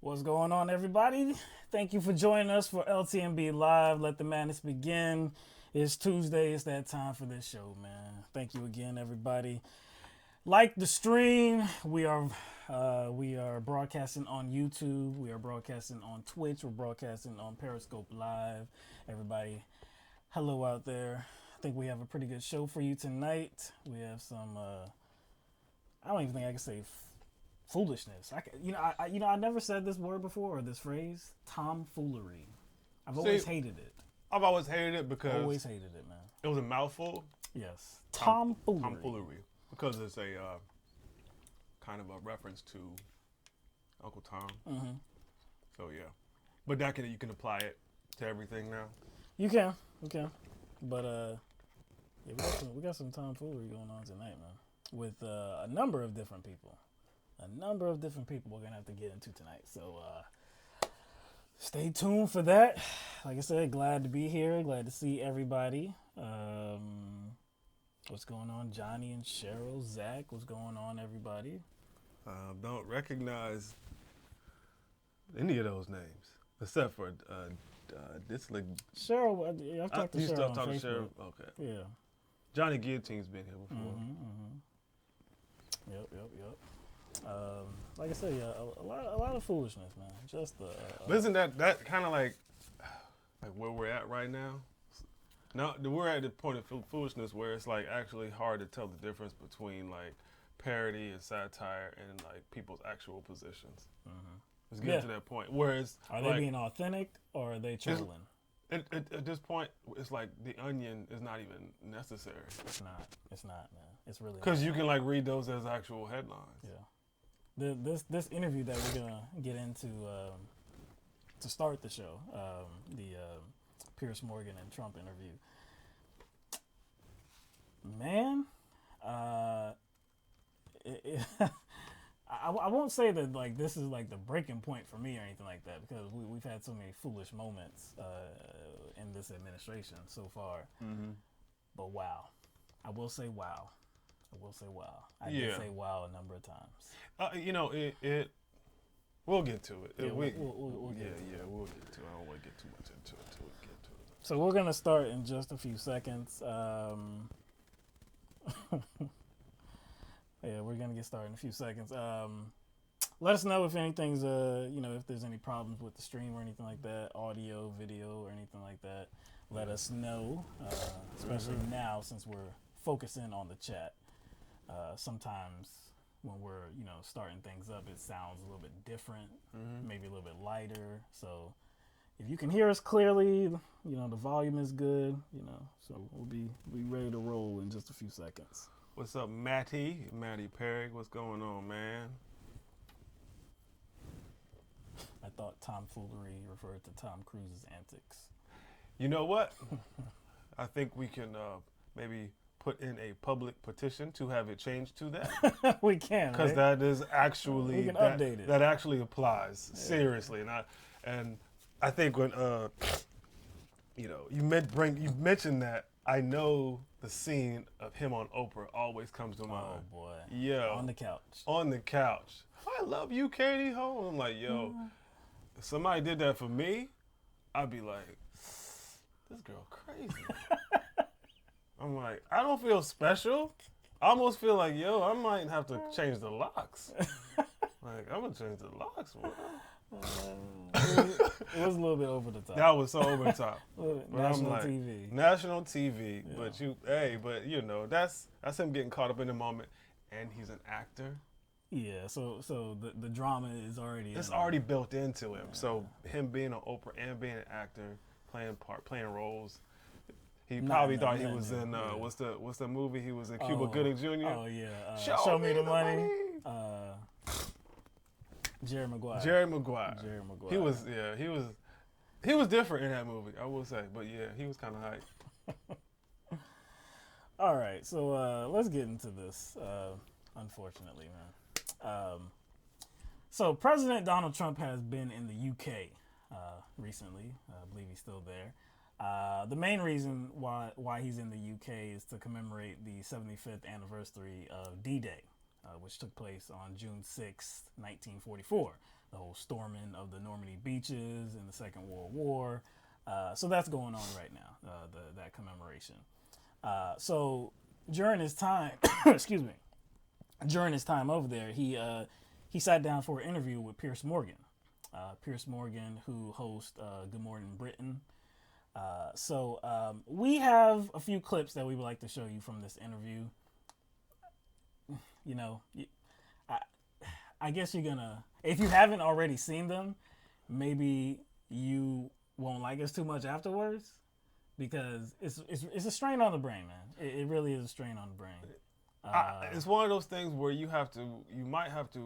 What's going on, everybody? Thank you for joining us for LTMB Live. Let the madness begin. It's Tuesday. It's that time for this show, man. Thank you again, everybody. Like the stream. We are broadcasting on YouTube. We are broadcasting on Twitch. We're broadcasting on Periscope Live. Everybody, hello out there. I think we have a pretty good show for you tonight. We have some. I don't even think I can say foolishness. I never said this word before or this phrase. Tomfoolery. I've always hated it. I've always hated it because always hated it, man. It was a mouthful. Yes. Tomfoolery. Tomfoolery. Because it's a kind of a reference to Uncle Tom. Mm-hmm. So yeah, but you can apply it to everything now. You can. But yeah, we got some tomfoolery going on tonight, man. With a number of different people. We're gonna have to get into tonight. So stay tuned for that. Like I said, glad to be here. Glad to see everybody. What's going on, Johnny and Cheryl, Zach? What's going on, everybody? Don't recognize any of those names except for Cheryl. I've talked to Cheryl on Facebook. Cheryl? Okay. Yeah. Johnny Guillotine's been here before. Mm-hmm. Yep. Like I said, yeah, a lot of foolishness, man. But isn't that kind of like where we're at right now? Now we're at the point of foolishness where it's like actually hard to tell the difference between like parody and satire and like people's actual positions. Mm-hmm. It's getting to that point. Whereas are they being authentic or are they trolling? At this point, it's like the onion is not even necessary. It's not, man. It's really because you can like read those as actual headlines. Yeah. This interview that we're gonna get into to start the show, the Piers Morgan and Trump interview. Man, I won't say that like this is like the breaking point for me or anything like that because we've had so many foolish moments in this administration so far. Mm-hmm. But wow, I will say wow. I did say wow a number of times. We'll get to it. Yeah, we'll get to it. We'll get to it. I don't want to get too much into it until we get to it. So we're going to start in just a few seconds. Yeah, we're going to get started in a few seconds. Let us know if anything's, if there's any problems with the stream or anything like that, audio, video, or anything like that. Let us know, especially now since we're focusing on the chat. Sometimes when we're, starting things up, it sounds a little bit different, maybe a little bit lighter. So if you can hear us clearly, the volume is good, so we'll be ready to roll in just a few seconds. What's up, Matty Perry? What's going on, man? I thought tomfoolery referred to Tom Cruise's antics. You know what? I think we can maybe put in a public petition to have it changed to that. We can, because right? that is actually we can update it. That actually applies seriously, and I think when you mentioned that, I know the scene of him on Oprah always comes to mind. Oh boy, yeah, on the couch. On the couch. I love you, Katie Ho. I'm like, yo, if somebody did that for me, I'd be like, this girl crazy. I'm like, I don't feel special. I almost feel like, yo, I might have to change the locks. Like, I'm gonna change the locks, bro. It was a little bit over the top. That was so over the top. National TV. National TV. Yeah. But that's him getting caught up in the moment, and he's an actor. Yeah, so the drama is already built into him. Yeah. So him being on Oprah and being an actor, playing roles, he probably thought he was in what's the movie he was in, Cuba Gooding Jr. Oh yeah, Show Me the Money. Jerry Maguire. He was different in that movie, I will say. But yeah, he was kind of hype. All right, so let's get into this. Unfortunately, man. So President Donald Trump has been in the UK recently. I believe he's still there. The main reason why he's in the UK is to commemorate the 75th anniversary of D-Day, which took place on June 6, 1944. The whole storming of the Normandy beaches in the Second World War. So that's going on right now, that commemoration. So during his time, during his time over there, he sat down for an interview with Piers Morgan. Piers Morgan, who hosts Good Morning Britain. So we have a few clips that we would like to show you from this interview. I guess you're gonna, if you haven't already seen them, maybe you won't like us too much afterwards, because it's a strain on the brain, man. It really is a strain on the brain. It's one of those things where you might have to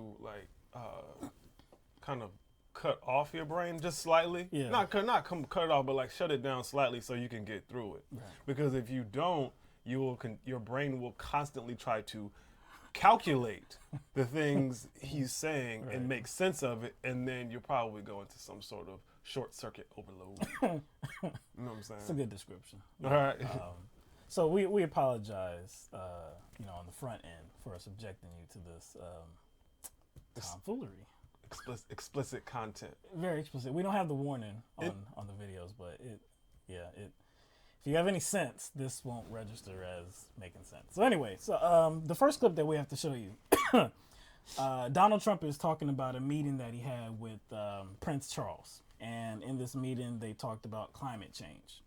kind of cut off your brain just slightly. Yeah. Not cut it off, but like shut it down slightly so you can get through it. Right. Because if you don't, your brain will constantly try to calculate the things he's saying and make sense of it, and then you'll probably go into some sort of short circuit overload. You know what I'm saying? It's a good description. All right. So we apologize, on the front end for subjecting you to this tomfoolery. Explicit content. Very explicit. We don't have the warning on the videos, but if you have any sense, this won't register as making sense. So anyway, the first clip that we have to show you, Donald Trump is talking about a meeting that he had with Prince Charles. And in this meeting, they talked about climate change.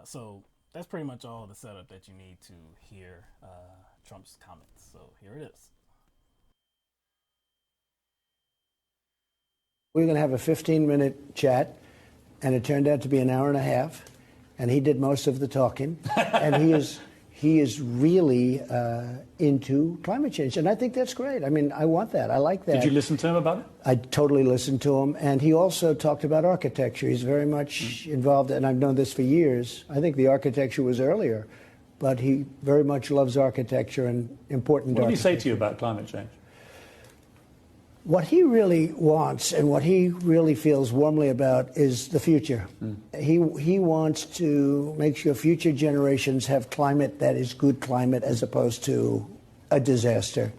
So that's pretty much all the setup that you need to hear Trump's comments. So here it is. We were going to have a 15-minute chat, and it turned out to be an hour and a half, and he did most of the talking. And he is really into climate change, and I think that's great. I mean, I want that. I like that. Did you listen to him about it? I totally listened to him, and he also talked about architecture. He's very much involved, and I've known this for years. I think the architecture was earlier, but he very much loves architecture and important architecture. What did he say to you about climate change? What he really wants and what he really feels warmly about is the future. He wants to make sure future generations have climate that is good climate as opposed to a disaster.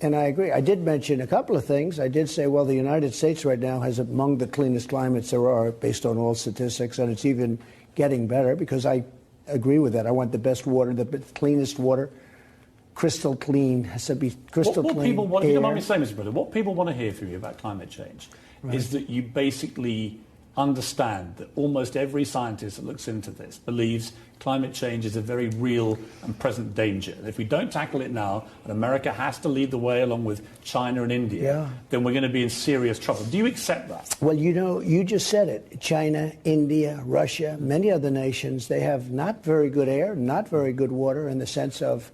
And I agree. I did mention a couple of things. I did say, well, the United States right now has among the cleanest climates there are based on all statistics, and it's even getting better because I agree with that. I want the best water, the cleanest water. Crystal clean, has to be crystal clean. People want, if you don't mind me saying, Mr. Brother, what people want to hear from you about climate change is that you basically understand that almost every scientist that looks into this believes climate change is a very real and present danger. And if we don't tackle it now, and America has to lead the way along with China and India, then we're going to be in serious trouble. Do you accept that? Well, you just said it. China, India, Russia, many other nations, they have not very good air, not very good water in the sense of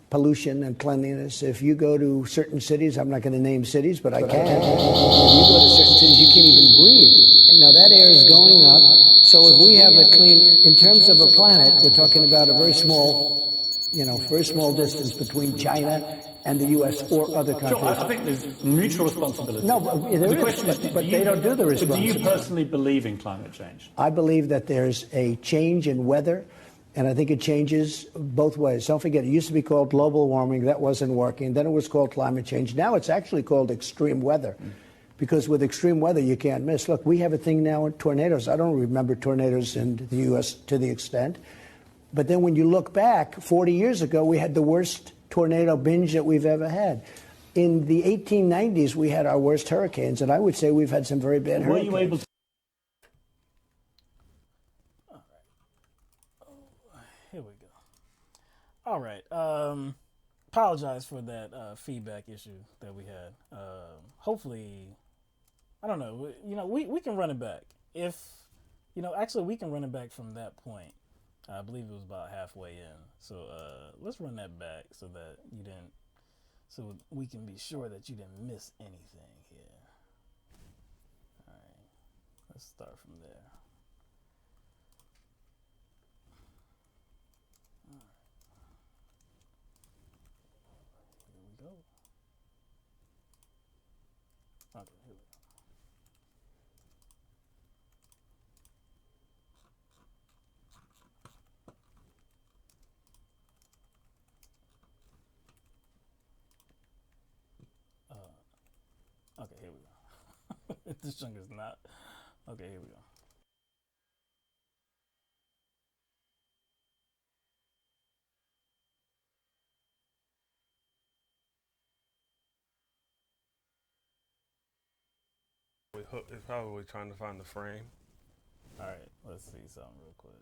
pollution and cleanliness. If you go to certain cities, I'm not going to name cities, but I can. If you go to certain cities, you can't even breathe. And now that air is going up. So if we have a clean, in terms of a planet, we're talking about a very small very small distance between China and the U.S. or other countries. Sure, I think there's mutual responsibility. No, but there the is, question is, but they don't do the But do responsibility. you personally believe in climate change? I believe that there's a change in weather, and I think it changes both ways. Don't forget, it used to be called global warming. That wasn't working. Then it was called climate change. Now it's actually called extreme weather, because with extreme weather, you can't miss. Look, we have a thing now in tornadoes. I don't remember tornadoes in the U.S. to the extent. But then when you look back, 40 years ago, we had the worst tornado binge that we've ever had. In the 1890s, we had our worst hurricanes, and I would say we've had some very bad hurricanes. Were you able to? Here we go. All right. Apologize for that feedback issue that we had. Hopefully, I don't know. We can run it back. Actually, we can run it back from that point. I believe it was about halfway in. So let's run that back so that you didn't, so we can be sure that you didn't miss anything here. All right. Let's start from there. Here we go. Okay, here we go. Okay, here we go. This chunk is not. Okay, here we go. It's probably trying to find the frame. All right, let's see something real quick.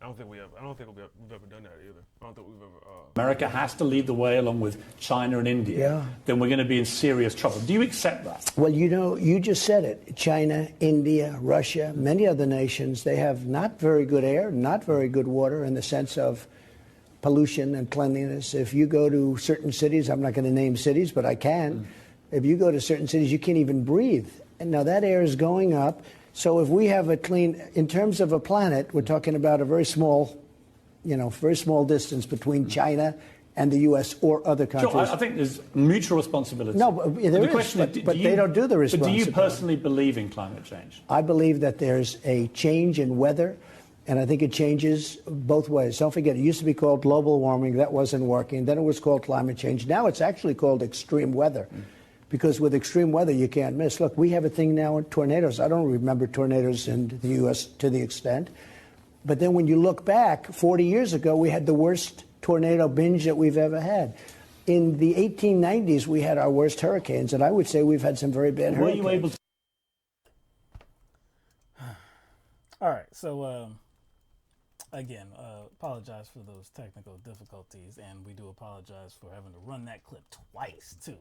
I don't think we've ever done that either. I don't think we've ever. America has to lead the way along with China and India. Yeah. Then we're going to be in serious trouble. Do you accept that? Well, you just said it. China, India, Russia, many other nations, they have not very good air, not very good water in the sense of pollution and cleanliness. If you go to certain cities, I'm not going to name cities, but I can. If you go to certain cities, you can't even breathe. And now that air is going up. So if we have a clean, in terms of a planet, we're talking about a very small distance between China and the U.S. or other countries. Sure, I think there's mutual responsibility. No, but there the is, question is, but they don't do the But do responsibility. you personally believe in climate change? I believe that there's a change in weather, and I think it changes both ways. Don't forget, it used to be called global warming. That wasn't working. Then it was called climate change. Now it's actually called extreme weather. Because with extreme weather, you can't miss. Look, we have a thing now in tornadoes. I don't remember tornadoes in the U.S. to the extent. But then when you look back, 40 years ago, we had the worst tornado binge that we've ever had. In the 1890s, we had our worst hurricanes, and I would say we've had some very bad hurricanes. Were you able to? All right, so again, apologize for those technical difficulties, and we do apologize for having to run that clip twice too.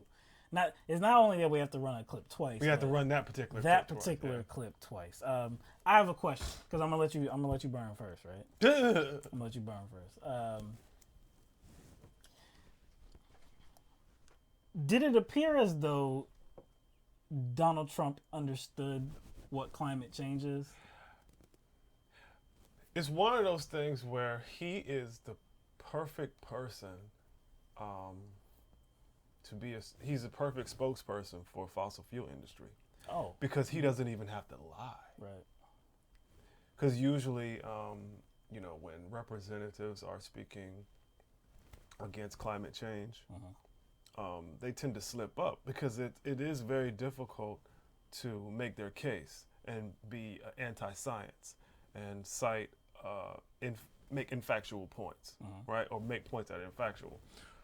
It's not only that we have to run a clip twice. We have to run that particular clip twice. I have a question because I'm gonna let you burn first, right? I'm gonna let you burn first. Did it appear as though Donald Trump understood what climate change is? It's one of those things where he is the perfect person he's a perfect spokesperson for fossil fuel industry. Oh. Because he doesn't even have to lie. Right. Because usually, when representatives are speaking against climate change, they tend to slip up because it is very difficult to make their case and be anti-science and cite, make infactual points, right? Or make points that are infactual.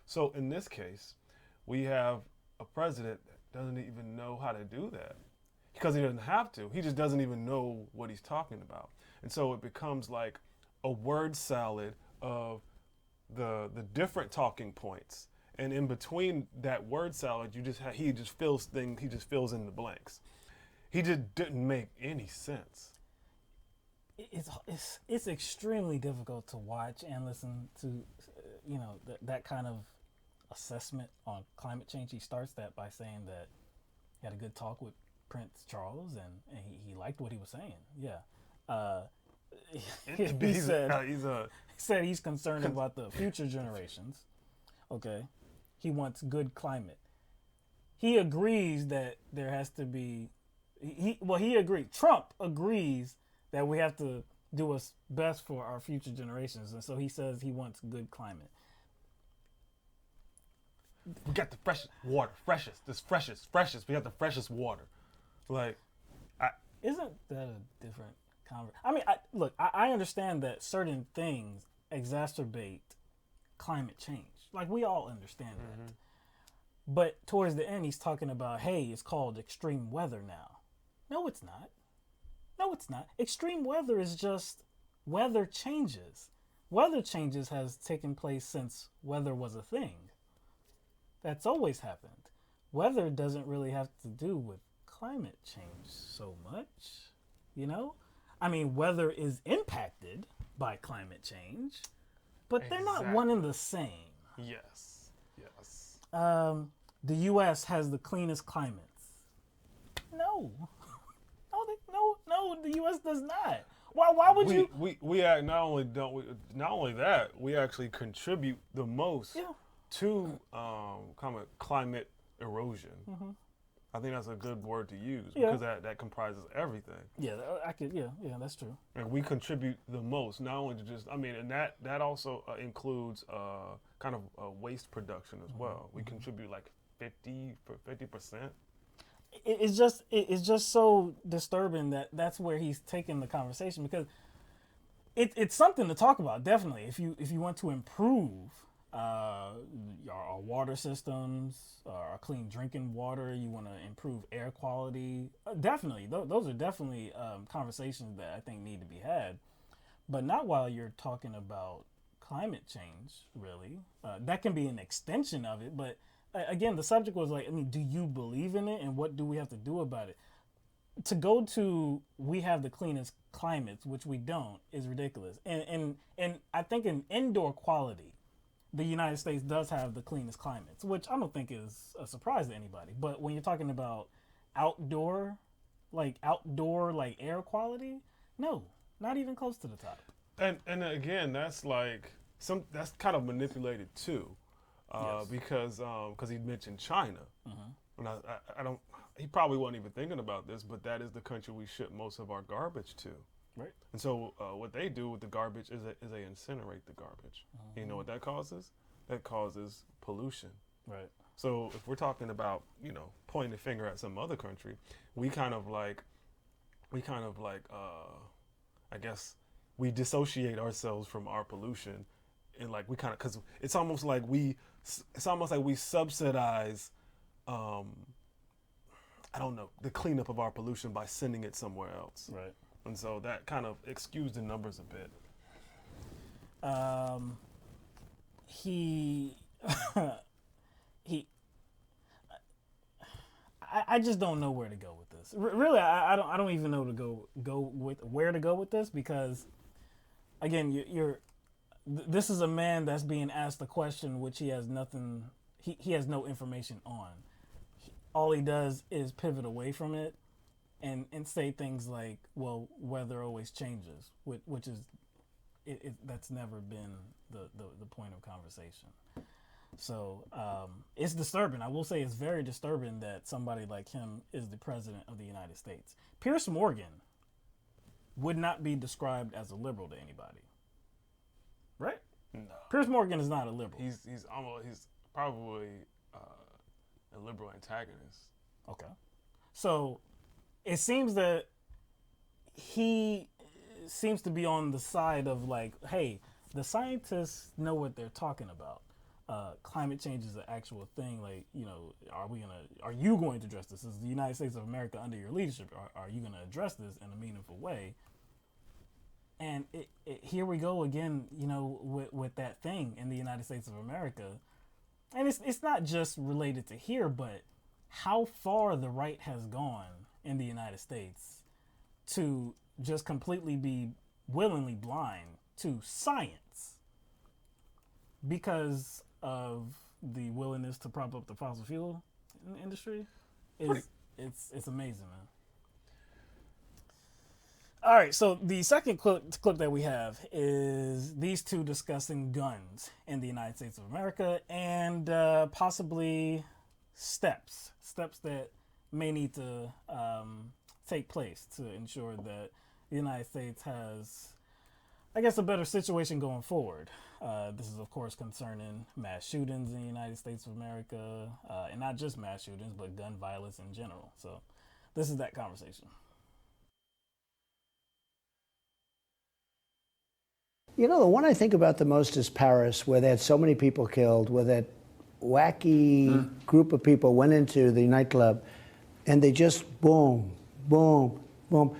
So in this case, we have a president that doesn't even know how to do that because he doesn't have to. He just doesn't even know what he's talking about. And so it becomes like a word salad of the different talking points. And in between that word salad, he just fills in the blanks. He just didn't make any sense. It's extremely difficult to watch and listen to, that kind of assessment on climate change. He starts that by saying that he had a good talk with Prince Charles and he liked what he was saying. Yeah. he said he's concerned about the future generations. Okay, he wants good climate. He agrees that there has to be. He agreed. Trump agrees that we have to do what's best for our future generations, and so he says he wants good climate. We got the freshest water, freshest. We got the freshest water. Like, isn't that a different conversation? I mean, I understand that certain things exacerbate climate change. Like, we all understand that. But towards the end, he's talking about, hey, it's called extreme weather now. No, it's not. No, it's not. Extreme weather is just weather changes. Weather changes has taken place since weather was a thing. That's always happened. Weather doesn't really have to do with climate change so much, you know? I mean, weather is impacted by climate change, but they're not one and the same. Yes. The U.S. has the cleanest climates. No, the U.S. does not. Why would you? We not only that, we actually contribute the most to climate erosion. I think that's a good word to use because that comprises everything. Yeah, that's true. And we contribute the most, not only to just, and that also includes kind of waste production as well. We contribute like 50%. It's just so disturbing that that's where he's taking the conversation, because it's something to talk about, definitely. If you want to improve our water systems, our clean drinking water, you want to improve air quality, definitely. Those are definitely conversations that I think need to be had, but not while you're talking about climate change, really. That can be an extension of it, but again, the subject was like, do you believe in it, and what do we have to do about it? To go to, we have the cleanest climates, which we don't, is ridiculous. And I think in indoor quality, the United States does have the cleanest climates, which I don't think is a surprise to anybody. But when you're talking about outdoor air quality, no, not even close to the top. And again, that's kind of manipulated too. Because he mentioned China, and I don't. He probably wasn't even thinking about this, but that is the country we ship most of our garbage to. Right. And so what they do with the garbage is they incinerate the garbage. You know what that causes? That causes pollution. Right. So if we're talking about pointing the finger at some other country, we kind of like I guess we dissociate ourselves from our pollution, and like we kind of, because it's almost like we subsidize I don't know, the cleanup of our pollution by sending it somewhere else. Right. And so that kind of skews the numbers a bit. I just don't know where to go with this. Really, I don't even know where to go with this, because again, this is a man that's being asked a question which he has nothing, he has no information on. All he does is pivot away from it and say things like, well, weather always changes, which is that's never been the point of conversation. So it's disturbing. I will say it's very disturbing that somebody like him is the president of the United States. Piers Morgan would not be described as a liberal to anybody, right? No. Piers Morgan is not a liberal. He's probably a liberal antagonist. Okay. So it seems that he seems to be on the side of like, hey, the scientists know what they're talking about. Climate change is an actual thing. Like, are you going to address this? Is the United States of America under your leadership? Are you going to address this in a meaningful way? And here we go again, with that thing in the United States of America. And it's not just related to here, but how far the right has gone in the United States to just completely be willingly blind to science because of the willingness to prop up the fossil fuel industry. It's amazing, All right, so the second clip that we have is these two discussing guns in the United States of America and possibly steps that may need to take place to ensure that the United States has, I guess, a better situation going forward. This is, of course, concerning mass shootings in the United States of America, and not just mass shootings, but gun violence in general. So this is that conversation. You know, the one I think about the most is Paris, where they had so many people killed, where that wacky group of people went into the nightclub and they just boom, boom, boom.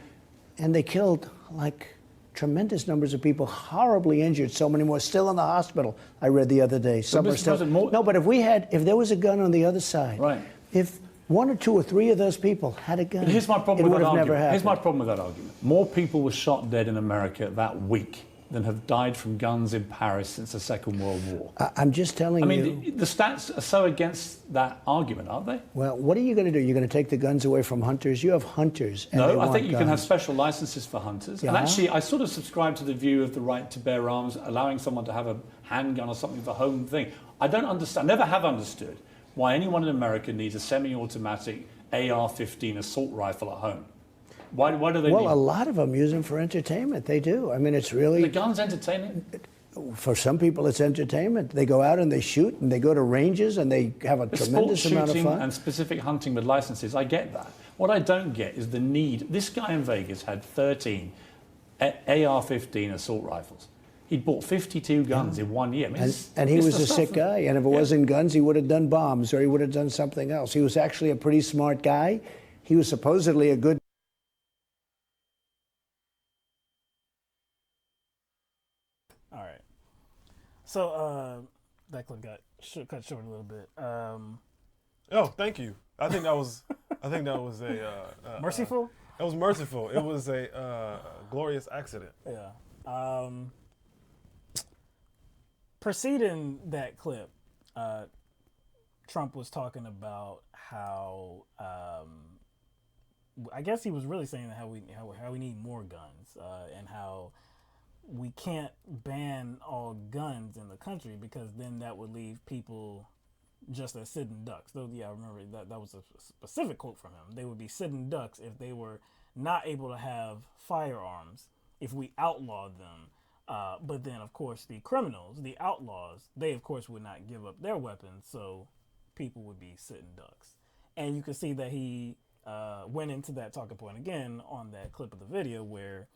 And they killed like tremendous numbers of people, horribly injured, so many more still in the hospital, I read the other day. Some are still. No, but if there was a gun on the other side, right. If one or two or three of those people had a gun, but here's my problem with that argument. Here's my problem with that argument. More people were shot dead in America that week than have died from guns in Paris since the Second World War. I'm just telling you. I mean, the stats are so against that argument, aren't they? Well, what are you going to do? You're going to take the guns away from hunters? You have hunters. And no, I think you can have special licenses for hunters. Yeah. And actually, I sort of subscribe to the view of the right to bear arms, allowing someone to have a handgun or something for home thing. I don't understand, never have understood, why anyone in America needs a semi-automatic AR-15 assault rifle at home. Why do they need? Well, a lot of them use them for entertainment. They do. I mean, it's really... The gun's entertainment? For some people, it's entertainment. They go out and they shoot, and they go to ranges, and they have a tremendous amount of fun. And specific hunting with licenses, I get that. What I don't get is the need. This guy in Vegas had 13 AR-15 assault rifles. He'd bought 52 guns in 1 year. I mean, and he was a sick guy, and if it wasn't guns, he would have done bombs, or he would have done something else. He was actually a pretty smart guy. He was supposedly a good... All right. So that clip got cut short a little bit. Oh, thank you. I think that was a merciful. That was merciful. It was a glorious accident. Yeah. Preceding that clip, Trump was talking about how I guess he was really saying how we need more guns and how we can't ban all guns in the country because then that would leave people just as sitting ducks. Though, yeah, I remember that was a specific quote from him. They would be sitting ducks if they were not able to have firearms if we outlawed them. But then, of course, the criminals, the outlaws, they, of course, would not give up their weapons, so people would be sitting ducks. And you can see that he went into that talking point again on that clip of the video where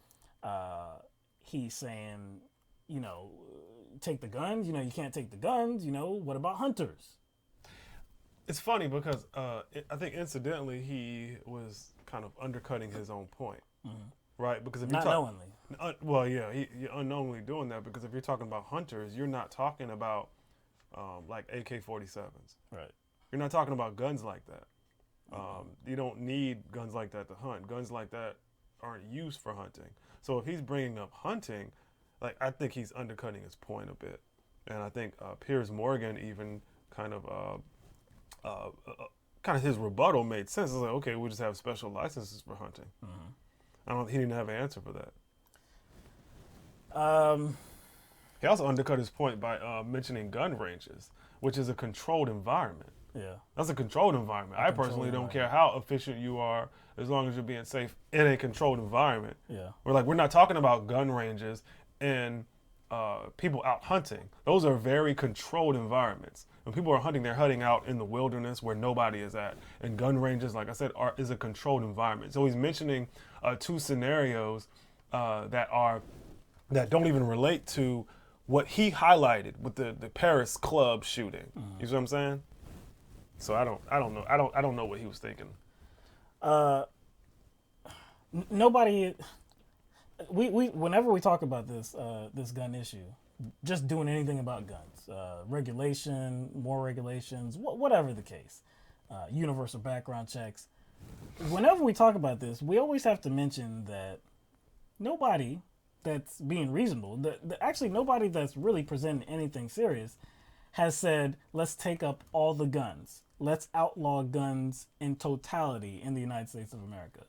he's saying, you know, take the guns, you know, you can't take the guns, you know, what about hunters? It's funny because I think incidentally he was kind of undercutting his own point, right? Because if not knowingly. Well, yeah, you're unknowingly doing that because if you're talking about hunters, you're not talking about like AK-47s. Right. You're not talking about guns like that. You don't need guns like that to hunt. Guns like that aren't used for hunting. So if he's bringing up hunting, like I think he's undercutting his point a bit. And I think Piers Morgan even kind of his rebuttal made sense. It's like, okay, we'll just have special licenses for hunting. He didn't have an answer for that. He also undercut his point by mentioning gun ranges, which is a controlled environment. Yeah. That's a controlled environment. I personally don't care how efficient you are as long as you're being safe in a controlled environment. Yeah. We're not talking about gun ranges and people out hunting. Those are very controlled environments. When people are hunting, they're hunting out in the wilderness where nobody is at. And gun ranges, like I said, is a controlled environment. So he's mentioning two scenarios that don't even relate to what he highlighted with the Paris club shooting. You see what I'm saying? So I don't know what he was thinking. Nobody. We whenever we talk about this gun issue, just doing anything about guns, regulation, more regulations, whatever the case, universal background checks. Whenever we talk about this, we always have to mention that nobody that's being reasonable, actually nobody that's really presenting anything serious, has said let's take up all the guns, let's outlaw guns in totality in the United States of America.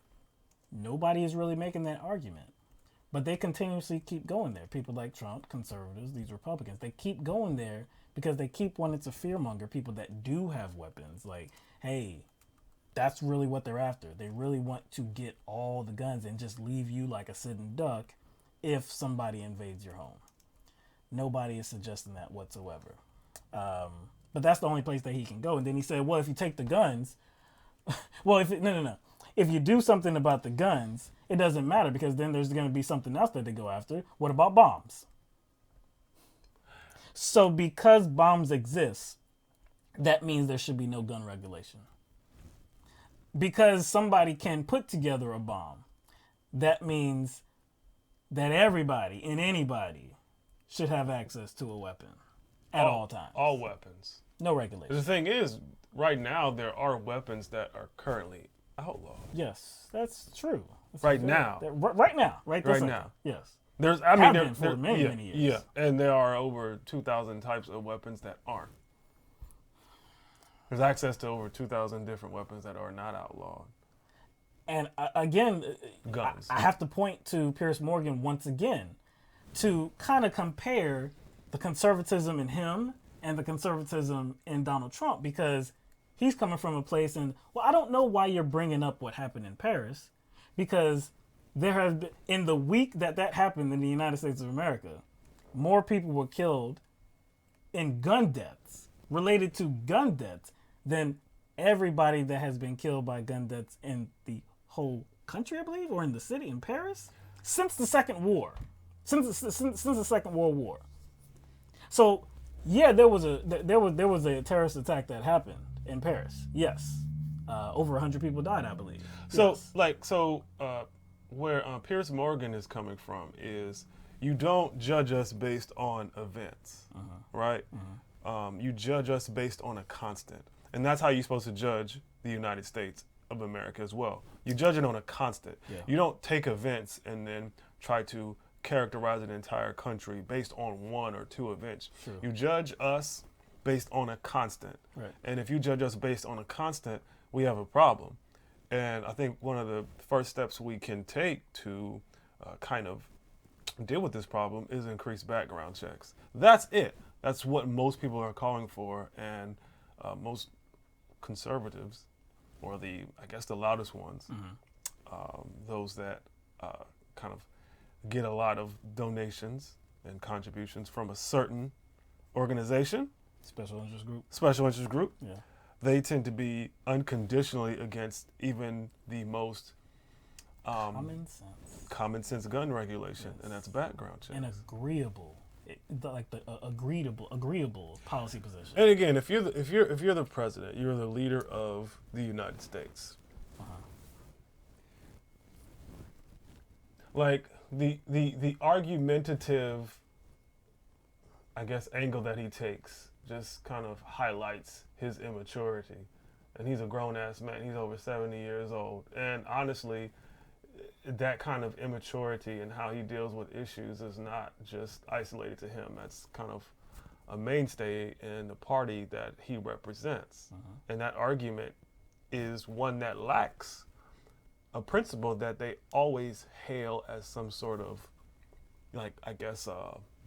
Nobody is really making that argument. But they continuously keep going there. People like Trump, conservatives, these Republicans, they keep going there because they keep wanting to fearmonger people that do have weapons. Like, hey, that's really what they're after. They really want to get all the guns and just leave you like a sitting duck if somebody invades your home. Nobody is suggesting that whatsoever. But that's the only place that he can go. And then he said, well, if you take the guns, well, no. If you do something about the guns, it doesn't matter because then there's going to be something else that they go after. What about bombs? So because bombs exist, that means there should be no gun regulation. Because somebody can put together a bomb, that means that everybody and anybody should have access to a weapon at all times. All weapons. No regulation. The thing is, right now, there are weapons that are currently outlawed. Yes, that's true. That's Right now. Right now. Right this Right second. now. Yes. There's, Have been for many years. Yeah, and there are over 2,000 types of weapons that aren't. There's access to over 2,000 different weapons that are not outlawed. And again, Guns. I have to point to Piers Morgan once again to kind of compare the conservatism in him and the conservatism in Donald Trump, because he's coming from a place and, well, I don't know why you're bringing up what happened in Paris, because there has been, in the week that happened in the United States of America, more people were killed in gun deaths, related to gun deaths, than everybody that has been killed by gun deaths in the whole country, I believe, or in the city, in Paris, since the Second War, since the Second World War. So, yeah, there was a terrorist attack that happened in Paris. Yes, over 100 people died, I believe. So, yes. Where Piers Morgan is coming from is you don't judge us based on events, right? You judge us based on a constant. And that's how you're supposed to judge the United States of America as well. You judge it on a constant. Yeah. You don't take events and then try to characterize an entire country based on one or two events. True. You judge us based on a constant. Right. And if you judge us based on a constant, we have a problem. And I think one of the first steps we can take to kind of deal with this problem is increase background checks. That's it. That's what most people are calling for, and most conservatives, or the loudest ones, those that kind of get a lot of donations and contributions from a certain organization, Special interest group. Yeah. They tend to be unconditionally against even the most common sense gun regulation, Yes. and that's background checks. An agreeable, agreeable policy position. And again, if you're the president, you're the leader of the United States. Like the argumentative, I guess, angle that he takes just kind of highlights his immaturity. And he's a grown-ass man. He's over 70 years old. And honestly, that kind of immaturity and how he deals with issues is not just isolated to him. That's kind of a mainstay in the party that he represents. And that argument is one that lacks a principle that they always hail as some sort of,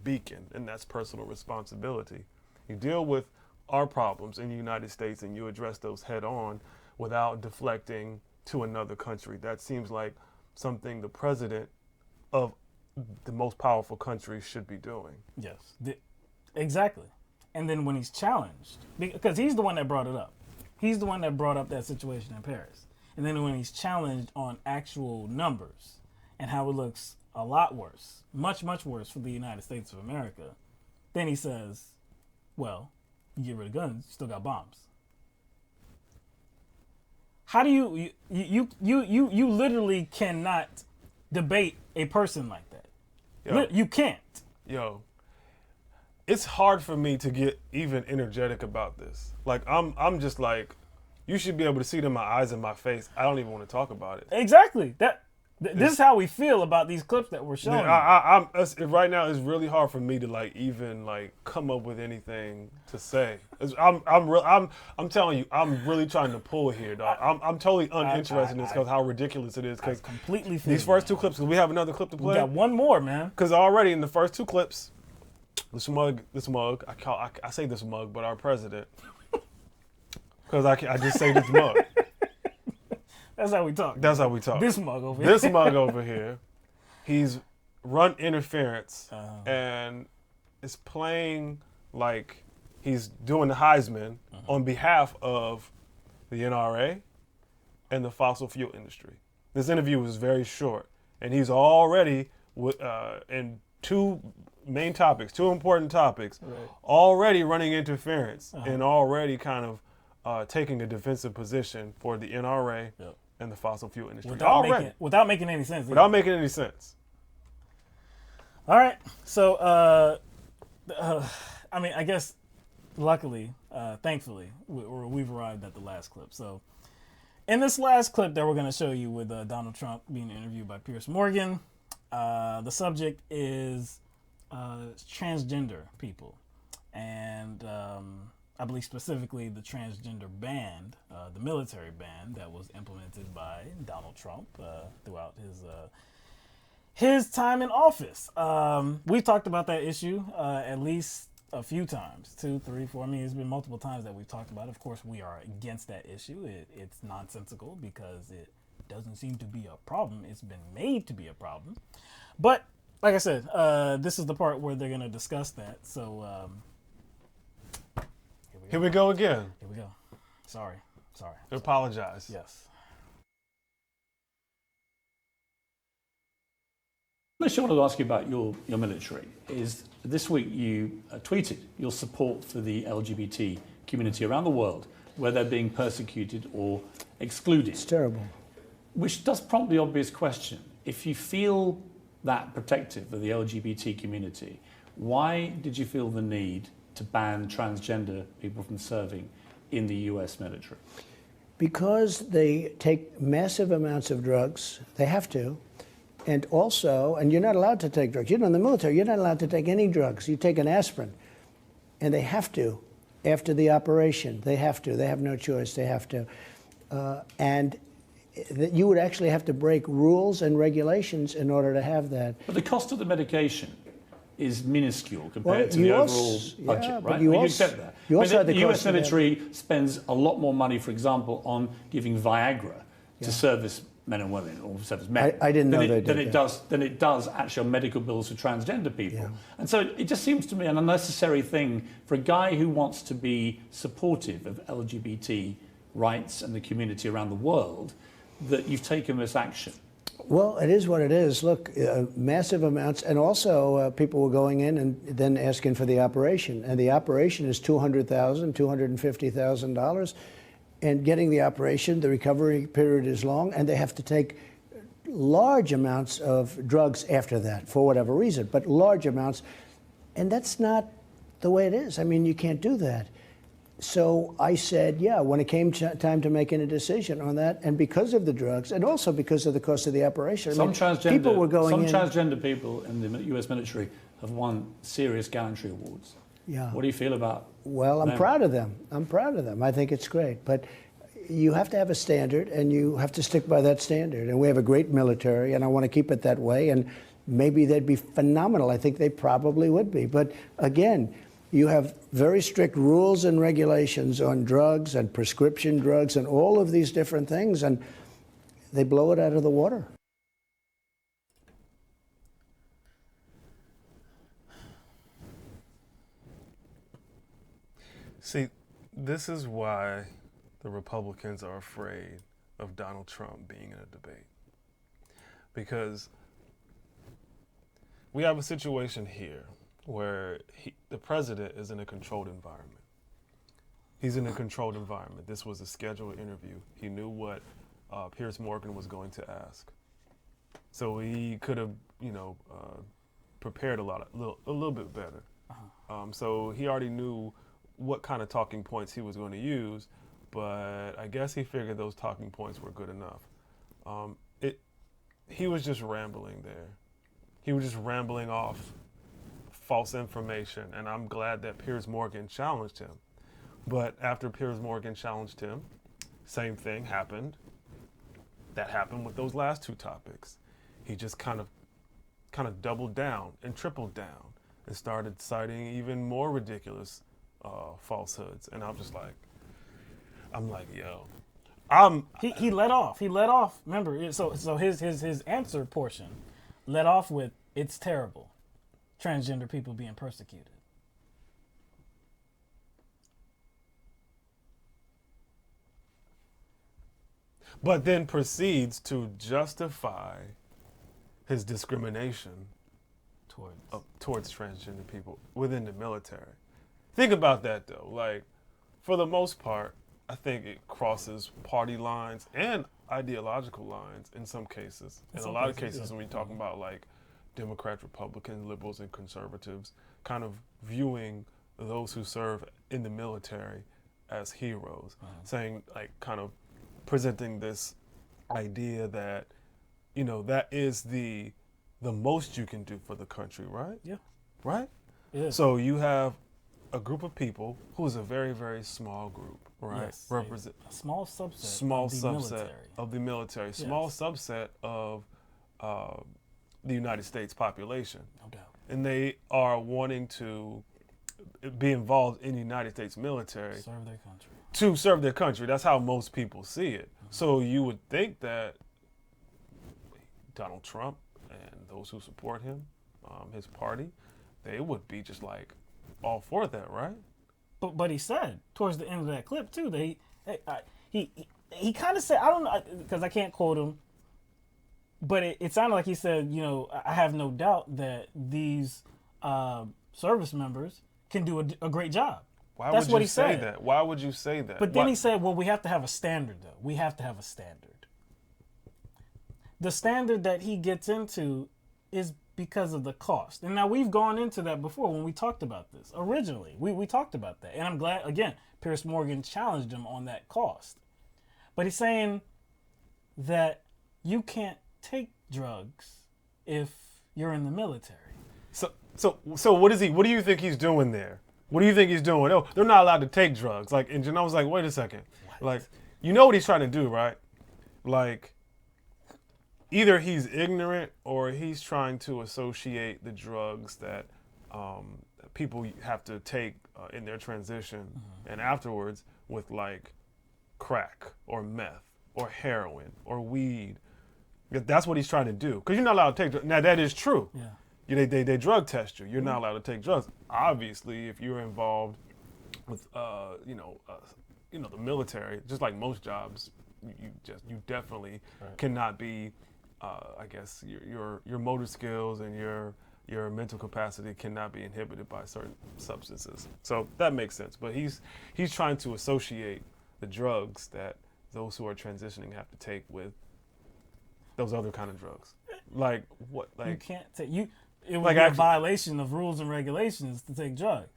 beacon, and that's personal responsibility. You deal with our problems in the United States and you address those head on without deflecting to another country. That seems like something the president of the most powerful country should be doing. Yes, exactly. And then when he's challenged, because he's the one that brought it up. He's the one that brought up that situation in Paris. And then when he's challenged on actual numbers and how it looks a lot worse, much, much worse for the United States of America, then he says, well, you get rid of guns, you still got bombs. How do you literally cannot debate a person like that. Yo. You can't. Yo, it's hard for me to get even energetic about this. Like, I'm just like, you should be able to see it in my eyes and my face. I don't even want to talk about it. Exactly. This is how we feel about these clips that we're showing. Right now, it's really hard for me to like even like come up with anything to say. I'm telling you, I'm really trying to pull here, dog. I'm totally uninterested in this because how ridiculous it is. Because completely these first two clips. We have another clip to play. We got one more, man. Because already in the first two clips, this mug. I say this mug, but our president. Because I just say this mug. That's how we talk. That's how we talk. This mug over here. This mug over here, he's run interference and is playing like he's doing the Heisman on behalf of the NRA and the fossil fuel industry. This interview was very short, and he's already in two main topics, two important topics, already running interference and already kind of taking a defensive position for the NRA and the fossil fuel industry. Without making any sense. Without making any sense. All right. So, I mean, I guess, luckily, thankfully, we've arrived at the last clip. So, in this last clip that we're going to show you with Donald Trump being interviewed by Piers Morgan, the subject is transgender people. And I believe specifically the transgender ban, the military ban that was implemented by Donald Trump throughout his time in office. We've talked about that issue at least a few times, 2, 3, 4. I mean, it's been multiple times that we've talked about it. Of course, we are against that issue. It's nonsensical because it doesn't seem to be a problem. It's been made to be a problem. But like I said, this is the part where they're going to discuss that. So here we go again. Here we go. Sorry. I apologize. Yes. I just wanted to ask you about your military. Is this week you tweeted your support for the LGBT community around the world where they're being persecuted or excluded. It's terrible. Which does prompt the obvious question. If you feel that protective of the LGBT community, why did you feel the need to ban transgender people from serving in the US military? Because they take massive amounts of drugs. They have to. And also, and you're not allowed to take drugs. You know, in the military, you're not allowed to take any drugs. You take an aspirin. And they have to. After the operation, they have to. They have no choice. They have to. And you would actually have to break rules and regulations in order to have that. But the cost of the medication is minuscule compared to the overall budget, right? You accept that. You also have the US military spends a lot more money, for example, on giving Viagra to service men and women, or service men. I didn't know they did that. Than it does actually on medical bills for transgender people. Yeah. And so it just seems to me an unnecessary thing for a guy who wants to be supportive of LGBT rights and the community around the world, that you've taken this action. Well, it is what it is. Look, massive amounts. And also people were going in and then asking for the operation. And the operation is $200,000, $250,000. And getting the operation, the recovery period is long, and they have to take large amounts of drugs after that, for whatever reason, but large amounts. And that's not the way it is. I mean, you can't do that. So I said, yeah, when it came time to making a decision on that, and because of the drugs, and also because of the cost of the operation, people were going in. Some transgender people in the U.S. military have won serious gallantry awards. Yeah. What do you feel about? Well, I'm proud of them. I think it's great. But you have to have a standard, and you have to stick by that standard. And we have a great military, and I want to keep it that way. And maybe they'd be phenomenal. I think they probably would be. But again, you have very strict rules and regulations on drugs and prescription drugs and all of these different things, and they blow it out of the water. See, this is why the Republicans are afraid of Donald Trump being in a debate. Because we have a situation here where the president is in a controlled environment. He's in a controlled environment. This was a scheduled interview. He knew what Piers Morgan was going to ask. So he could have, prepared a little bit better. So he already knew what kind of talking points he was going to use, but I guess he figured those talking points were good enough. he was just rambling there. He was just rambling off false information, and I'm glad that Piers Morgan challenged him. But after Piers Morgan challenged him, same thing happened. That happened with those last two topics. He just kind of doubled down and tripled down and started citing even more ridiculous falsehoods. And I'm like, yo, He let off. He let off. Remember, so his answer portion let off with, "It's terrible, transgender people being persecuted." but then proceeds to justify his discrimination towards transgender people within the military. Think about that though. Like, for the most part, I think it crosses party lines and ideological lines in some cases. In a lot of cases, when we're talking about like Democrats, Republicans, liberals, and conservatives, kind of viewing those who serve in the military as heroes, saying like kind of presenting this idea that, you know, that is the most you can do for the country, right? Yeah. Right? Yeah. So you have a group of people who is a very, very small group, right? Yes, Represent a small subset. small of the subset military. of the military, small subset of the United States population. No doubt. And they are wanting to be involved in the United States military Serve their country. to serve their country. That's how most people see it. So you would think that Donald Trump and those who support him, his party, they would be just like all for that, right? But he said towards the end of that clip too that he kind of said, I don't know, because I can't quote him, but it sounded like he said, you know, I have no doubt that these service members can do a great job. That's what he said. That? Why would you say that? But then he said, well, we have to have a standard, though. We have to have a standard. The standard that he gets into is because of the cost. And now we've gone into that before when we talked about this. Originally, we talked about that. And I'm glad, again, Piers Morgan challenged him on that cost. But he's saying that you can't take drugs if you're in the military. So what is he? What do you think he's doing there? What do you think he's doing? Oh, they're not allowed to take drugs. Like, and I was like, wait a second. What? Like, you know what he's trying to do, right? Like, either he's ignorant or he's trying to associate the drugs that people have to take in their transition and afterwards with like crack or meth or heroin or weed. That's what he's trying to do. Because you're not allowed to take drugs. Now, that is true. Yeah. They drug test you. You're not allowed to take drugs. Obviously, if you're involved with the military, just like most jobs, you definitely cannot be. I guess your motor skills and your mental capacity cannot be inhibited by certain substances. So that makes sense. But he's trying to associate the drugs that those who are transitioning have to take with those other kind of drugs. Like what? Like you can't take you. It would like be a actually, violation of rules and regulations to take drugs.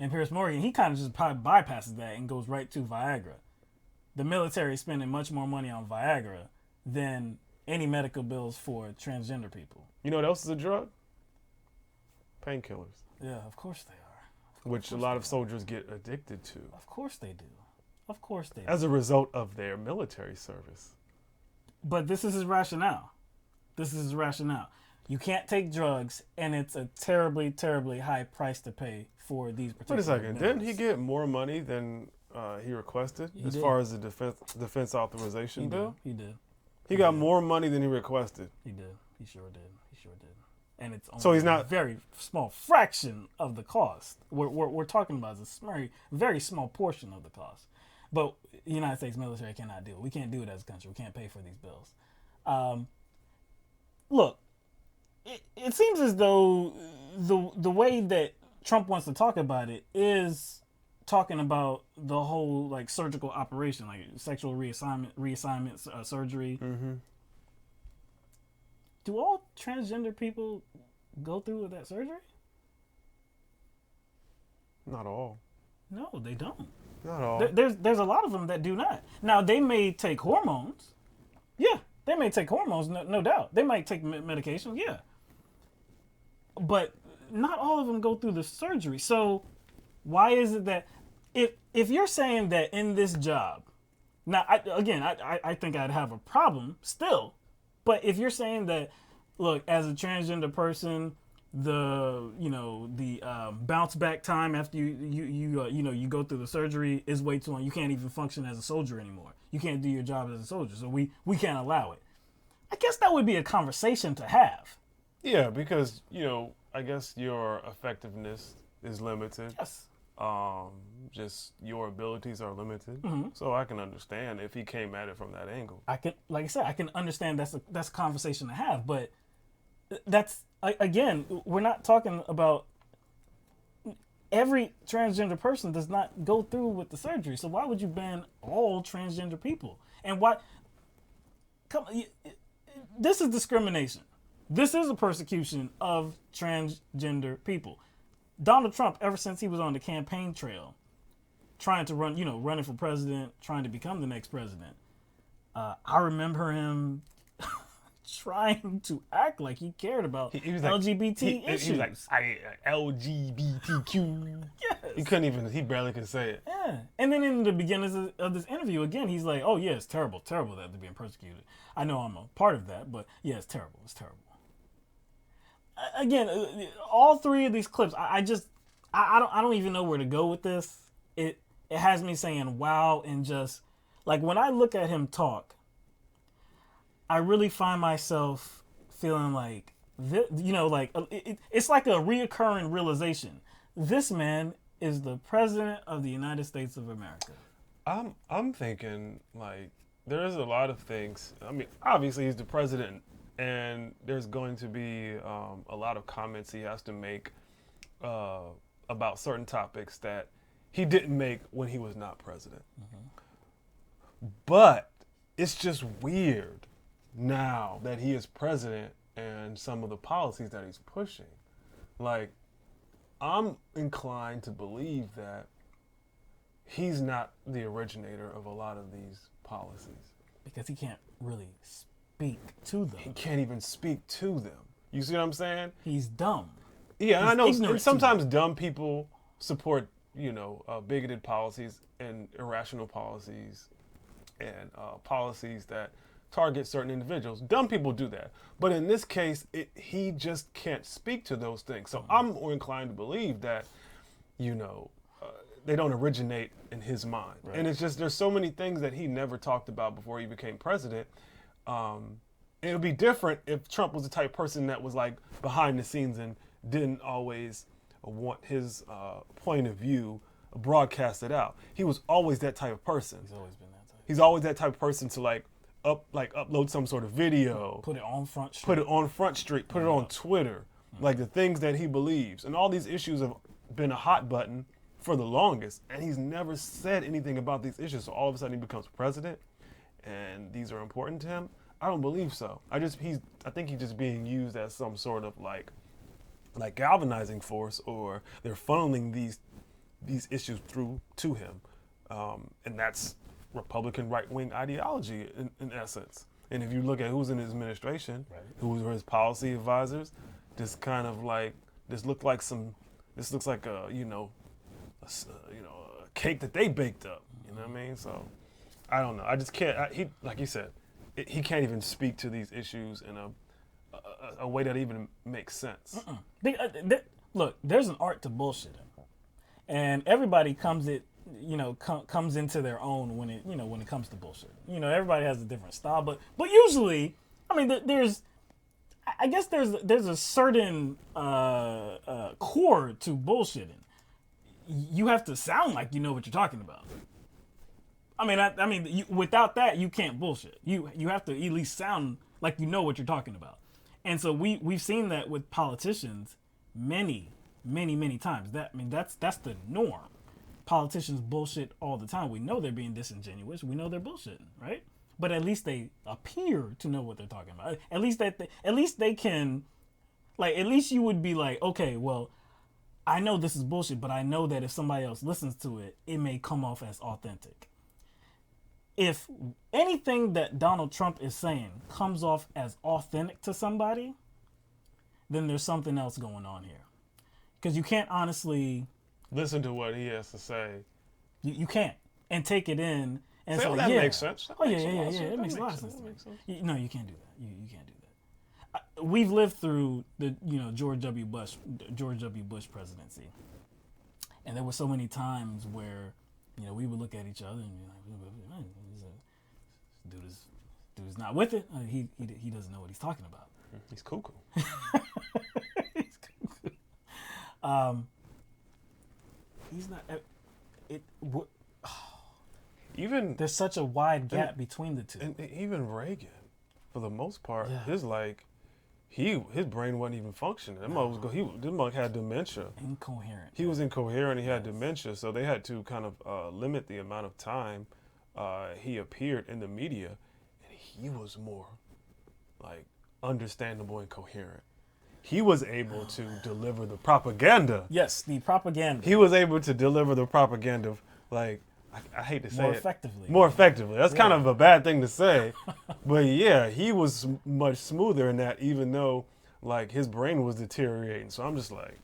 And Piers Morgan, he kind of just bypasses that and goes right to Viagra. The military is spending much more money on Viagra than any medical bills for transgender people. You know what else is a drug? Painkillers. Yeah, of course they are. Which a lot of soldiers get addicted to. Of course they do. Of course they do. As a result of their military service. But this is his rationale. You can't take drugs, and it's a terribly, terribly high price to pay for these particular Wait a second. bills. Didn't he get more money than he requested He did. far as the defense authorization bill? He did. He got more money than he requested. He did. He sure did. And it's only So he's not a very small fraction of the cost. We're talking about is a very, very small portion of the cost. But the United States military cannot do it. We can't do it as a country. We can't pay for these bills. Look, it seems as though the way that Trump wants to talk about it is talking about the whole like surgical operation, like sexual reassignment surgery. Mm-hmm. Do all transgender people go through with that surgery? Not all. No, they don't. Not all. There's a lot of them that do not. Now, they may take hormones. Yeah, They may take hormones, no doubt. They might take medication, yeah. But not all of them go through the surgery. So why is it that if you're saying that in this job, now I think I'd have a problem still, but if you're saying that, look, as a transgender person, the bounce back time after you go through the surgery is way too long. You can't even function as a soldier anymore. You can't do your job as a soldier, so we can't allow it. I guess that would be a conversation to have. Yeah, because I guess your effectiveness is limited. Yes. Just your abilities are limited. Mm-hmm. So I can understand if he came at it from that angle. I can understand that's a conversation to have, but that's again, we're not talking about every transgender person does not go through with the surgery. So why would you ban all transgender people? And why? This is discrimination. This is a persecution of transgender people. Donald Trump, ever since he was on the campaign trail, trying to running for president, trying to become the next president, I remember him trying to act like he cared about LGBT issues. He was like, LGBTQ. Yes. He barely could say it. Yeah. And then in the beginning of this interview, again, he's like, oh, yeah, it's terrible that they're being persecuted. I know I'm a part of that, but yeah, it's terrible. It's terrible. Again, all three of these clips, I don't even know where to go with this. It has me saying wow, and just like when I look at him talk, I really find myself feeling like it's like a reoccurring realization. This man is the president of the United States of America. I'm thinking like there's a lot of things. I mean, obviously he's the president. And there's going to be a lot of comments he has to make about certain topics that he didn't make when he was not president. Mm-hmm. But it's just weird now that he is president and some of the policies that he's pushing. Like, I'm inclined to believe that he's not the originator of a lot of these policies. Because he can't really speak to them. He can't even speak to them. You see what I'm saying? He's dumb. Yeah, and I know ignorant sometimes dumb people support, bigoted policies and irrational policies and policies that target certain individuals. Dumb people do that. But in this case, he just can't speak to those things. So I'm more inclined to believe that, they don't originate in his mind. Right. And it's just there's so many things that he never talked about before he became president. It would be different if Trump was the type of person that was like behind the scenes and didn't always want his point of view broadcasted out. He was always that type of person. He's always been that type. He's always that type of person to upload some sort of video. Put it on Front Street. Put it on Front Street. Put it on Twitter. Mm-hmm. Like the things that he believes. And all these issues have been a hot button for the longest. And he's never said anything about these issues. So all of a sudden he becomes president and these are important to him. I don't believe so. I think he's just being used as some sort of like galvanizing force, or they're funneling these issues through to him, and that's Republican right-wing ideology in essence. And if you look at who's in his administration, right, who were his policy advisors, this looks like a cake that they baked up. You know what I mean? So I don't know. I just can't. He, like you said, he can't even speak to these issues in a way that even makes sense. Look, there's an art to bullshitting, and everybody comes into their own when it comes to bullshit. Everybody has a different style, but usually, I mean, there's a certain core to bullshitting. You have to sound like you know what you're talking about. Without that, you can't bullshit. You have to at least sound like you know what you're talking about. And so we've seen that with politicians many times. That's the norm. Politicians bullshit all the time. We know they're being disingenuous. We know they're bullshitting, right? But at least they appear to know what they're talking about. At least they can, at least you would be like, okay, well, I know this is bullshit, but I know that if somebody else listens to it, it may come off as authentic. if anything that Donald Trump is saying comes off as authentic to somebody, then there's something else going on here. Because you can't honestly listen to what he has to say. You can't. And take it in and say, that makes sense. That makes it makes a lot of sense. No, you can't do that. You can't do that. We've lived through the George W. Bush presidency, and there were so many times where we would look at each other and be like, dude's not with it. He doesn't know what he's talking about. He's cuckoo. He's cuckoo. He's not. Even there's such a wide gap between the two. And even Reagan, for the most part, his brain wasn't even functioning. This mug had dementia. Incoherent. He was incoherent. He had dementia, so they had to kind of limit the amount of time he appeared in the media, and he was more like understandable and coherent. He was able to deliver the propaganda. Yes, the propaganda. He was able to deliver the propaganda, like, I hate to say more it. effectively. More effectively. That's kind of a bad thing to say. But yeah, he was much smoother in that, even though, like, his brain was deteriorating. So I'm just like,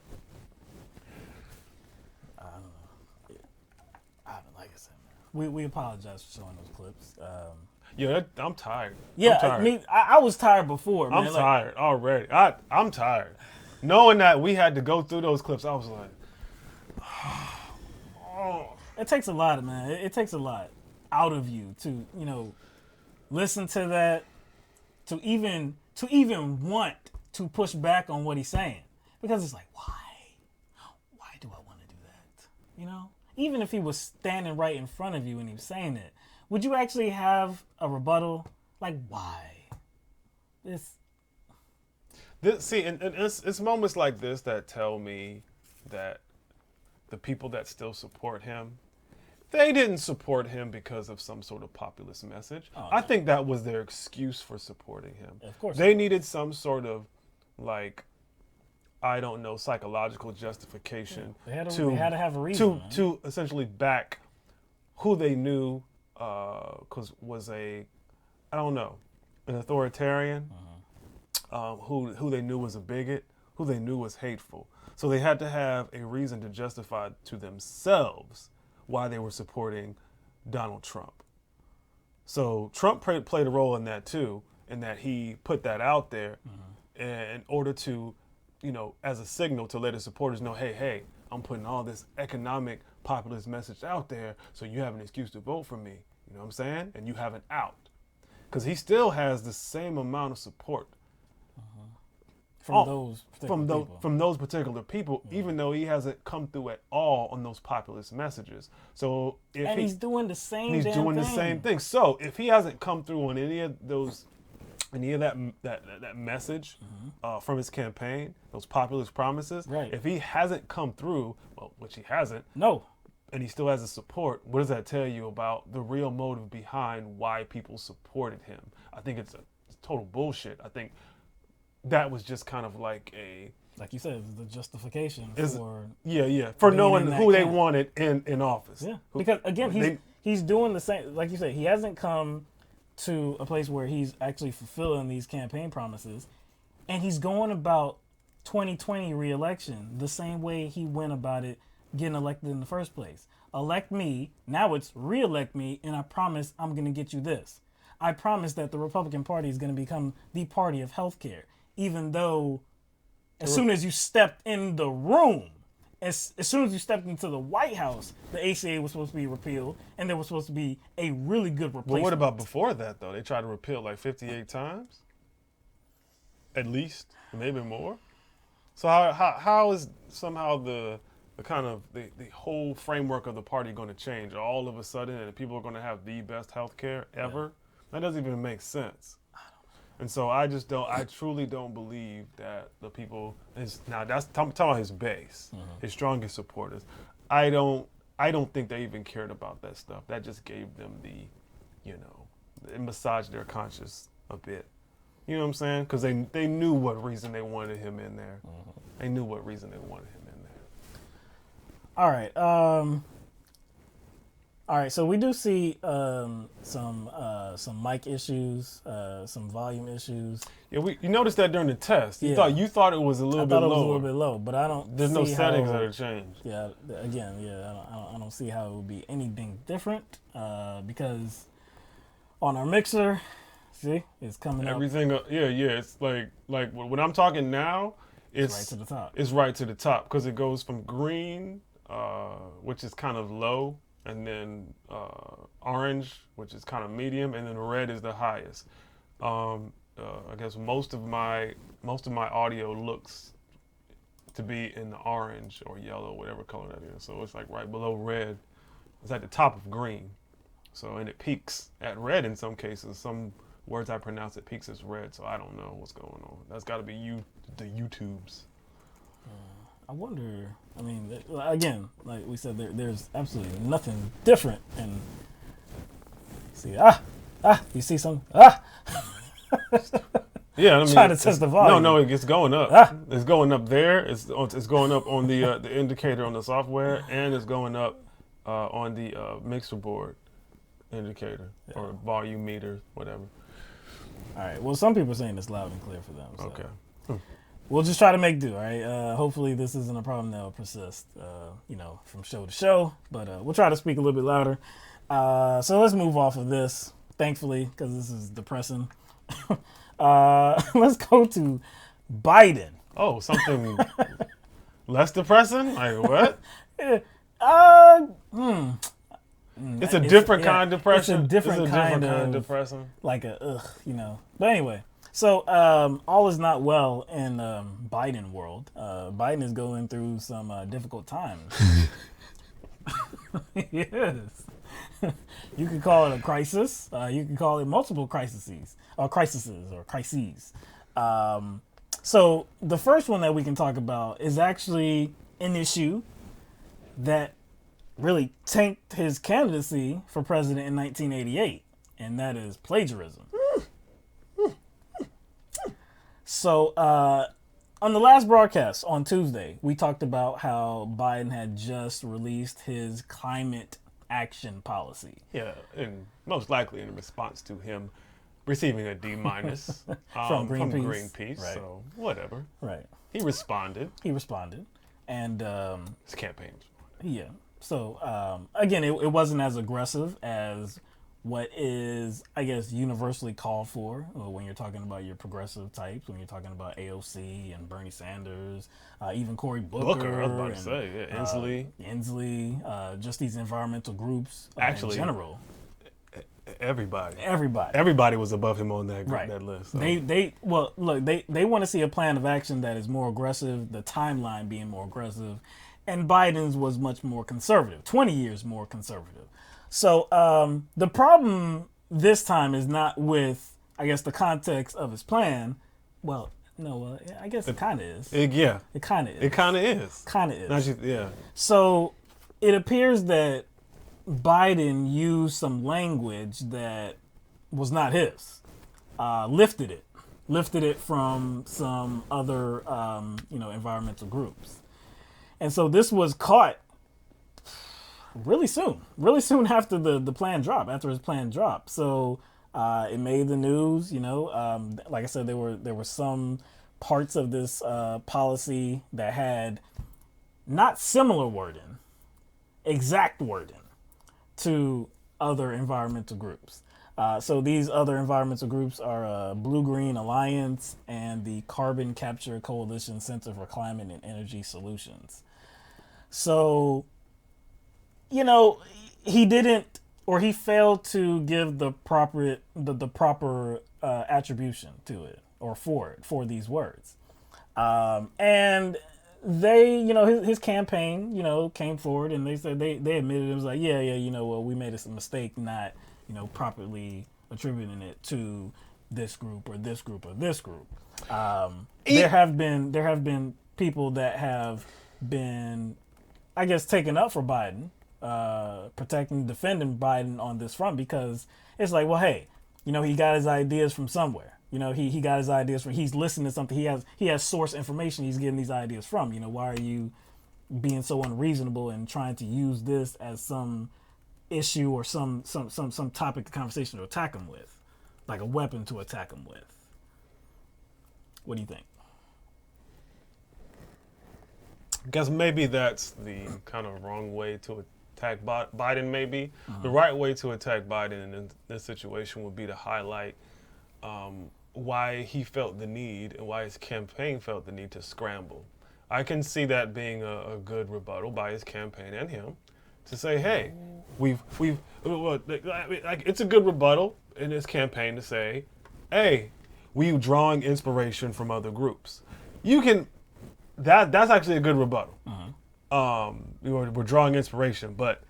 I don't know. Like I said, man. We apologize for showing those clips. I'm tired. Yeah, I'm tired. I mean, I was tired before, man. I'm tired already. I'm tired. Knowing that we had to go through those clips, I was like, oh. It takes a lot, man. It takes a lot out of you to, listen to that, to even want to push back on what he's saying. Because it's like, why? Why do I want to do that? Even if he was standing right in front of you and he was saying it, would you actually have a rebuttal? Like, why? And it's moments like this that tell me that the people that still support him, they didn't support him because of some sort of populist message. Oh, I think that was their excuse for supporting him. Of course. They needed some sort of, like, I don't know, psychological justification. They had to have a reason. To essentially back who they knew was an authoritarian, who they knew was a bigot, who they knew was hateful. So they had to have a reason to justify to themselves why they were supporting Donald Trump. So Trump played a role in that too, in that he put that out there in order to, as a signal to let his supporters know, hey, I'm putting all this economic populist message out there, so you have an excuse to vote for me. You know what I'm saying? And you have an out. Because he still has the same amount of support from those particular people, even though he hasn't come through at all on those populist messages. So he's doing the same. The same thing. So if he hasn't come through on any of that message from his campaign, those populist promises, right? If he hasn't come through, well, which he hasn't, no, and he still has the support, what does that tell you about the real motive behind why people supported him? I think it's total bullshit. I think that was just kind of like you said, the justification for for knowing who they wanted in office. Yeah, because again, he's doing the same. Like you said, he hasn't come to a place where he's actually fulfilling these campaign promises, and he's going about 2020 re-election the same way he went about it getting elected in the first place. Elect me, now it's re-elect me, and I promise I'm going to get you this. I promise that the Republican Party is going to become the party of healthcare, even though as soon as you stepped in the room, as soon as you stepped into the White House, the ACA was supposed to be repealed, and there was supposed to be a really good replacement. But what about before that, though? They tried to repeal like 58 times? At least, maybe more? So how is somehow the kind of the whole framework of the party going to change all of a sudden, and people are going to have the best health care ever? Yeah. That doesn't even make sense. And so I truly don't believe that the people that's talking about his base, his strongest supporters. I don't think they even cared about that stuff. That just gave them it massaged their conscience a bit. You know what I'm saying? Because they knew what reason they wanted him in there. They knew what reason they wanted him in there. All All right, so we do see some mic issues, some volume issues. Yeah, you noticed that during the test. You Yeah. thought it was a little I bit thought it lower. was a little bit low, but I don't. There's no see settings how, that are changed. Yeah, again, I don't see how it would be anything different because on our mixer, see, it's coming Everything, it's like when I'm talking now, it's right to the top. It's right to the top because it goes from green, which is kind of low, and then orange, which is kind of medium, and then red is the highest. I guess most of my audio looks to be in the orange or yellow, whatever color that is. So it's like right below red. It's at the top of green. So, and it peaks at red in some cases. Some words I pronounce it peaks as red. So I don't know what's going on. That's got to be the YouTubes. I wonder. I mean, again, like we said, there's absolutely nothing different. And see, you see some Yeah, I mean, trying to test the volume. No, it's going up. It's going up there. It's going up on the indicator on the software, and it's going up on the mixer board indicator or volume meter, whatever. All right. Well, some people are saying it's loud and clear for them. So. Okay. We'll just try to make do, all right? Hopefully this isn't a problem that will persist, from show to show. But we'll try to speak a little bit louder. So let's move off of this, thankfully, because this is depressing. Let's go to Biden. Oh, something less depressing? Like what? It's a different kind of depression. It's a different kind of depressing. Like But anyway, so all is not well in Biden world. Biden is going through some difficult times. Yes. You can call it a crisis. You can call it multiple crises. So the first one that we can talk about is actually an issue that really tanked his candidacy for president in 1988, and that is plagiarism. So on the last broadcast on Tuesday, we talked about how Biden had just released his climate action policy. Yeah, and most likely in response to him receiving a D- from Greenpeace. Right. So whatever. Right. He responded. And His campaign. yeah. So again, it wasn't as aggressive as what is, I guess, universally called for when you're talking about your progressive types, when you're talking about AOC and Bernie Sanders, even Cory Booker. I was about to say, yeah, Inslee, just these environmental groups actually, in general. Everybody was above him on that right. that list. So. They want to see a plan of action that is more aggressive, the timeline being more aggressive, and Biden's was much more conservative, 20 years more conservative. So the problem this time is not with, I guess, the context of his plan. Well, no, I guess it kind of is. It kind of is. It kind of is. Kind of is. Not just, yeah. So it appears that Biden used some language that was not his. Lifted it from some other, environmental groups. And so this was caught really soon after the plan dropped, after his plan dropped. So it made the news, like I said, there were some parts of this policy that had not similar wording, exact wording to other environmental groups. So these other environmental groups are Blue Green Alliance and the Carbon Capture Coalition Center for Climate and Energy Solutions. So, he didn't, or he failed to give the proper attribution to it or for these words. And they, his campaign, came forward and they said they admitted it was like, we made a mistake not, properly attributing it to this group or this group or this group. There have been people that have been, I guess, taken up for Biden, defending Biden on this front, because it's like, well, hey, he got his ideas from somewhere. He got his ideas from, he's listening to something. He has source information he's getting these ideas from. Why are you being so unreasonable and trying to use this as some, issue or some topic of conversation to attack him with, like a weapon to attack him with. What do you think? I guess maybe that's the kind of wrong way to attack Biden, maybe. The right way to attack Biden in this situation would be to highlight why he felt the need and why his campaign felt the need to scramble. I can see that being a good rebuttal by his campaign and him to say, hey, it's a good rebuttal in his campaign to say, hey, we're drawing inspiration from other groups. You can, that's actually a good rebuttal. We're drawing inspiration, but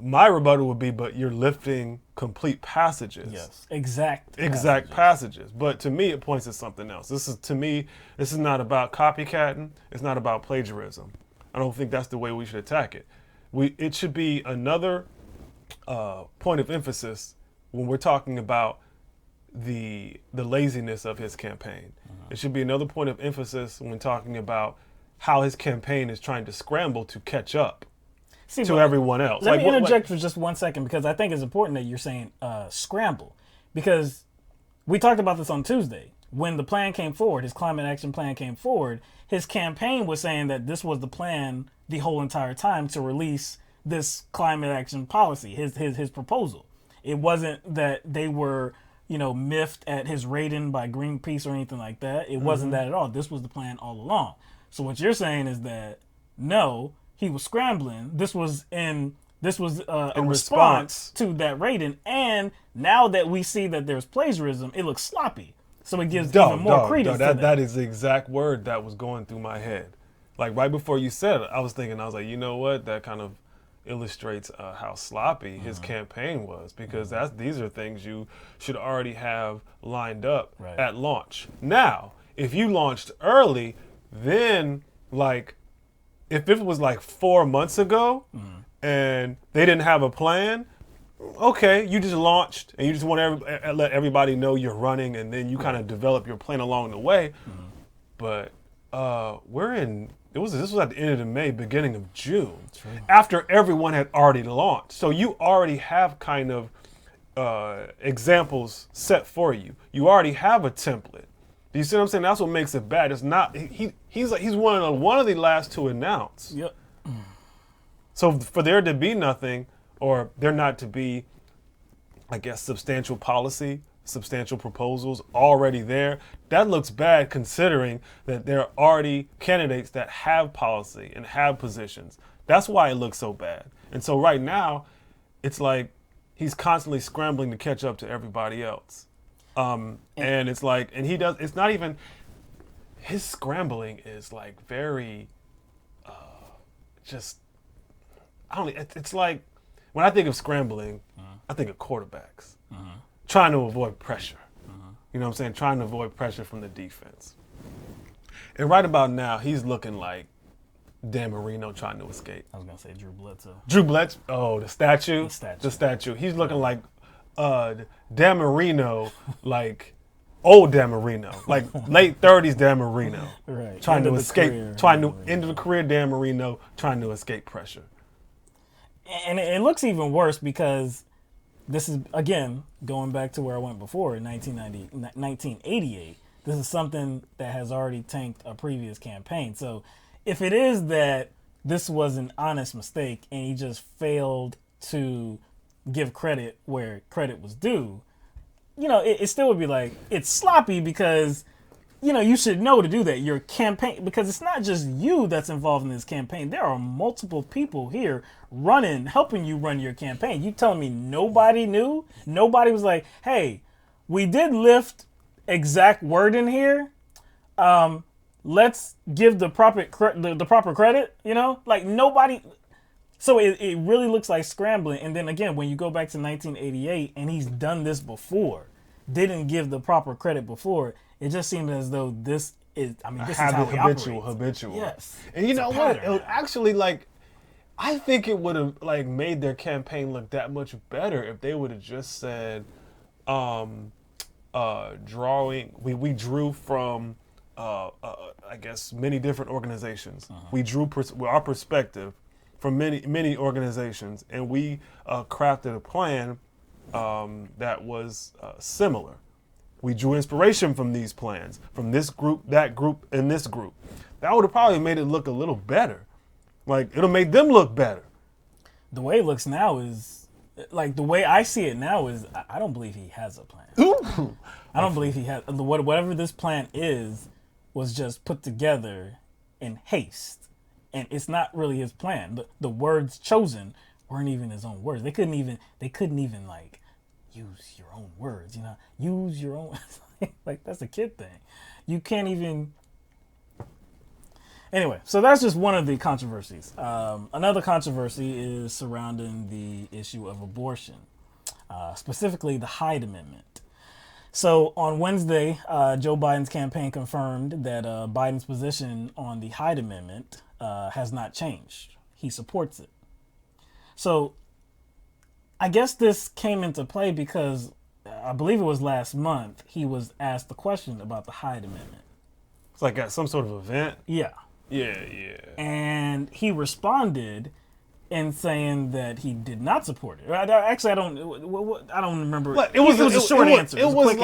my rebuttal would be, but you're lifting complete passages. Yes, exact passages. But to me, it points to something else. This is not about copycatting. It's not about plagiarism. I don't think that's the way we should attack it. It should be another point of emphasis when we're talking about the laziness of his campaign. It should be another point of emphasis when talking about how his campaign is trying to scramble to catch up to everyone else. Let me interject for just 1 second, because I think it's important that you're saying scramble, because we talked about this on Tuesday. When the plan came forward, his climate action plan came forward, his campaign was saying that this was the plan the whole entire time to release this climate action policy, his proposal. It wasn't that they were, miffed at his rating by Greenpeace or anything like that. It wasn't that at all. This was the plan all along. So what you're saying is that, no, he was scrambling. This was a response to that rating. And now that we see that there's plagiarism, it looks sloppy. So it gives even more credence to that. That is the exact word that was going through my head. Like right before you said it, I was like, you know what? That kind of illustrates how sloppy his campaign was, because these are things you should already have lined up at launch. Now, if you launched early, then if it was 4 months ago and they didn't have a plan, okay, you just launched and you just want to let everybody know you're running, and then you kind of develop your plan along the way. But this was at the end of May, beginning of June, after everyone had already launched. So you already have kind of examples set for you. You already have a template. Do you see what I'm saying? That's what makes it bad. It's not he's one of the last to announce. Yep. So for there to be nothing, or there not to be, I guess, substantial policy, substantial proposals already there, that looks bad, considering that there are already candidates that have policy and have positions. That's why it looks so bad. And so right now, it's like he's constantly scrambling to catch up to everybody else. And it's like, and it's not even, his scrambling is very, it's like, when I think of scrambling, I think of quarterbacks trying to avoid pressure. You know what I'm saying? Trying to avoid pressure from the defense. And right about now, he's looking like Dan Marino trying to escape. I was going to say Drew Bledsoe. Drew Bledsoe, the statue. The statue. He's looking like Dan Marino, old Dan Marino, late 30s Dan Marino. Right. Trying to escape, end of the career Dan Marino, trying to escape pressure. And it looks even worse because this is, again, going back to where I went before in 1988. This is something that has already tanked a previous campaign. So if it is that this was an honest mistake and he just failed to give credit where credit was due, it still would be it's sloppy, because you should know to do that. Your campaign, because it's not just you that's involved in this campaign. There are multiple people here helping you run your campaign. You telling me nobody knew? Nobody was like, hey, we did lift exact word in here. Let's give the proper credit, nobody. So it really looks like scrambling. And then again, when you go back to 1988 and he's done this before, didn't give the proper credit before, it just seems as though this is how he habitual. Yes. And you know what? It would actually I think it would have made their campaign look that much better if they would have just said, we drew from I guess many different organizations. We drew our perspective from many organizations, and we crafted a plan that was similar. We drew inspiration from these plans, from this group, that group, and this group. That would have probably made it look a little better. Like, it'll make them look better. The way it looks now is, like, the way I see it now is, I don't believe he has a plan. Ooh. I don't believe he has, whatever this plan is, was just put together in haste. And it's not really his plan. The words chosen weren't even his own words. They couldn't even like, use your own words, you know? Use your own, like, that's a kid thing. You can't even. Anyway, so that's just one of the controversies. Another controversy is surrounding the issue of abortion, specifically the Hyde Amendment. So on Wednesday, Joe Biden's campaign confirmed that Biden's position on the Hyde Amendment has not changed. He supports it. So I guess this came into play because I believe it was last month he was asked the question about the Hyde Amendment. It's like at some sort of event. Yeah. Yeah. And he responded in saying that he did not support it. Actually, I don't remember. It was a short answer. It was.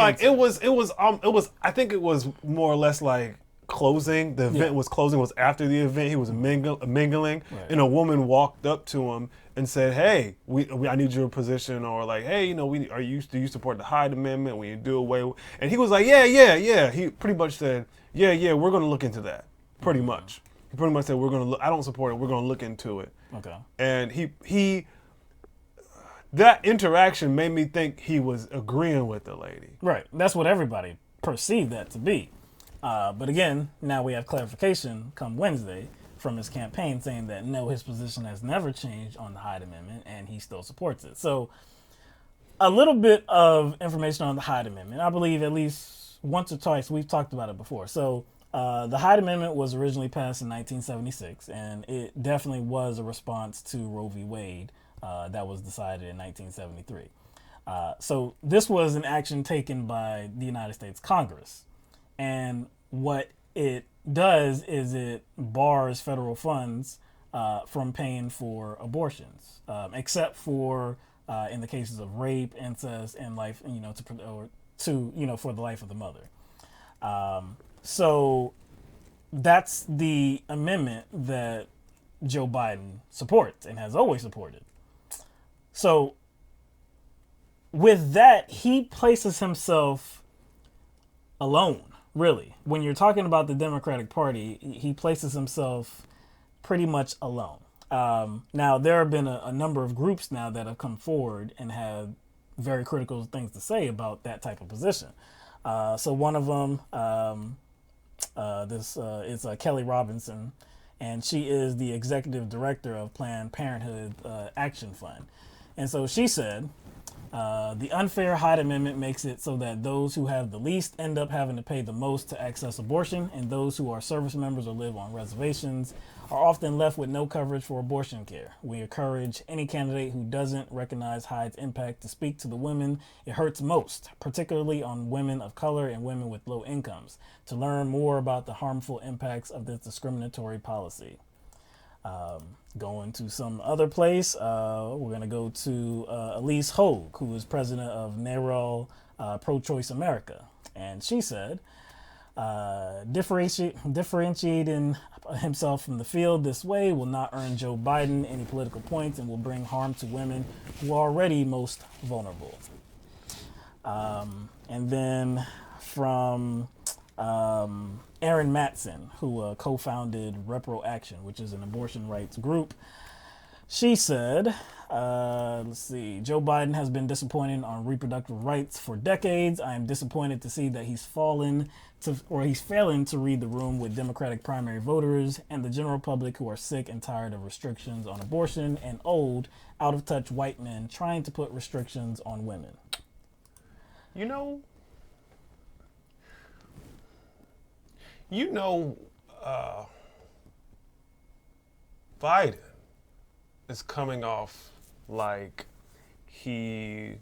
I think it was more or less like closing. The event was closing. Was after the event. He was mingling, Right. and a woman walked up to him and said, "Hey, I need your position," or like, "Hey, you know, do you support the Hyde Amendment when you do away with?" And he was like, "Yeah." He pretty much said, "Yeah, we're going to look into that." Pretty much. He pretty much said, "We're going to look. I don't support it. We're going to look into it." Okay. And he that interaction made me think he was agreeing with the lady. Right. That's what everybody perceived that to be. But again, now we have clarification come Wednesday from his campaign saying that no, his position has never changed on the Hyde Amendment and he still supports it. So a little bit of information on the Hyde Amendment. I believe at least once or twice we've talked about it before. So the Hyde Amendment was originally passed in 1976, and it definitely was a response to Roe v. Wade that was decided in 1973. So this was an action taken by the United States Congress. And what it does is it bars federal funds from paying for abortions, except for in the cases of rape, incest, and life, for the life of the mother. So that's the amendment that Joe Biden supports and has always supported. So with that, he places himself alone, really. When you're talking about the Democratic Party, he places himself pretty much alone. Now, there have been a number of groups now that have come forward and have very critical things to say about that type of position. So one of them, is Kelly Robinson, and she is the executive director of Planned Parenthood Action Fund. And so she said, the unfair Hyde Amendment makes it so that those who have the least end up having to pay the most to access abortion, and those who are service members or live on reservations are often left with no coverage for abortion care. We encourage any candidate who doesn't recognize Hyde's impact to speak to the women it hurts most, particularly on women of color and women with low incomes, to learn more about the harmful impacts of this discriminatory policy. Going to some other place, we're going to go to Elise Hogue, who is president of NARAL Pro-Choice America. And she said, differentiating himself from the field this way will not earn Joe Biden any political points and will bring harm to women who are already most vulnerable. And then from Erin Matson, who co-founded Repro Action, which is an abortion rights group. She said, Joe Biden has been disappointing on reproductive rights for decades. I am disappointed to see that he's failing to read the room with Democratic primary voters and the general public who are sick and tired of restrictions on abortion and old, out-of-touch white men trying to put restrictions on women. You know, Biden is coming off like he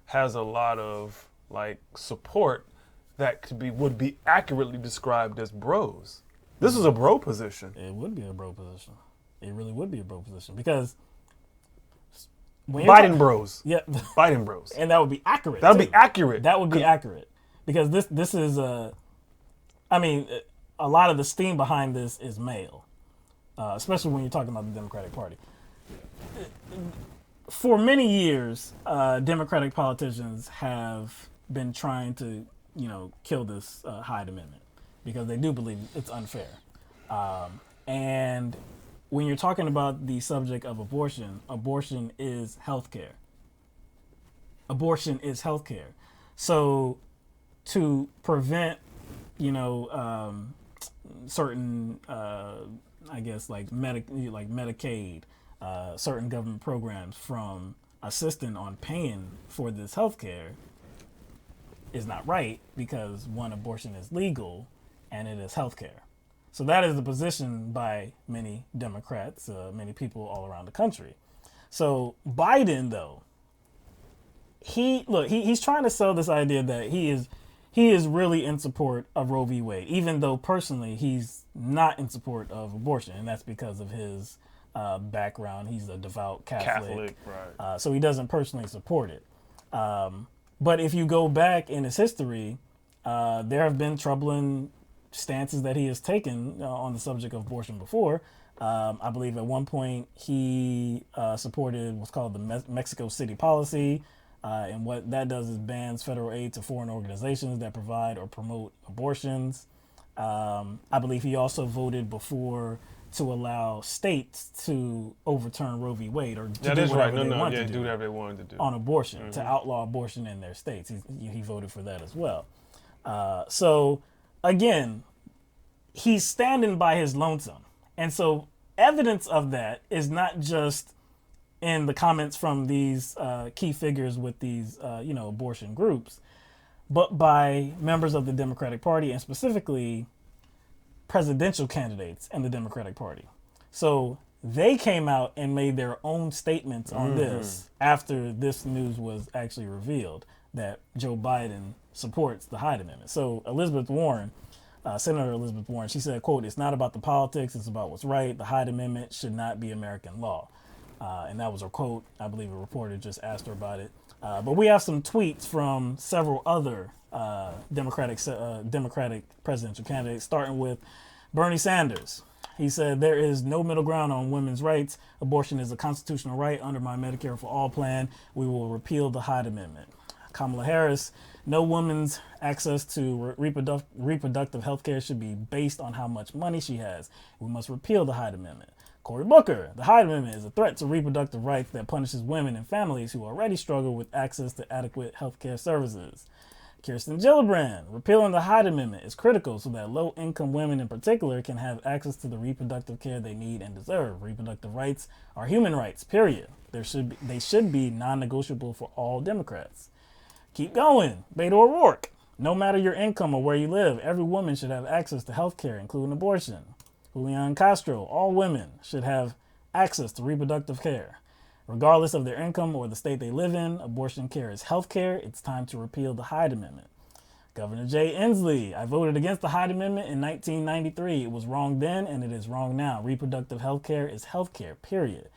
has a lot of support that would be accurately described as bros. This is a bro position. It would be a bro position. It really would be a bro position because when Biden bros. Yeah. Biden bros. And that would be accurate. That would be accurate. That would be accurate because this is I mean, a lot of the steam behind this is male, especially when you're talking about the Democratic Party. For many years, Democratic politicians have been trying to, kill this Hyde Amendment because they do believe it's unfair. And when you're talking about the subject of abortion, abortion is healthcare. Abortion is healthcare. So to prevent, certain, I guess, like Medicaid, certain government programs from assisting on paying for this healthcare is not right because one, abortion is legal and it is healthcare. So that is the position by many Democrats, many people all around the country. So Biden, though, he's trying to sell this idea that he is really in support of Roe v. Wade, even though personally he's not in support of abortion, and that's because of his background. He's a devout Catholic, right? So he doesn't personally support it. But if you go back in his history, there have been troubling stances that he has taken on the subject of abortion before. I believe at one point he supported what's called the Mexico City policy. And what that does is bans federal aid to foreign organizations that provide or promote abortions. I believe he also voted before to allow states to overturn Roe v. Wade or to do whatever they want to do whatever they wanted to do on abortion, to outlaw abortion in their states. He voted for that as well. So again, he's standing by his lonesome. And so evidence of that is not just in the comments from these key figures with these, abortion groups, but by members of the Democratic Party and specifically presidential candidates in the Democratic Party. So they came out and made their own statements on this after this news was actually revealed that Joe Biden supports the Hyde Amendment. So Elizabeth Warren, Senator Elizabeth Warren, she said, quote, "It's not about the politics, it's about what's right. The Hyde Amendment should not be American law." And that was her quote. I believe a reporter just asked her about it. But we have some tweets from several other Democratic presidential candidates, starting with Bernie Sanders. He said, "There is no middle ground on women's rights. Abortion is a constitutional right under my Medicare for All plan. We will repeal the Hyde Amendment." Kamala Harris, "No woman's access to reproductive health care should be based on how much money she has. We must repeal the Hyde Amendment." Cory Booker, "The Hyde Amendment is a threat to reproductive rights that punishes women and families who already struggle with access to adequate health care services." Kirsten Gillibrand, "Repealing the Hyde Amendment is critical so that low-income women in particular can have access to the reproductive care they need and deserve. Reproductive rights are human rights, period. They should be non-negotiable for all Democrats." Keep going. Beto O'Rourke, "No matter your income or where you live, every woman should have access to health care, including abortion." Julian Castro, "All women should have access to reproductive care. Regardless of their income or the state they live in, abortion care is health care. It's time to repeal the Hyde Amendment." Governor Jay Inslee, "I voted against the Hyde Amendment in 1993. It was wrong then and it is wrong now. Reproductive health care is health care, period."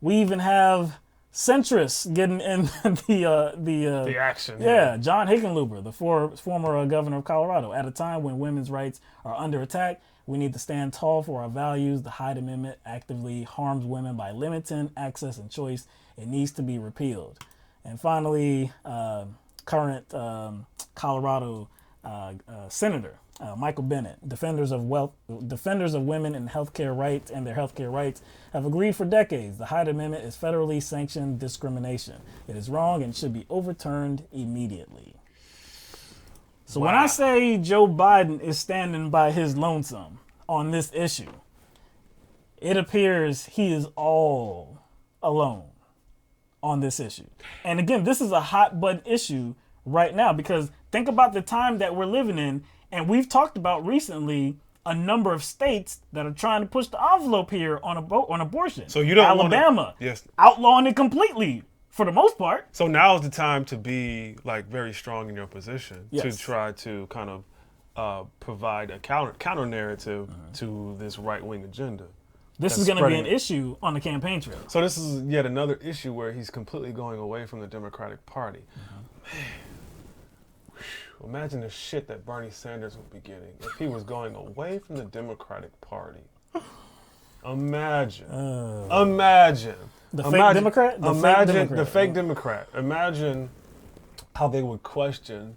We even have centrists getting in the action. Yeah, John Hickenlooper, the former governor of Colorado. "At a time when women's rights are under attack, we need to stand tall for our values. The Hyde Amendment actively harms women by limiting access and choice. It needs to be repealed." And finally, current Colorado Senator Michael Bennet, defenders of women and healthcare rights and their healthcare rights have agreed for decades the Hyde Amendment is federally sanctioned discrimination. It is wrong and should be overturned immediately. So when I say Joe Biden is standing by his lonesome on this issue, it appears he is all alone on this issue. And again, this is a hot button issue right now because think about the time that we're living in, and we've talked about recently a number of states that are trying to push the envelope here on abortion. So you don't Alabama, yes, outlawing it completely. For the most part. So now is the time to be like very strong in your position to Yes. try to kind of provide a counter narrative to this right wing agenda. This is going to be an issue on the campaign trail. So this is yet another issue where he's completely going away from the Democratic Party. Man, imagine the shit that Bernie Sanders would be getting if he was going away from the Democratic Party. Imagine. The fake Democrat? The fake Democrat. Imagine how they would question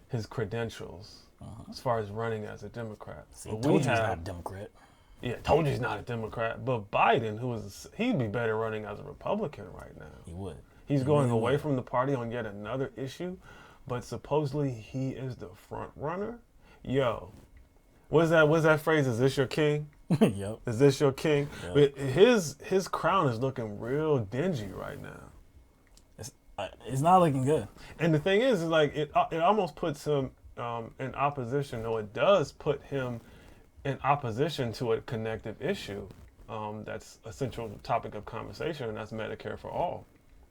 his credentials as far as running as a Democrat. See, told you he's not a Democrat. Yeah, told you he's not a Democrat. But Biden, he'd be better running as a Republican right now. He would. He's going away from the party on yet another issue, but supposedly he is the front runner. Yo, what's that phrase? Is this your king? Yep. Is this your king? Yep. His crown is looking real dingy right now. It's not looking good. And the thing is like it almost puts him in opposition, or it does put him in opposition to a connective issue that's a central topic of conversation, and that's Medicare for all.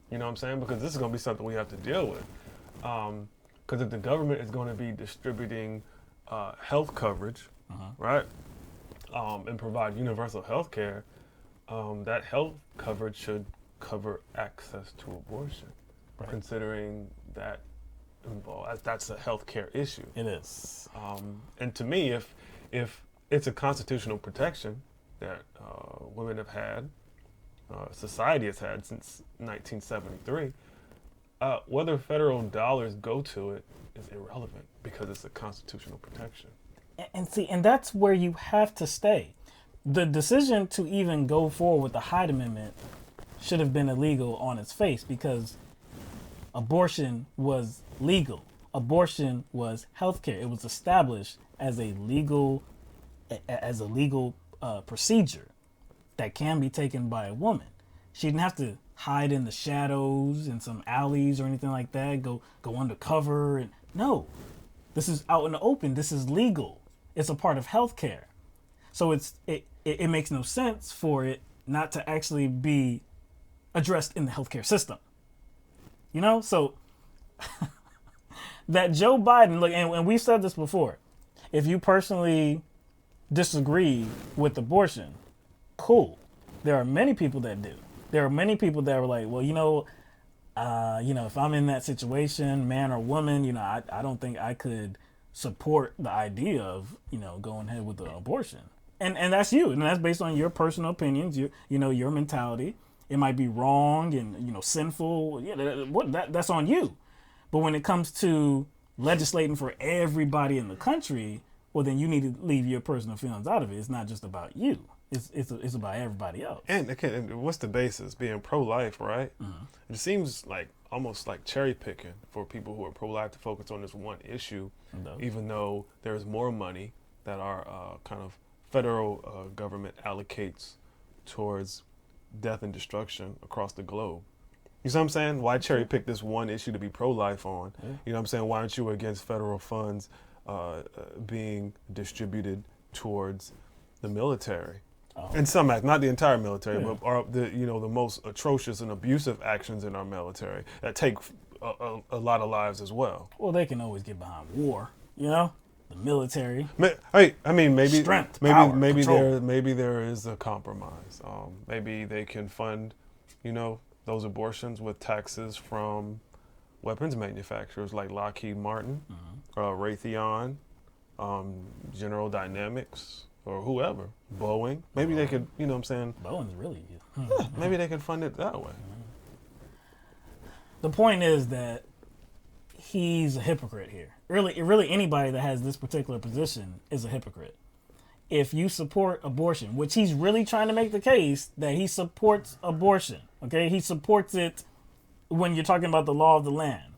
You know what I'm saying? Because this is going to be something we have to deal with. Because if the government is going to be distributing health coverage, right, and provide universal health care, that health coverage should cover access to abortion, considering that that's a health care issue. It is. And to me, if it's a constitutional protection that women have had, society has had since 1973, whether federal dollars go to it is irrelevant because it's a constitutional protection. And that's where you have to stay. The decision to even go forward with the Hyde Amendment should have been illegal on its face, because abortion was legal. Abortion was healthcare. It was established as a legal procedure that can be taken by a woman. She didn't have to hide in the shadows in some alleys or anything like that, go undercover. And no, this is out in the open. This is legal. It's a part of healthcare. So it makes no sense for it not to actually be addressed in the healthcare system. You know, so that Joe Biden, look, and we've said this before, if you personally disagree with abortion, cool. There are many people that do. There are many people that were like, well, if I'm in that situation, man or woman, I don't think I could support the idea of, going ahead with the abortion. And that's you. And that's based on your personal opinions, your mentality. It might be wrong and, sinful. Yeah, that's on you. But when it comes to legislating for everybody in the country, well, then you need to leave your personal feelings out of it. It's not just about you. It's about everybody else. And what's the basis? Being pro-life, right? Mm-hmm. It seems like almost like cherry picking for people who are pro-life to focus on this one issue, even though there's more money that our kind of federal government allocates towards death and destruction across the globe. You see what I'm saying? Why cherry pick this one issue to be pro-life on? Yeah. You know what I'm saying? Why aren't you against federal funds being distributed towards the military? In some act, not the entire military, but are the most atrocious and abusive actions in our military that take a lot of lives as well. Well, they can always get behind war, the military. Maybe strength, power, maybe there is a compromise. Maybe they can fund, those abortions with taxes from weapons manufacturers like Lockheed Martin, Raytheon, General Dynamics, or whoever, Boeing. Maybe they could, Boeing's really good. Yeah, maybe they could fund it that way. The point is that he's a hypocrite here. Really anybody that has this particular position is a hypocrite. If you support abortion, which he's really trying to make the case that he supports abortion, okay? He supports it when you're talking about the law of the land.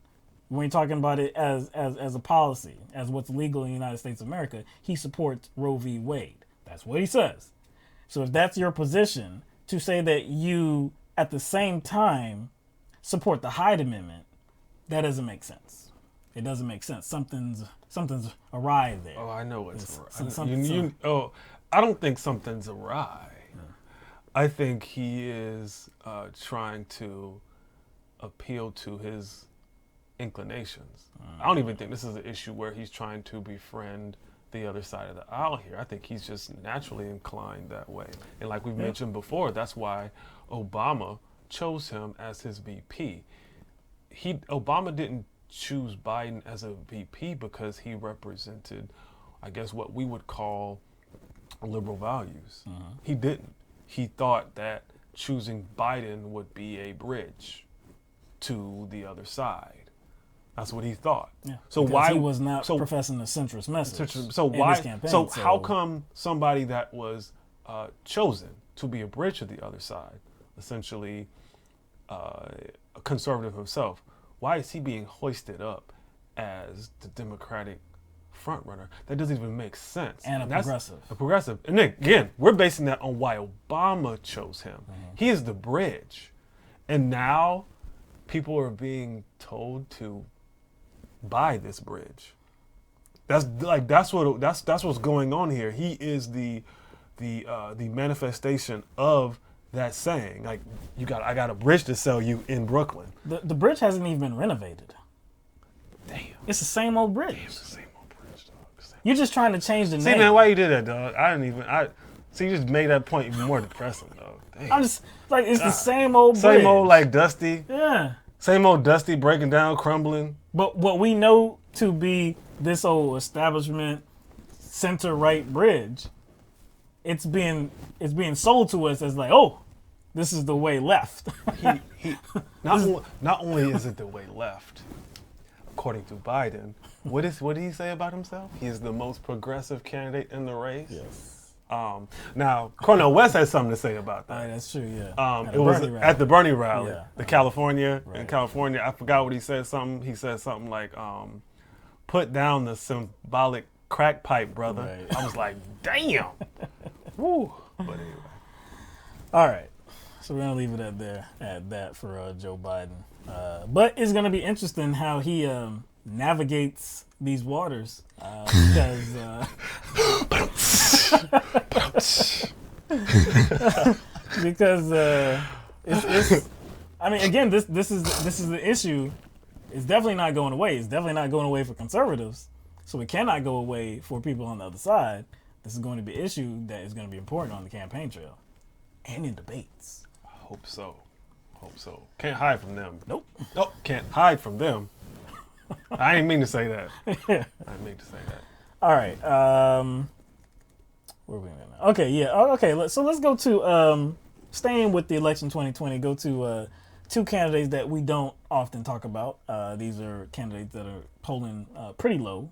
When you're talking about it as a policy, as what's legal in the United States of America, he supports Roe v. Wade. That's what he says. So if that's your position, to say that you, at the same time, support the Hyde Amendment, that doesn't make sense. It doesn't make sense. Something's awry there. Oh, I know what's awry. I don't think something's awry. Yeah. I think he is trying to appeal to his inclinations. I don't even think this is an issue where he's trying to befriend the other side of the aisle here. I think he's just naturally inclined that way. And like we've mentioned before, that's why Obama chose him as his VP. Obama didn't choose Biden as a VP because he represented, I guess, what we would call liberal values. He didn't. He thought that choosing Biden would be a bridge to the other side. That's what he thought. Yeah, so because why he was not professing a centrist message? So in why? his campaign, so how come somebody that was chosen to be a bridge to the other side, essentially a conservative himself, why is he being hoisted up as the Democratic front runner? That doesn't even make sense. And progressive. A progressive. And then, again, we're basing that on why Obama chose him. He is the bridge, and now people are being told to buy this bridge. That's what's going on here. He is the manifestation of that saying. Like, I got a bridge to sell you in Brooklyn. The bridge hasn't even been renovated. Damn. It's the same old bridge. It's the same old bridge, dog. You're just trying to change the name. See, man, why you did that, dog? You just made that point even more depressing, dog. Damn. I'm just like, it's the same old bridge. Same old, like, Dusty. Yeah. Same old Dusty breaking down, crumbling. But what we know to be this old establishment center-right bridge, it's being sold to us as like, oh, this is the way left. Not only is it the way left, according to Biden, what did he say about himself? He is the most progressive candidate in the race. Yes. Now, Cornel West has something to say about that. That's true, yeah. It was at the Bernie rally, Yeah. the California, Right. in California. I forgot what he said. He said something like, put down the symbolic crack pipe, brother. Right. I was like, damn. Woo. But anyway. All right. So we're going to leave it at that for Joe Biden. But it's going to be interesting how he navigates these waters because it's I mean, again, this is the issue. It's definitely not going away. It's definitely not going away for conservatives. So it cannot go away for people on the other side. This is going to be an issue that is going to be important on the campaign trail and in debates. I hope so. Can't hide from them. Nope. Can't hide from them. I didn't mean to say that. All right. Where are we going? Okay, yeah. Okay, so let's go to staying with the election 2020. Go to two candidates that we don't often talk about. These are candidates that are polling pretty low.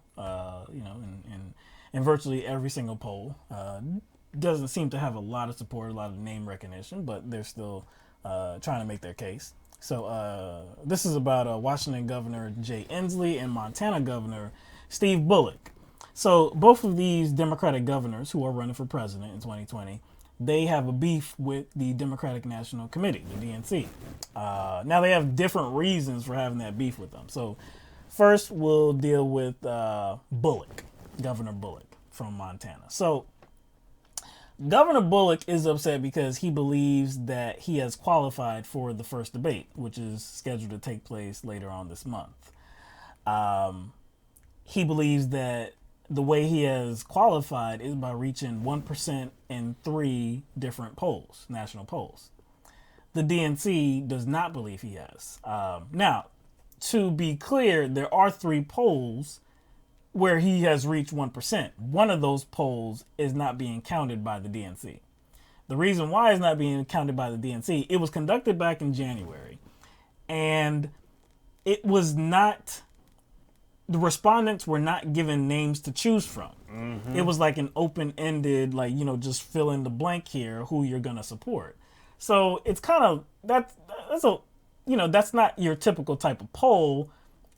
In virtually every single poll. Doesn't seem to have a lot of support, a lot of name recognition, but they're still trying to make their case. So this is about Washington Governor Jay Inslee and Montana Governor Steve Bullock. So both of these Democratic governors who are running for president in 2020, they have a beef with the Democratic National Committee, the DNC. Now they have different reasons for having that beef with them. So first we'll deal with Bullock, Governor Bullock from Montana. So Governor Bullock is upset because he believes that he has qualified for the first debate, which is scheduled to take place later on this month. He believes that the way he has qualified is by reaching 1% in 3 different polls, national polls. The DNC does not believe he has. Now, to be clear, there are 3 polls where he has reached 1%. One of those polls is not being counted by the DNC. The reason why it's not being counted by the DNC, it was conducted back in January, and it was not, the respondents were not given names to choose from. Mm-hmm. It was like an open-ended, just fill in the blank here, who you're going to support. So it's kind of, that's not your typical type of poll.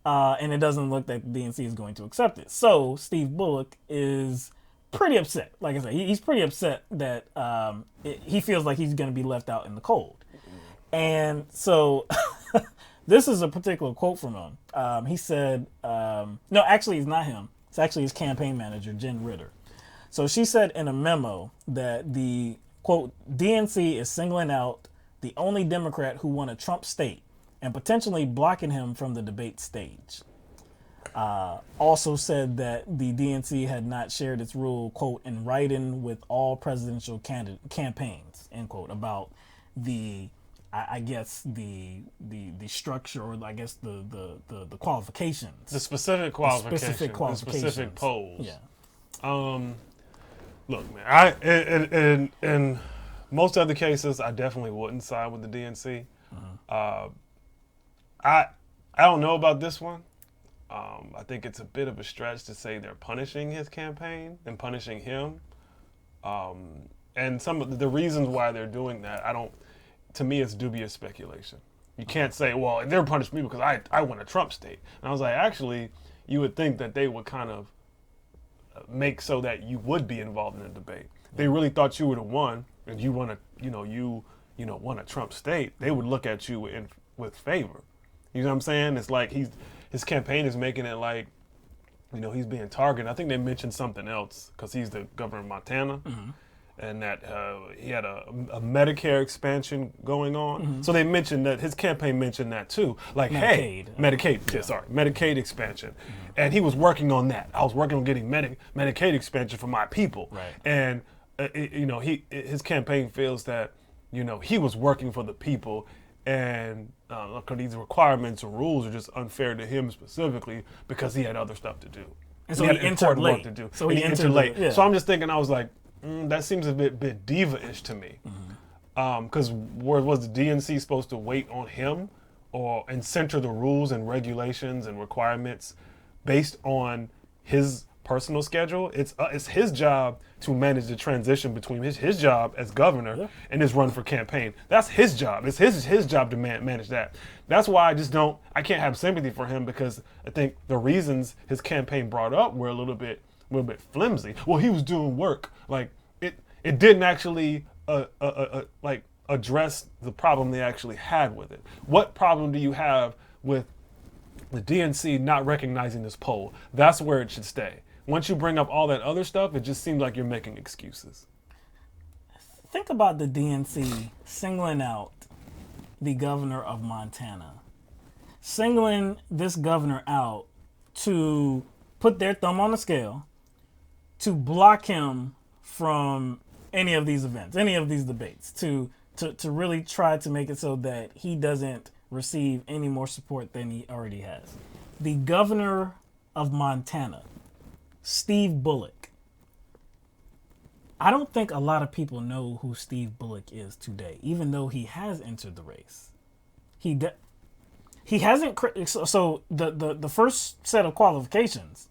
And it doesn't look like the DNC is going to accept it. So Steve Bullock is pretty upset. Like I said, he's pretty upset that he feels like he's going to be left out in the cold. And so this is a particular quote from him. He said, no, actually it's not him. It's actually his campaign manager, Jen Ritter. So she said in a memo that the, quote, DNC is singling out the only Democrat who won a Trump state and potentially blocking him from the debate stage. Also said that the DNC had not shared its rule, quote, in writing with all presidential campaigns, end quote, about the, I guess the structure, or I guess the qualifications, The specific qualifications, the qualifications, specific polls. Yeah. Look, man, in most other cases, I definitely wouldn't side with the DNC. I don't know about this one. I think it's a bit of a stretch to say they're punishing his campaign and punishing him. And some of the reasons why they're doing that, to me, it's dubious speculation. You can't say, well, they're punishing me because I won a Trump state. And I was like, actually, you would think that they would kind of make so that you would be involved in the debate. They really thought you would have won, and you won won a Trump state. They would look at you with favor. You know what I'm saying? It's like his campaign is making it like, he's being targeted. I think they mentioned something else because he's the governor of Montana, and that he had a Medicare expansion going on. So they mentioned that his campaign mentioned that too. Like, Medicaid expansion, and he was working on that. I was working on getting Medicaid expansion for my people, right. And his campaign feels that he was working for the people. And these requirements or rules are just unfair to him specifically because he had other stuff to do. And so he entered late. To do. So he entered late. Yeah. So I'm just thinking, I was like, that seems a bit diva-ish to me. Because was the DNC supposed to wait on him and center the rules and regulations and requirements based on his personal schedule? It's his job to manage the transition between his job as governor and his run for campaign. That's his job. It's his job to manage that. That's why I can't have sympathy for him, because I think the reasons his campaign brought up were a little bit flimsy. Well, he was doing work. Like it didn't actually address the problem they actually had with it. What problem do you have with the DNC not recognizing this poll? That's where it should stay. Once you bring up all that other stuff, it just seems like you're making excuses. Think about the DNC singling out the governor of Montana, singling this governor out to put their thumb on the scale, to block him from any of these events, any of these debates, to really try to make it so that he doesn't receive any more support than he already has. The governor of Montana, Steve Bullock. I don't think a lot of people know who Steve Bullock is today, even though he has entered the race. He hasn't. So the first set of qualifications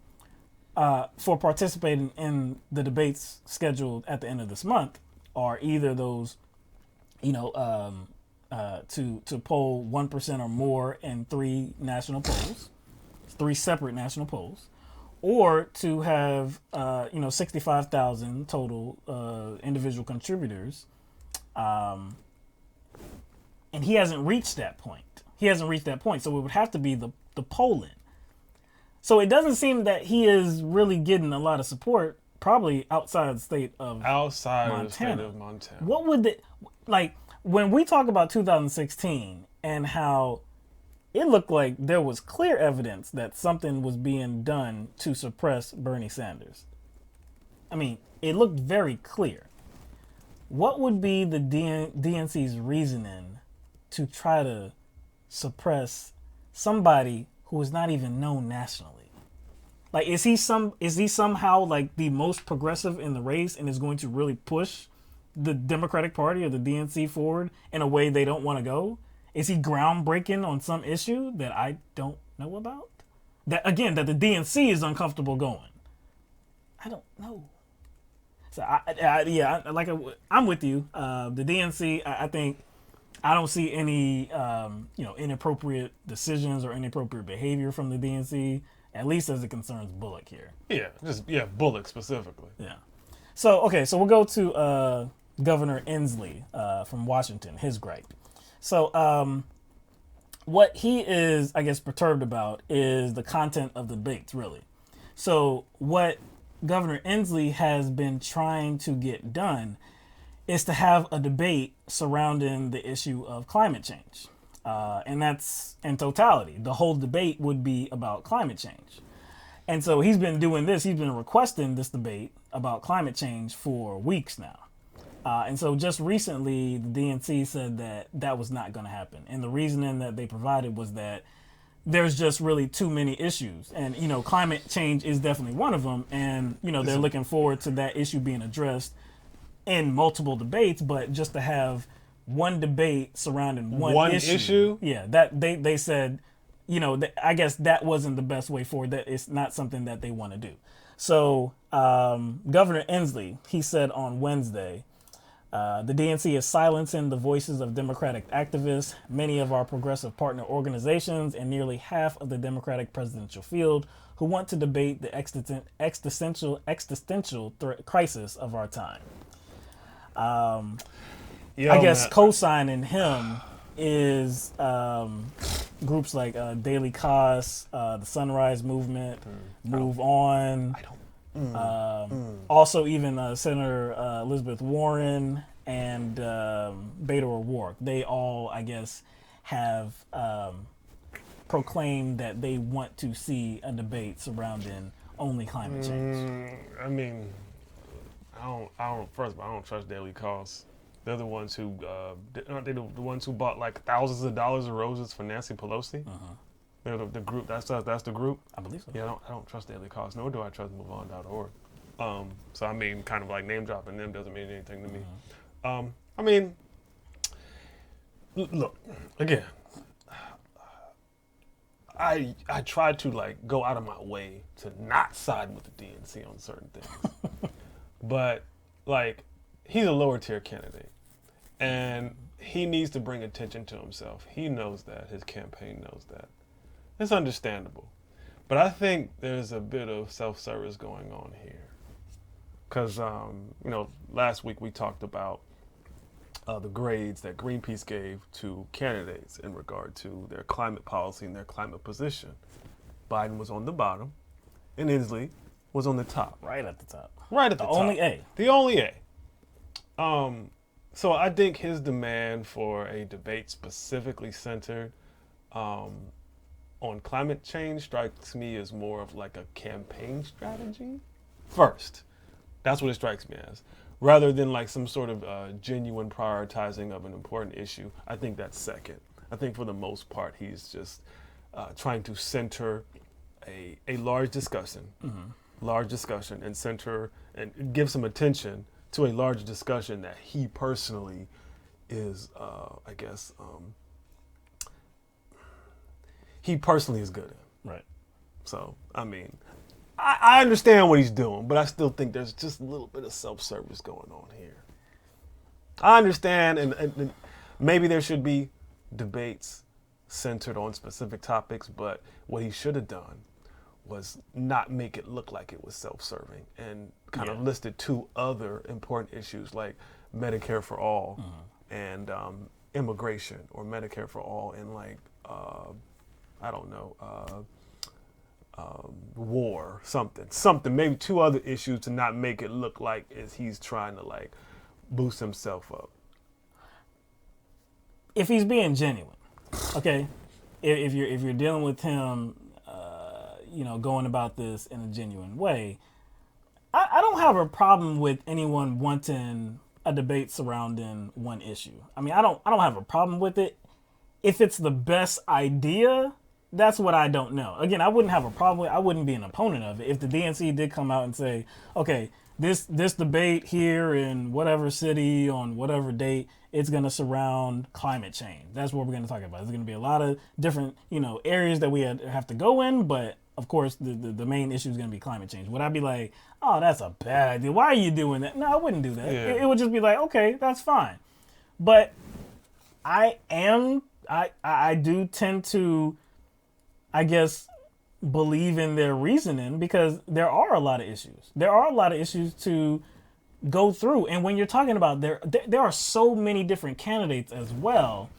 for participating in the debates scheduled at the end of this month are either those, to poll 1% or more in three separate national polls, or to have 65,000 total individual contributors, and he hasn't reached that point. So it would have to be the polling. So it doesn't seem that he is really getting a lot of support, probably outside the state of Montana. Of the state of Montana. What would when we talk about 2016 and how it looked like there was clear evidence that something was being done to suppress Bernie Sanders. I mean, it looked very clear. What would be the DNC's reasoning to try to suppress somebody who is not even known nationally? Like, is he somehow like the most progressive in the race and is going to really push the Democratic Party or the DNC forward in a way they don't want to go? Is he groundbreaking on some issue that I don't know about? That the DNC is uncomfortable going. I don't know. So I'm with you. The DNC, I think, I don't see any inappropriate decisions or inappropriate behavior from the DNC, at least as it concerns Bullock here. Yeah, Bullock specifically. Yeah. So we'll go to Governor Inslee from Washington, his gripe. So what he is, I guess, perturbed about is the content of the debates, really. So what Governor Inslee has been trying to get done is to have a debate surrounding the issue of climate change. And that's in totality. The whole debate would be about climate change. And so he's been doing this. He's been requesting this debate about climate change for weeks now. And so just recently, the DNC said that that was not going to happen. And the reasoning that they provided was that there's just really too many issues. And, you know, climate change is definitely one of them. And, you know, they're looking forward to that issue being addressed in multiple debates, but just to have one debate surrounding one issue. Yeah, that they said, you know, I guess that wasn't the best way forward. That it's not something that they want to do. So Governor Inslee, he said on Wednesday, the DNC is silencing the voices of Democratic activists, many of our progressive partner organizations, and nearly half of the Democratic presidential field who want to debate the existential crisis of our time. I guess co-signing him is groups like Daily Kos, the Sunrise Movement, Move On. Also, even Senator Elizabeth Warren and Beto O'Rourke. They all, I guess, have proclaimed that they want to see a debate surrounding only climate change. I mean, First of all, I don't trust Daily Kos. They're the ones who, aren't they the ones who bought like thousands of dollars of roses for Nancy Pelosi? They're the group. That's the group. I believe so. Yeah, I don't trust Daily Kos, nor do I trust MoveOn.org. So I mean, kind of like name dropping them doesn't mean anything to me. I mean, look again. I try to like go out of my way to not side with the DNC on certain things, but like he's a lower tier candidate, and he needs to bring attention to himself. He knows that. His campaign knows that. It's understandable. But I think there's a bit of self-service going on here. Because, you know, last week we talked about the grades that Greenpeace gave to candidates in regard to their climate policy and their climate position. Biden was on the bottom, and Inslee was on the top. Right at the top. Right at the top. The only A. The only A. So I think his demand for a debate specifically centered on climate change strikes me as more of like a campaign strategy first. That's what it strikes me as. Rather than like some sort of genuine prioritizing of an important issue. I think that's second. I think for the most part, he's just trying to center a large discussion, and center and give some attention to a large discussion that he personally is, I guess, he personally is good at. Right. So, I mean, I understand what he's doing, but I still think there's just a little bit of self-service going on here. I understand, and maybe there should be debates centered on specific topics, but what he should have done was not make it look like it was self-serving and kind of listed two other important issues like Medicare for all and immigration, or Medicare for all and like, I don't know, war, something, maybe two other issues to not make it look like as he's trying to like boost himself up. If he's being genuine, okay, if you're dealing with him, you know, going about this in a genuine way, I don't have a problem with anyone wanting a debate surrounding one issue. I mean, I don't have a problem with it. If it's the best idea, that's what I don't know. Again, I wouldn't have a problem with it. I wouldn't be an opponent of it. If the DNC did come out and say, okay, this debate here in whatever city on whatever date, it's going to surround climate change. That's what we're going to talk about. There's going to be a lot of different, you know, areas that we have to go in, but of course the main issue is going to be climate change. Would I be like, oh, that's a bad idea. Why are you doing that? No, I wouldn't do that. Yeah. It would just be like, okay, that's fine. But I do tend to, I guess, believe in their reasoning, because there are a lot of issues. There are a lot of issues to go through. And when you're talking about there are so many different candidates as well.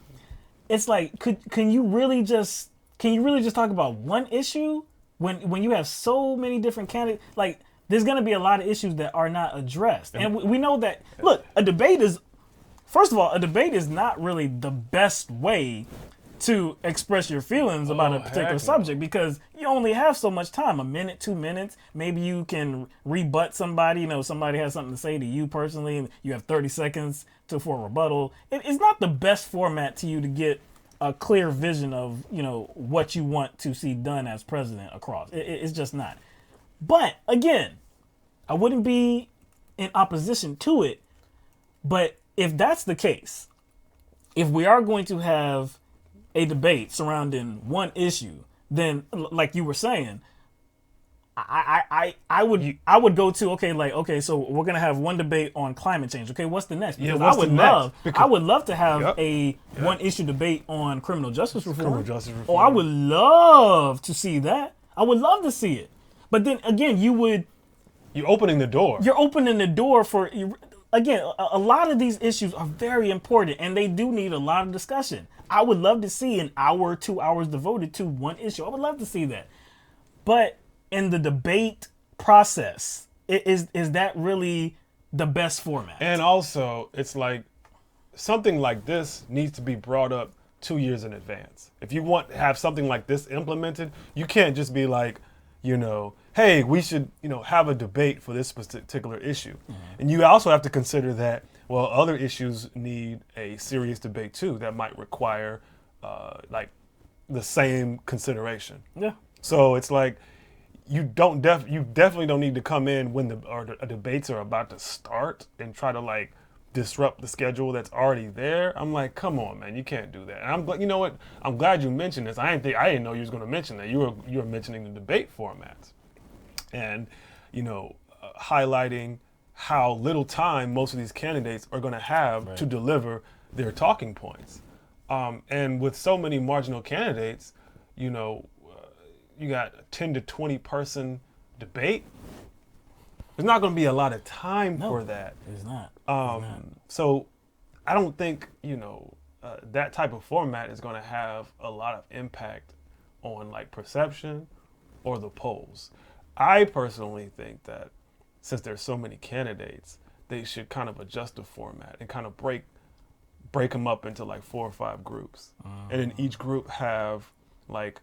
It's like, can you really just talk about one issue when you have so many different candidates? Like, there's going to be a lot of issues that are not addressed. And we know that, look, a debate is not really the best way to express your feelings about a particular subject, because you only have so much time, a minute, 2 minutes. Maybe you can rebut somebody. Somebody has something to say to you personally, and you have 30 seconds for a rebuttal. It's not the best format to you to get a clear vision of, what you want to see done as president across. It's just not. But again, I wouldn't be in opposition to it. But if that's the case, if we are going to have a debate surrounding one issue, then like you were saying, I would go to, okay, so we're gonna have one debate on climate change. Okay, what's the next? Because I would love to have one issue debate on criminal justice reform. Oh, I would love to see that. I would love to see it. But then again, you're opening the door. You're opening the door for, again, a lot of these issues are very important and they do need a lot of discussion. I would love to see an hour, 2 hours devoted to one issue. I would love to see that. But in the debate process, is that really the best format? And also, it's like something like this needs to be brought up 2 years in advance. If you want to have something like this implemented, you can't just be like, hey, we should, have a debate for this particular issue. Mm-hmm. And you also have to consider that, well, other issues need a serious debate too that might require like the same consideration. Yeah. So it's like you definitely don't need to come in when the debates are about to start and try to like disrupt the schedule that's already there. I'm like, come on, man, you can't do that. And I'm glad, you know what? I'm glad you mentioned this. I didn't know you was going to mention that. You were mentioning the debate formats, and highlighting how little time most of these candidates are going to have to deliver their talking points. And with so many marginal candidates, you got a 10 to 20 person debate. There's not going to be a lot of time for that. It's not. So I don't think, that type of format is going to have a lot of impact on like perception or the polls. I personally think that since there's so many candidates, they should kind of adjust the format and kind of break them up into like 4 or 5 groups. And in each group have like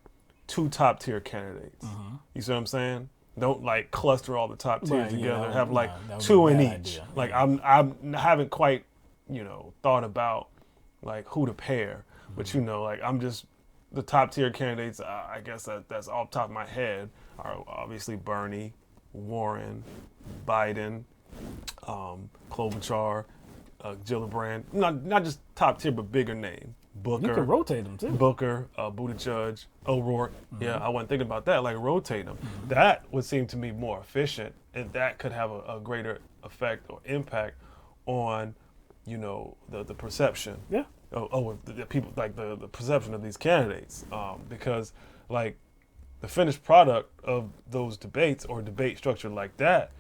2 top tier candidates. You see what I'm saying? Don't like cluster all the top tiers together. Have like 2 in each. Idea. Like I haven't quite, thought about like who to pair. But like I'm just the top tier candidates. I guess that's off the top of my head are obviously Bernie, Warren, Biden, Klobuchar, Gillibrand. Not just top tier, but bigger name. Booker. You can rotate them too. Booker, Buttigieg, O'Rourke. Yeah, I wasn't thinking about that. Like rotate them. That would seem to me more efficient, and that could have a greater effect or impact on, the perception. Yeah. The people, like the perception of these candidates, because like the finished product of those debates or debate structure like that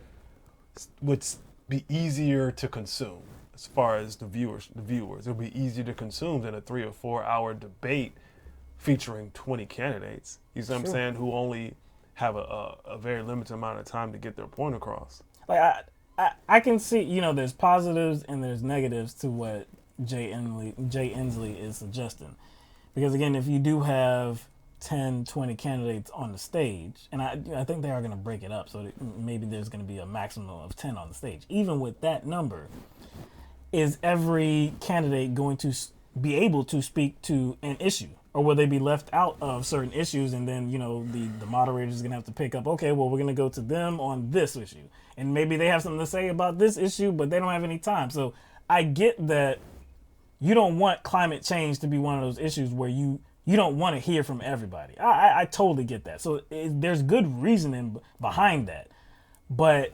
would be easier to consume. As far as the viewers, it'll be easier to consume than a 3 or 4 hour debate featuring 20 candidates. You see what I'm saying? Who only have a very limited amount of time to get their point across. Like I can see, there's positives and there's negatives to what Jay Inslee is suggesting, because again, if you do have 10, 20 candidates on the stage, and I think they are going to break it up, so that maybe there's going to be a maximum of 10 on the stage. Even with that number, is every candidate going to be able to speak to an issue, or will they be left out of certain issues? And then, the moderator is going to have to pick up, okay, well, we're going to go to them on this issue. And maybe they have something to say about this issue, but they don't have any time. So I get that you don't want climate change to be one of those issues where you don't want to hear from everybody. I totally get that. So there's good reasoning behind that. But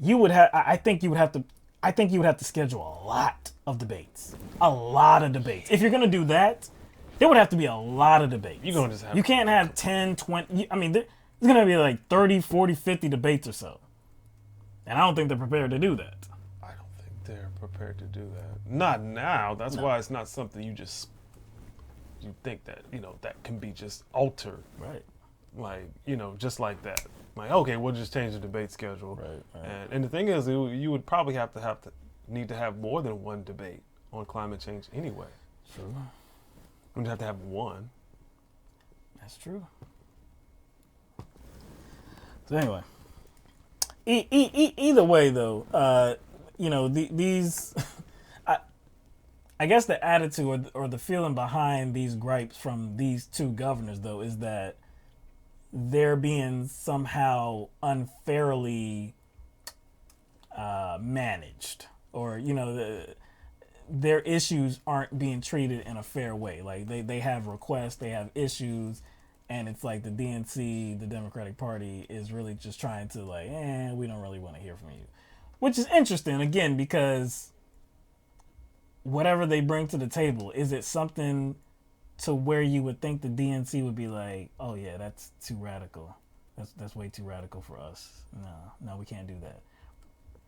I think you would have to schedule a lot of debates. A lot of debates. If you're going to do that, there would have to be a lot of debates. You're going to just have You can't have 10, 20. I mean, there's going to be like 30, 40, 50 debates or so. And I don't think they're prepared to do that. I don't think they're prepared to do that. Not now. That's why it's not something you think that, that can be just altered. Right. Like, just like that. Like, okay, we'll just change the debate schedule. Right. And the thing is, you would probably need to have more than one debate on climate change anyway. True. We'd have to have one. That's true. So anyway, either way though, these. I guess the attitude or the feeling behind these gripes from these two governors, though, is that they're being somehow unfairly managed, or their issues aren't being treated in a fair way. Like they have requests, they have issues, and it's like the DNC, the Democratic Party, is really just trying to we don't really want to hear from you, which is interesting again because. Whatever they bring to the table, is it something to where you would think the DNC would be like, oh yeah, that's too radical. That's way too radical for us. No, we can't do that.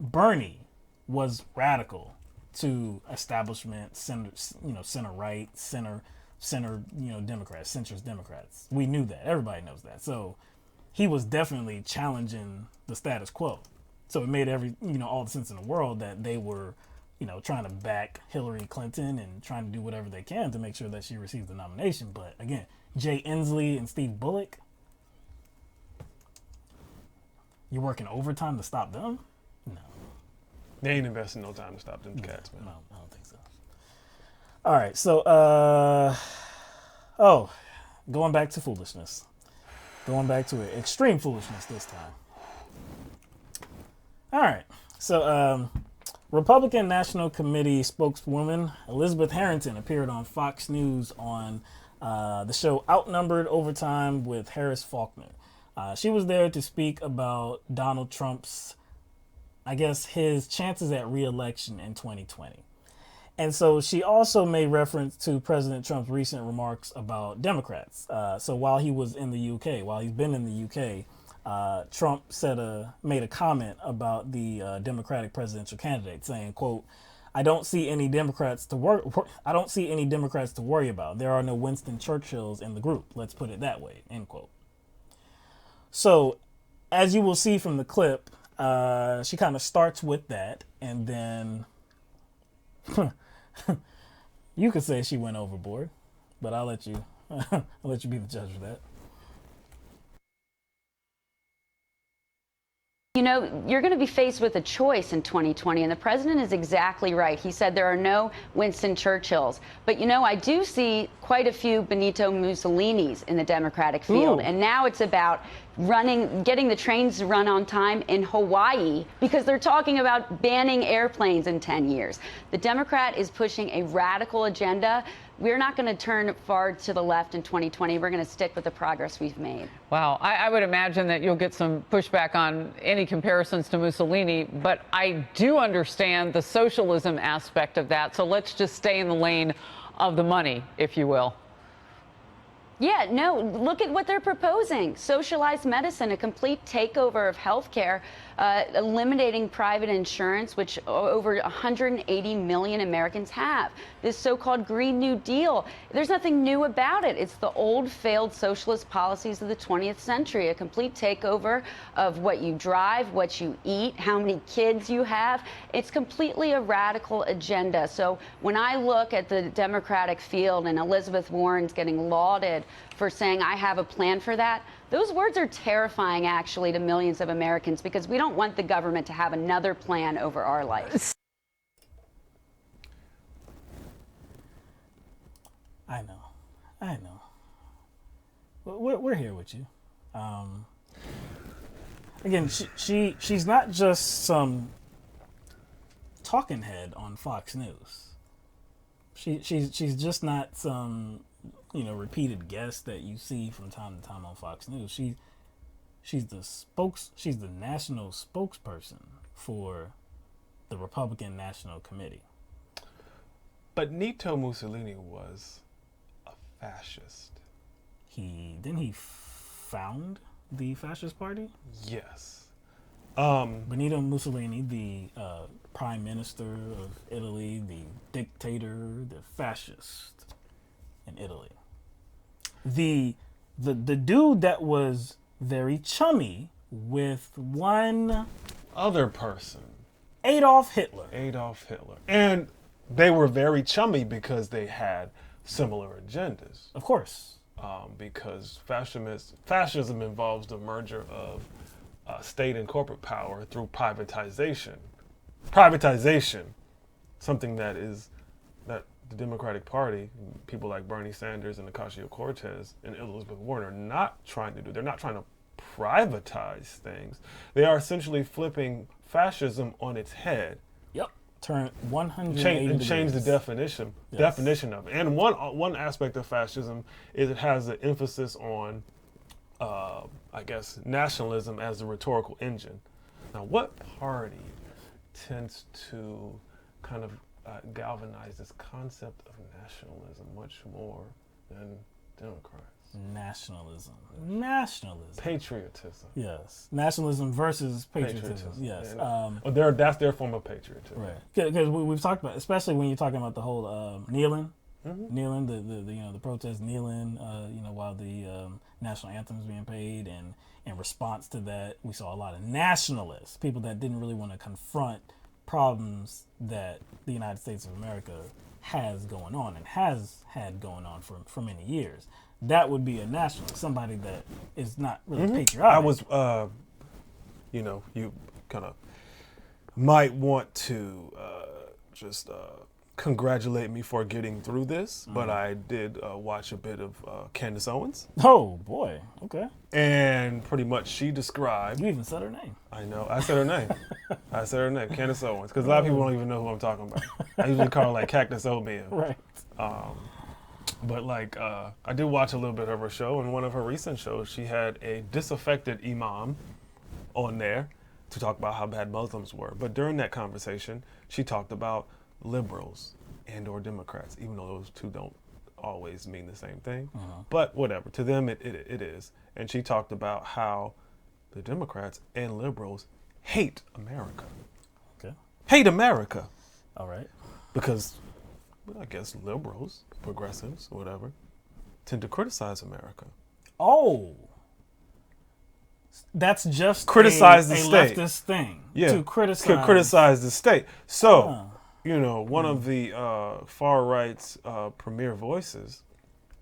Bernie was radical to establishment, center right, center, Democrats, centrist Democrats. We knew that. Everybody knows that. So he was definitely challenging the status quo. So it made all the sense in the world that they were trying to back Hillary Clinton and trying to do whatever they can to make sure that she receives the nomination. But again, Jay Inslee and Steve Bullock, you're working overtime to stop them? No. They ain't investing no time to stop them cats, man. No, I don't think so. All right, so, going back to foolishness. Going back to it. Extreme foolishness this time. All right, so, Republican National Committee spokeswoman Elizabeth Harrington appeared on Fox News on the show Outnumbered Overtime with Harris Faulkner. She was there to speak about Donald Trump's, his chances at re-election in 2020. And so she also made reference to President Trump's recent remarks about Democrats. So while he was in the UK, while he's been in the UK, Trump made a comment about the Democratic presidential candidate, saying, "quote I don't see any Democrats to worry about. There are no Winston Churchills in the group. Let's put it that way." End quote. So, as you will see from the clip, she kind of starts with that, and then you could say she went overboard, but I'll let you be the judge of that. You're going to be faced with a choice in 2020, and the president is exactly right. He said there are no Winston Churchills. But, I do see quite a few Benito Mussolinis in the Democratic field. Ooh. And now it's about getting the trains to run on time in Hawaii because they're talking about banning airplanes in 10 years. The Democrat is pushing a radical agenda. We're not going to turn far to the left in 2020. We're going to stick with the progress we've made. Wow. I would imagine that you'll get some pushback on any comparisons to Mussolini, but I do understand the socialism aspect of that. So let's just stay in the lane of the money, if you will. Yeah, no, look at what they're proposing. Socialized medicine, a complete takeover of healthcare, eliminating private insurance, which over 180 million Americans have. This so-called Green New Deal, there's nothing new about it. It's the old failed socialist policies of the 20th century, a complete takeover of what you drive, what you eat, how many kids you have. It's completely a radical agenda. So when I look at the Democratic field and Elizabeth Warren's getting lauded for saying, I have a plan for that, those words are terrifying, actually, to millions of Americans because we don't want the government to have another plan over our lives. I know. We're here with you. Again, she's not just some talking head on Fox News. She's just not some repeated guest that you see from time to time on Fox News. She's the national spokesperson for the Republican National Committee. But Benito Mussolini was a fascist. Didn't he found the fascist party? Yes. Benito Mussolini, the prime minister of Italy, the dictator, the fascist in Italy. The dude that was very chummy with one other person, Adolf Hitler. And they were very chummy because they had similar agendas. Of course. Because fascism involves the merger of state and corporate power through privatization. Privatization, something that the Democratic Party, people like Bernie Sanders and Ocasio-Cortez and Elizabeth Warren are not trying to do. They're not trying to privatize things. They are essentially flipping fascism on its head. Yep. Turn 180 change the definition of it. And one aspect of fascism is it has an emphasis on, I guess, nationalism as a rhetorical engine. Now, what party tends to kind of galvanize this concept of nationalism much more than Democrats? Nationalism. Patriotism. Yes. Nationalism versus patriotism. Yes. Yeah. That's their form of patriotism. Right. Because we've talked about, especially when you're talking about the whole kneeling, the protest kneeling, while the national anthem is being played, and in response to that, we saw a lot of nationalists, people that didn't really want to confront problems that the United States of America has going on and has had going on for many years. That would be a nationalist, somebody that is not really patriotic. I was, you kind of might want to just congratulate me for getting through this, but I did watch a bit of Candace Owens. Oh, boy. Okay. And pretty much she described... You even said her name. I know. I said her name. Candace Owens. Because a lot of people don't even know who I'm talking about. I usually call her like Cactus Oatmeal. Right. But I did watch a little bit of her show. And one of her recent shows, she had a disaffected imam on there to talk about how bad Muslims were. But during that conversation, she talked about liberals and or Democrats, even though those two don't always mean the same thing. But whatever, to them it is. And she talked about how the Democrats and liberals hate America. Okay. Hate America. All right. Because I guess liberals, progressives, whatever, tend to criticize America. Oh. That's just criticize the a state. Leftist thing. Yeah. To criticize. Criticize the state. So, one of the far right's premier voices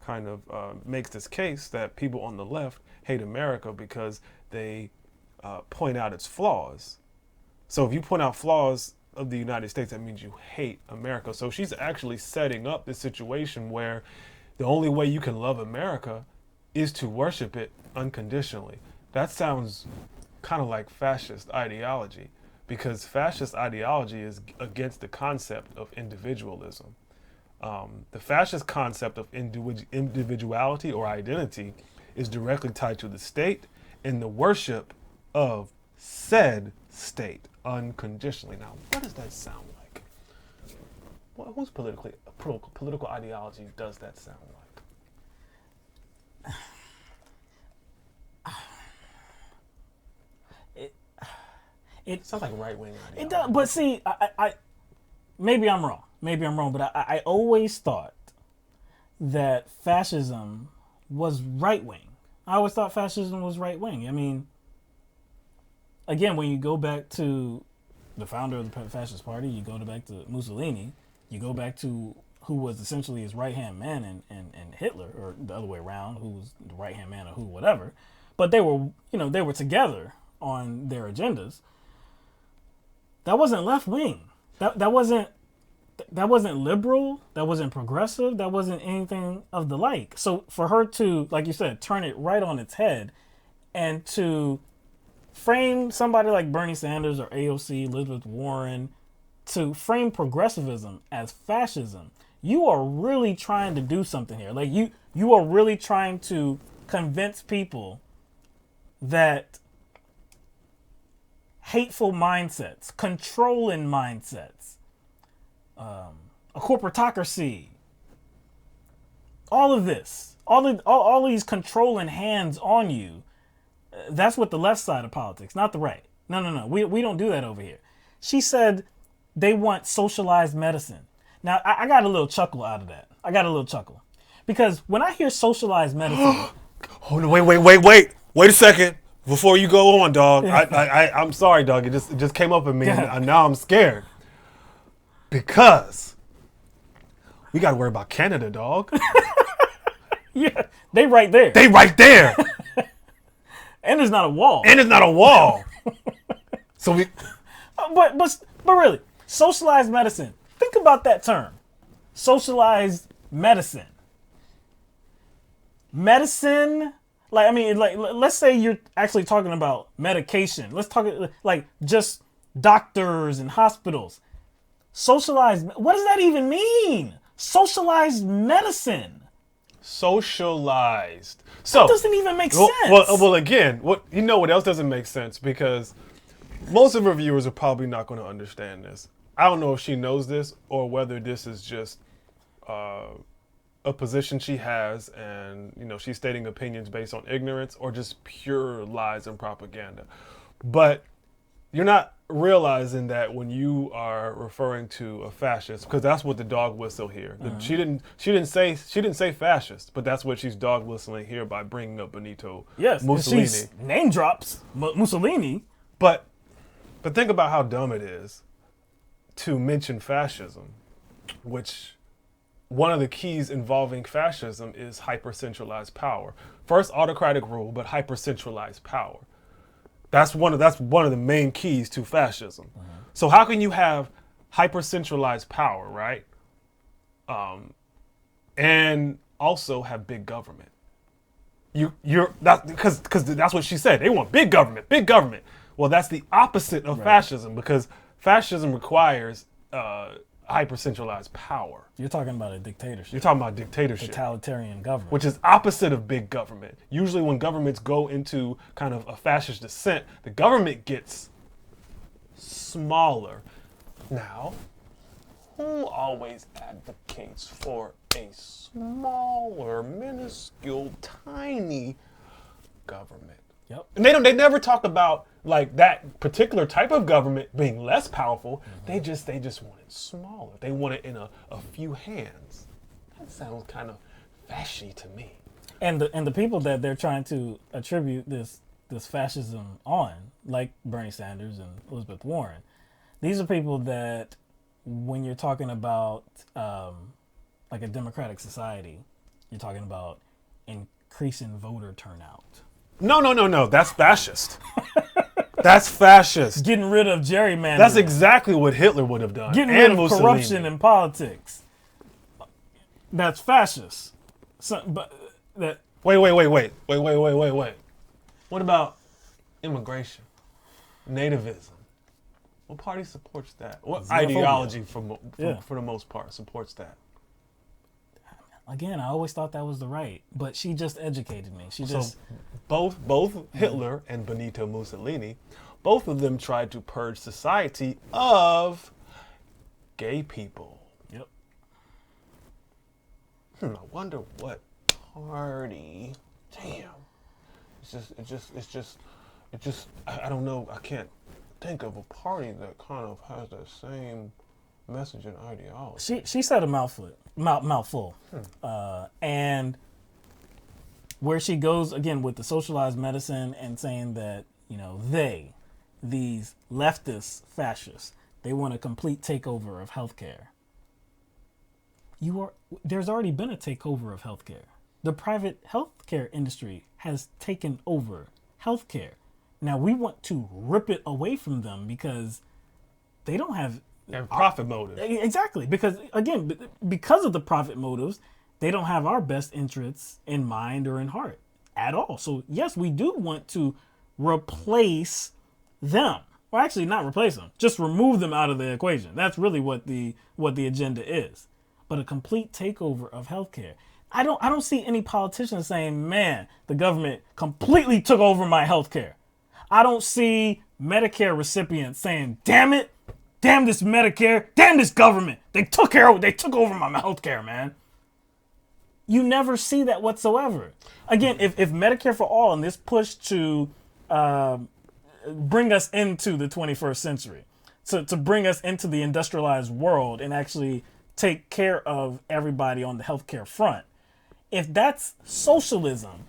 kind of makes this case that people on the left hate America because they point out its flaws. So if you point out flaws of the United States, that means you hate America. So she's actually setting up this situation where the only way you can love America is to worship it unconditionally. That sounds kind of like fascist ideology, because fascist ideology is against the concept of individualism. The fascist concept of individuality or identity is directly tied to the state and the worship of said state unconditionally. Now, what does that sound like? Whose political ideology does that sound like? It sounds like right-wing ideology. It does, but see, I maybe I'm wrong, but I always thought that fascism was right-wing. I always thought fascism was right-wing. I mean, again, when you go back to the founder of the fascist party, you go back to Mussolini, you go back to who was essentially his right-hand man and Hitler, or the other way around, who was the right-hand man or who, whatever. But they were together on their agendas. That wasn't left-wing. That wasn't liberal. That wasn't progressive. That wasn't anything of the like. So for her to, like you said, turn it right on its head and to frame somebody like Bernie Sanders or AOC, Elizabeth Warren, to frame progressivism as fascism, you are really trying to do something here. Like you are really trying to convince people that hateful mindsets, controlling mindsets, a corporatocracy, all of this, all these controlling hands on you, that's what the left side of politics, not the right. No. We don't do that over here. She said they want socialized medicine. Now, I got a little chuckle out of that. Because when I hear socialized medicine... Oh, no, wait. Wait a second. Before you go on, dog, I'm sorry, dog. It just came up in me, and now I'm scared. Because we got to worry about Canada, dog. Yeah, they right there. And there's not a wall. And it's not a wall. So we... But really, socialized medicine. Think about that term. Socialized medicine. Medicine, like, I mean, like, let's say you're actually talking about medication. Let's talk like just doctors and hospitals. Socialized, what does that even mean? Socialized medicine. Socialized. So That doesn't even make sense. Well, again, what else doesn't make sense? Because most of our viewers are probably not going to understand this. I don't know if she knows this or whether this is just a position she has, and she's stating opinions based on ignorance or just pure lies and propaganda. But you're not realizing that when you are referring to a fascist, because that's what the dog whistle here. She didn't say fascist, but that's what she's dog whistling here by bringing up Benito Mussolini. She name drops Mussolini. But think about how dumb it is to mention fascism, which one of the keys involving fascism is hyper-centralized power. First, autocratic rule, but hyper-centralized power. That's one of the main keys to fascism. So how can you have hyper-centralized power, right? And also have big government. Because that's what she said. They want big government, big government. Well, that's the opposite of fascism, because fascism requires hyper-centralized power. You're talking about a dictatorship. You're talking about dictatorship. Totalitarian government. Which is opposite of big government. Usually when governments go into kind of a fascist descent, the government gets smaller. Now, who always advocates for a smaller, minuscule, tiny government? Yep. And they never talk about like that particular type of government being less powerful. They just want it smaller. They want it in a few hands. That sounds kind of fashy to me. And the people that they're trying to attribute this fascism on, like Bernie Sanders and Elizabeth Warren, these are people that, when you're talking about like a democratic society, you're talking about increasing voter turnout. No. That's fascist. That's fascist. Getting rid of gerrymandering. That's exactly what Hitler would have done. Getting and rid of Mussolini. corruption in politics. That's fascist. Wait. What about immigration? Nativism? What party supports that? What Xenophobia. ideology, for the most part, supports that? Again, I always thought that was the right, but she just educated me. So both Hitler and Benito Mussolini, both of them tried to purge society of gay people. Yep. I wonder what party. Damn. It's just. I don't know. I can't think of a party that kind of has the same message and ideology. She said a mouthful. And where she goes again with the socialized medicine and saying that, these leftist fascists, they want a complete takeover of healthcare. There's already been a takeover of healthcare. The private healthcare industry has taken over healthcare. Now we want to rip it away from them because they don't have profit motive. Exactly. Because of the profit motives, they don't have our best interests in mind or in heart at all. So yes, we do want to replace them. Well, actually not replace them, just remove them out of the equation. That's really what the agenda is. But a complete takeover of healthcare. I don't see any politicians saying, man, the government completely took over my healthcare. I don't see Medicare recipients saying, damn it, damn this Medicare, damn this government. They took over my healthcare, man. You never see that whatsoever. Again, if Medicare for all and this push to bring us into the 21st century, to bring us into the industrialized world and actually take care of everybody on the healthcare front, if that's socialism,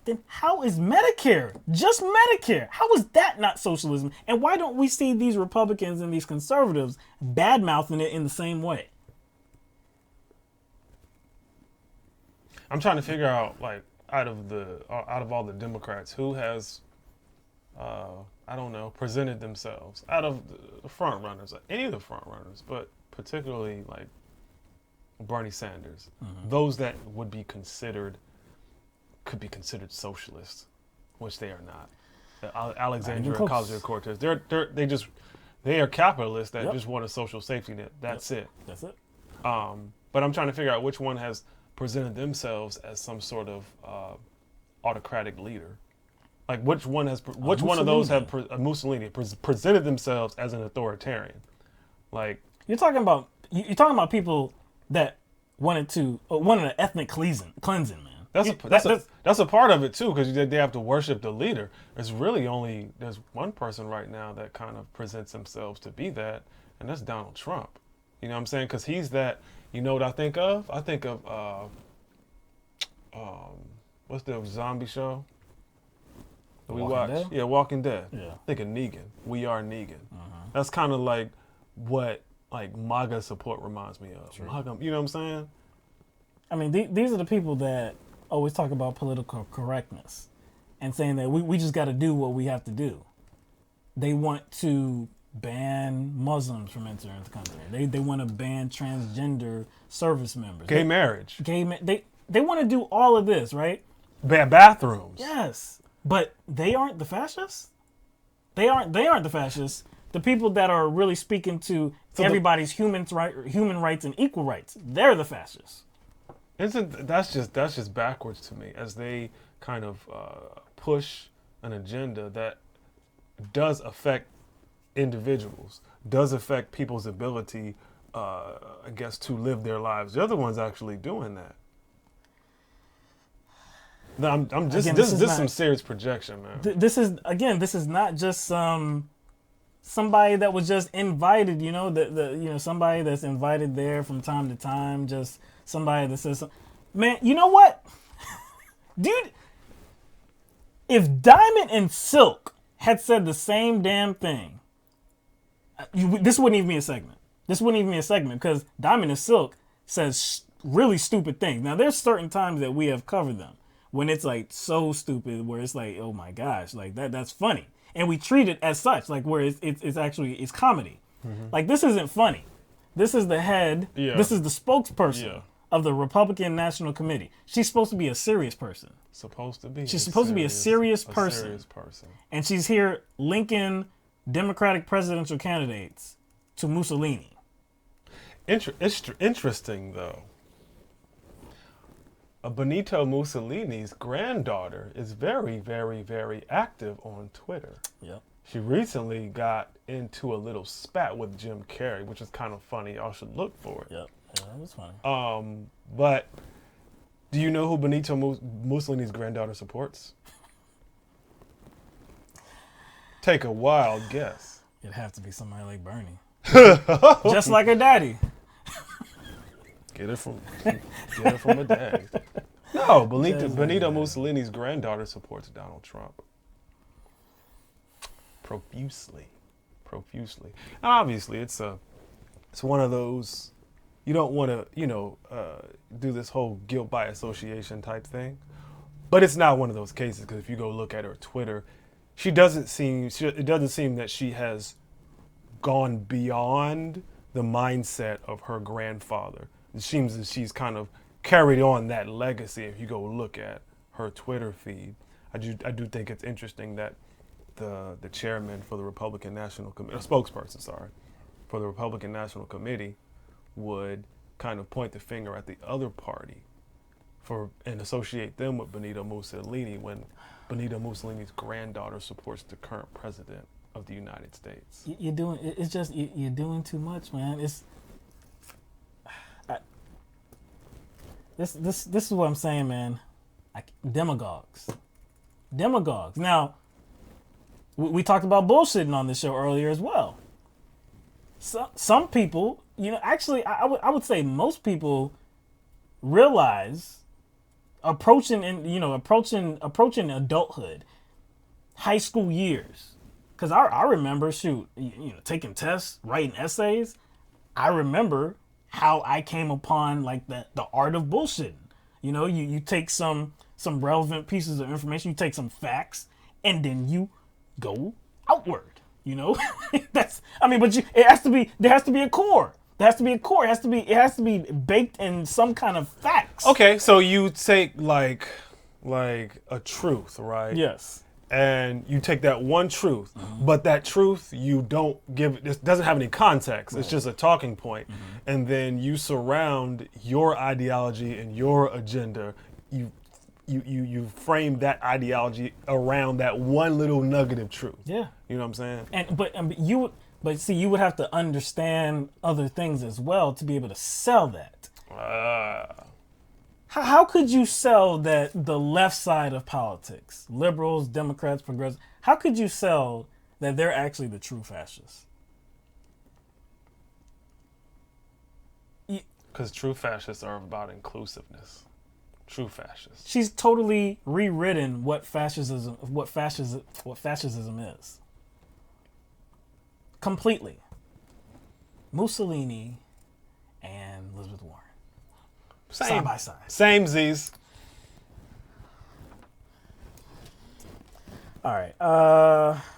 then how is Medicare, just Medicare, how is that not socialism? And why don't we see these Republicans and these conservatives bad-mouthing it in the same way? I'm trying to figure out, like, out of all the Democrats, who has I don't know, presented themselves out of the front runners, any of the front runners, but particularly like Bernie Sanders, those that would be considered, could be considered socialists, which they are not. Alexandria Ocasio-Cortez, they are capitalists that just want a social safety net. That's it. That's it. But I'm trying to figure out which one has presented themselves as some sort of autocratic leader. Like which one of those have Mussolini presented themselves as an authoritarian? Like you're talking about people that wanted an ethnic cleansing, man. That's a part of it too, because they have to worship the leader. There's one person right now that kind of presents themselves to be that, and that's Donald Trump. You know what I'm saying? Because he's that. You know what I think of? I think of what's the zombie show that we watch? Dead? Yeah, Walking Dead. Yeah. I think of Negan. We Are Negan. That's kind of like what like MAGA support reminds me of. MAGA, you know what I'm saying? I mean, these are the people that always talk about political correctness and saying that we just got to do what we have to do. They want to ban Muslims from entering the country. They want to ban transgender service members. Gay marriage. They want to do all of this, right? Ban bathrooms. Yes, but they aren't the fascists. They aren't the fascists. The people that are really speaking to everybody's human rights and equal rights, they're the fascists. That's just backwards to me, as they kind of push an agenda that does affect individuals, does affect people's ability, I guess, to live their lives. The other one's actually doing that. No, this is some serious projection, man. This is not just somebody that was just invited, somebody that's invited there from time to time, just somebody that says, man, you know what? Dude, if Diamond and Silk had said the same damn thing, this wouldn't even be a segment. This wouldn't even be a segment because Diamond and Silk says really stupid things. Now, there's certain times that we have covered them when it's like so stupid where it's like, oh my gosh, like that's funny. And we treat it as such, like where it's actually comedy. Like this isn't funny. This is the head. Yeah. This is the spokesperson of the Republican National Committee. She's supposed to be a serious person. She's supposed to be a serious person. And she's here linking Democratic presidential candidates to Mussolini. Interesting, though. Benito Mussolini's granddaughter is very, very, very active on Twitter. Yep. She recently got into a little spat with Jim Carrey, which is kind of funny. Y'all should look for it. Yep. Yeah, that was funny. But do you know who Benito Mussolini's granddaughter supports? Take a wild guess. It'd have to be somebody like Bernie. Just like her daddy. Get it from her daddy. No, Benito Mussolini's granddaughter supports Donald Trump. Profusely. And obviously, it's one of those, you don't want to, do this whole guilt by association type thing. But it's not one of those cases, because if you go look at her Twitter, it doesn't seem that she has gone beyond the mindset of her grandfather. It seems that she's kind of carried on that legacy. If you go look at her Twitter feed, I do think it's interesting that the chairman for the Republican National Committee, spokesperson, for the Republican National Committee, would kind of point the finger at the other party and associate them with Benito Mussolini when Benito Mussolini's granddaughter supports the current president of the United States. You're doing too much, man. This is what I'm saying, man. Demagogues. Now, we talked about bullshitting on this show earlier as well. Some people, actually, I would say most people realize approaching adulthood, high school years. Because I remember, taking tests, writing essays. I remember how I came upon like the art of bullshitting. You take some relevant pieces of information, you take some facts, and then you go outward. You know, but it has to be. There has to be a core. There has to be a core. It has to be baked in some kind of facts. Okay, so you take like a truth, right? Yes. And you take that one truth, but that truth you don't give. It doesn't have any context. It's just a talking point, and then you surround your ideology and your agenda. You frame that ideology around that one little nugget of truth. Yeah. You know what I'm saying? But you would have to understand other things as well to be able to sell that. How could you sell that the left side of politics, liberals, Democrats, progressives, how could you sell that they're actually the true fascists? Because true fascists are about inclusiveness. True fascists. She's totally rewritten what fascism is. Completely. Mussolini and Elizabeth Warren. Side by side. Same Z's. All right.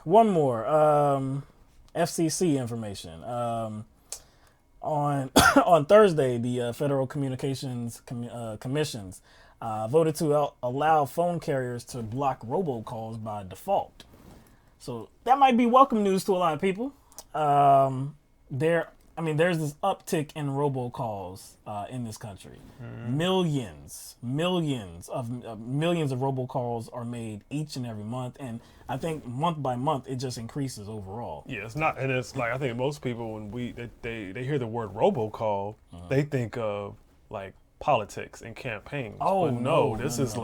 One more. FCC information. On Thursday, the Federal Communications Commissions voted to allow phone carriers to block robocalls by default. So that might be welcome news to a lot of people. There's this uptick in robocalls in this country. Millions of robocalls are made each and every month, and I think month by month it just increases overall. Yeah, it's not, and it's like I think most people when they hear the word robocall, they think of like politics and campaigns. Oh, but no, this is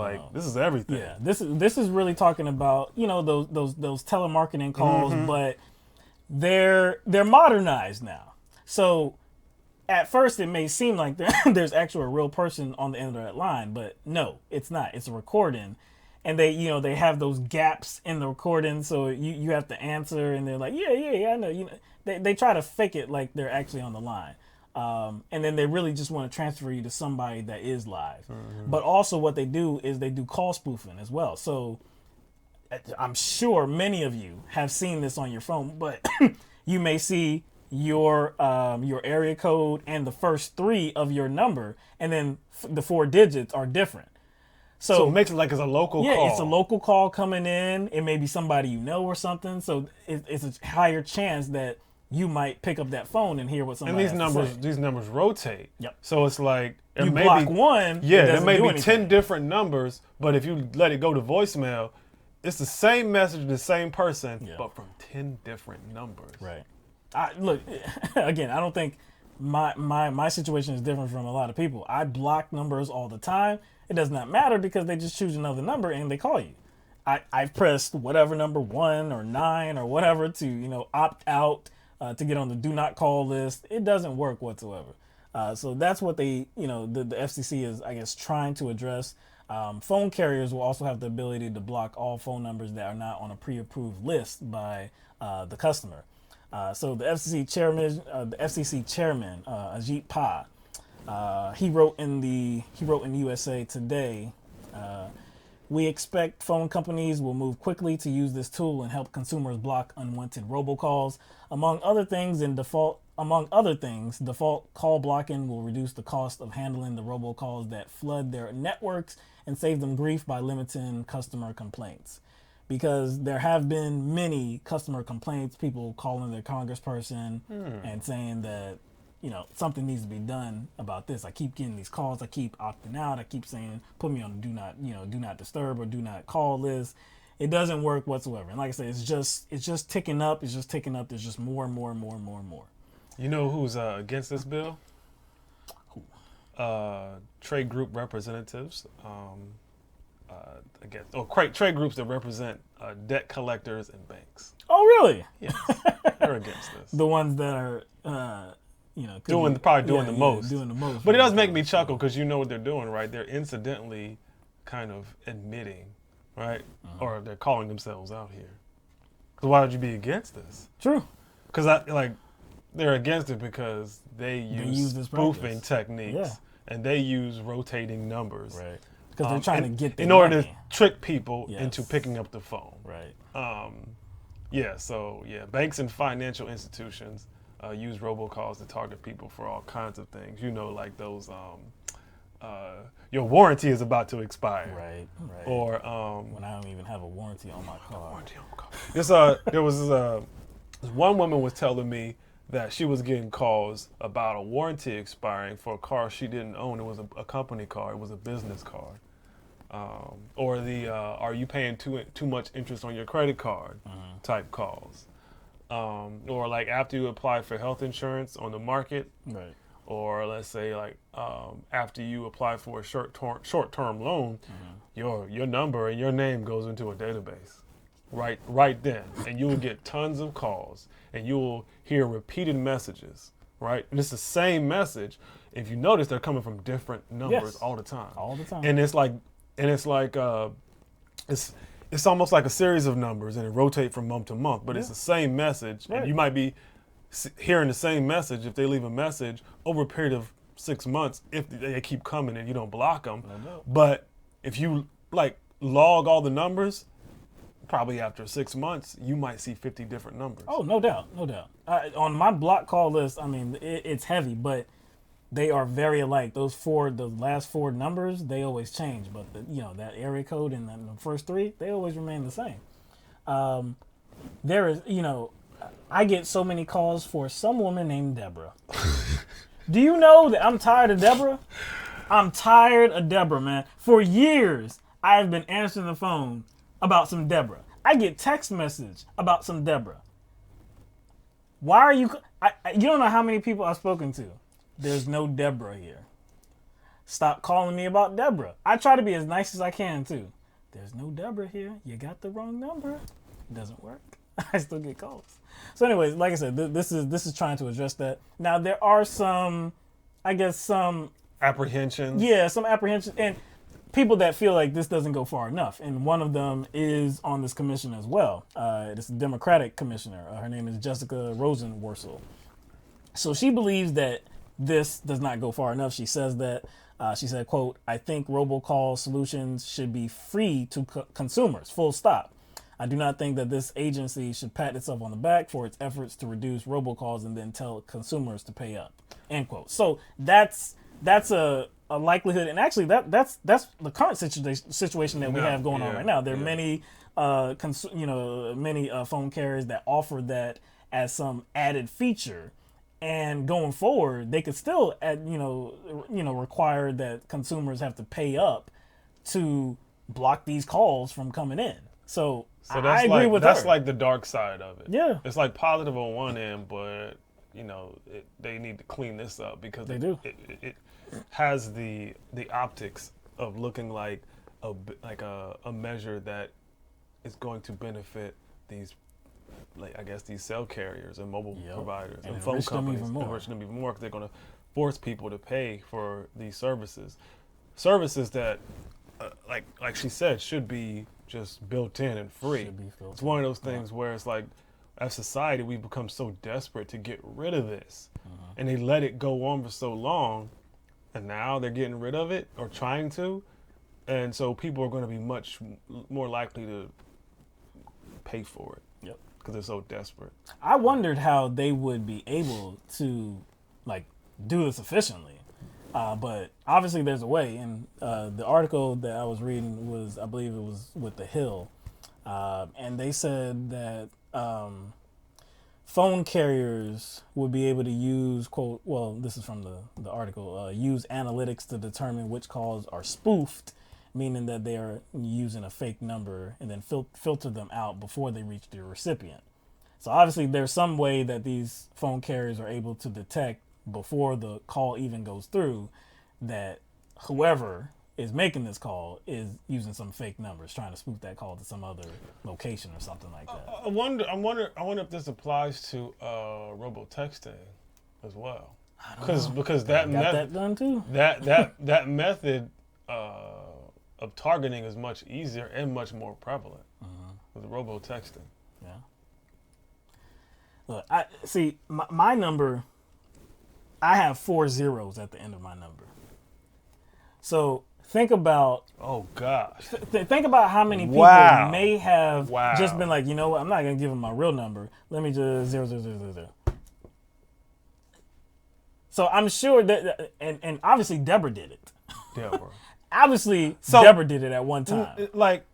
everything. Yeah, this is really talking about those telemarketing calls, but they're modernized now. So at first it may seem like there's actually a real person on the end of that line, but no, it's not. It's a recording, and they have those gaps in the recording, so you have to answer, and they're like, yeah, I know. They try to fake it like they're actually on the line. And then they really just want to transfer you to somebody that is live. But also what they do is they do call spoofing as well. So I'm sure many of you have seen this on your phone, but you may see your area code and the first 3 of your number, and then the 4 digits are different. So it makes it like it's a local call. Yeah, it's a local call coming in. It may be somebody you know or something. So it's a higher chance that you might pick up that phone and hear what somebody has to say. These numbers rotate. Yep. So it's like you block one. Yeah, there may be anything. 10 different numbers, but if you let it go to voicemail, it's the same message, the same person, but from 10 different numbers. Right. Look, again, I don't think my situation is different from a lot of people. I block numbers all the time. It does not matter because they just choose another number and they call you. I've pressed whatever number 1 or 9 or whatever to opt out to get on the do not call list. It doesn't work whatsoever. So that's what the FCC is, I guess, trying to address. Phone carriers will also have the ability to block all phone numbers that are not on a pre-approved list by the customer. So the FCC chairman, Ajit Pai, he wrote in USA Today, we expect phone companies will move quickly to use this tool and help consumers block unwanted robocalls. Among other things, default call blocking will reduce the cost of handling the robocalls that flood their networks and save them grief by limiting customer complaints. Because there have been many customer complaints, people calling their congressperson and saying that, something needs to be done about this. I keep getting these calls. I keep opting out. I keep saying, put me on do not disturb or do not call list. It doesn't work whatsoever. And like I said, it's just ticking up. It's just ticking up. There's just more and more and more and more and more. You know who's against this bill? Trade group representatives. Trade groups that represent debt collectors and banks. Oh, really? Yes, they're against this. The ones that are, doing the most. Doing the most. But it does make me chuckle because you know what they're doing, right? They're incidentally kind of admitting, right? Or they're calling themselves out here. Because why would you be against this? True. Because they're against it because they use spoofing techniques and they use rotating numbers. Right. Because they're trying to get in order to trick people into picking up the phone. Right. banks and financial institutions use robocalls to target people for all kinds of things. You know, like those, your warranty is about to expire. Right. Or when I don't even have a warranty on my car. there was this one woman was telling me that she was getting calls about a warranty expiring for a car she didn't own. It was a company car. It was a business car. Or are you paying too much interest on your credit card type calls. Or like after you apply for health insurance on the market. Right. Or let's say like after you apply for a short-term loan, your number and your name goes into a database right then. And you will get tons of calls and you will hear repeated messages, right? And it's the same message. If you notice, they're coming from different numbers all the time. All the time. And it's almost like a series of numbers and it rotates from month to month, but it's the same message. Right. And you might be hearing the same message if they leave a message over a period of 6 months if they keep coming and you don't block them. But if you like log all the numbers, probably after 6 months, you might see 50 different numbers. Oh, no doubt. On my block call list, I mean, it's heavy, but they are very alike. The last four numbers, they always change. But that area code and then the first three, they always remain the same. There is, I get so many calls for some woman named Deborah. Do you know that I'm tired of Deborah? I'm tired of Deborah, man. For years, I've been answering the phone about some Deborah. I get text message about some Deborah. Why are you? You don't know how many people I've spoken to. There's no Deborah here. Stop calling me about Deborah. I try to be as nice as I can too. There's no Deborah here. You got the wrong number. It doesn't work. I still get calls. So anyways, like I said, this is trying to address that. Now there are some apprehensions. Yeah, some apprehensions and people that feel like this doesn't go far enough. And one of them is on this commission as well. It's a Democratic commissioner. Her name is Jessica Rosenworcel. So she believes that this does not go far enough. She says that, she said, quote, "I think robocall solutions should be free to consumers, full stop. I do not think that this agency should pat itself on the back for its efforts to reduce robocalls and then tell consumers to pay up," end quote. So that's a likelihood. And actually that's the current situation that we have going on right now. There are many, many phone carriers that offer that as some added feature. And going forward, they could still, require that consumers have to pay up to block these calls from coming in. So I agree with her. That's like the dark side of it. Yeah, it's like positive on one end, but they need to clean this up because they do. It has the optics of looking like a measure that is going to benefit these. These cell carriers and mobile providers and phone companies, enrich them even more because they're going to force people to pay for these services that, like she said, should be just built in and free. It's one of those things where it's like, as society, we become so desperate to get rid of this, and they let it go on for so long, and now they're getting rid of it or trying to, and so people are going to be much more likely to pay for it. Because they're so desperate. I wondered how they would be able to do this efficiently, but obviously there's a way. And the article that I was reading was, I believe it was with The Hill, and they said that phone carriers would be able to use, quote, well, this is from the article, use analytics to determine which calls are spoofed, meaning that they are using a fake number and then filter them out before they reach the recipient. So obviously there's some way that these phone carriers are able to detect before the call even goes through that whoever is making this call is using some fake numbers, trying to spoof that call to some other location or something like that. I wonder if this applies to robo-texting as well. Because that that done too. That method of targeting is much easier and much more prevalent with robo-texting. Yeah. Look, I see my number. I have 4 zeros at the end of my number. So think about Oh gosh. think about how many people Wow. may have Wow. just been like, you know what, I'm not gonna give them my real number. Let me just 00000. So I'm sure that, and obviously Deborah did it. Yeah, bro. Obviously, So- Deborah did it at one time. Like,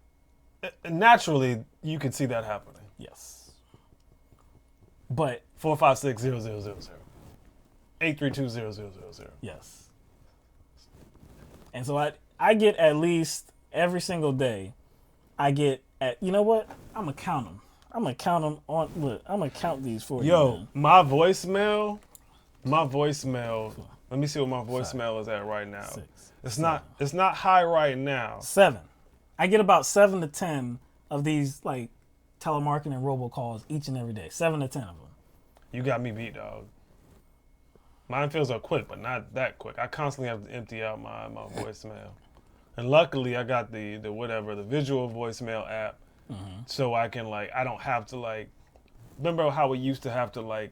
naturally, you could see that happening. Yes. But 456-0000. 832-0000. yes. And so I get at least every single day, I get at, you know what? I'm going to count them. I'm going to count them on, look, I'm going to count these for you. Yo, Man. my voicemail, let me see what my voicemail is at right now. 6, It's not high right now. 7. I get about 7 to 10 of these, like, telemarketing robocalls each and every day. 7 to 10 of them. You got me beat, dog. Mine feels up quick, but not that quick. I constantly have to empty out my voicemail. And luckily, I got the visual voicemail app, so I can, like, I don't have to, like, remember how we used to have to, like,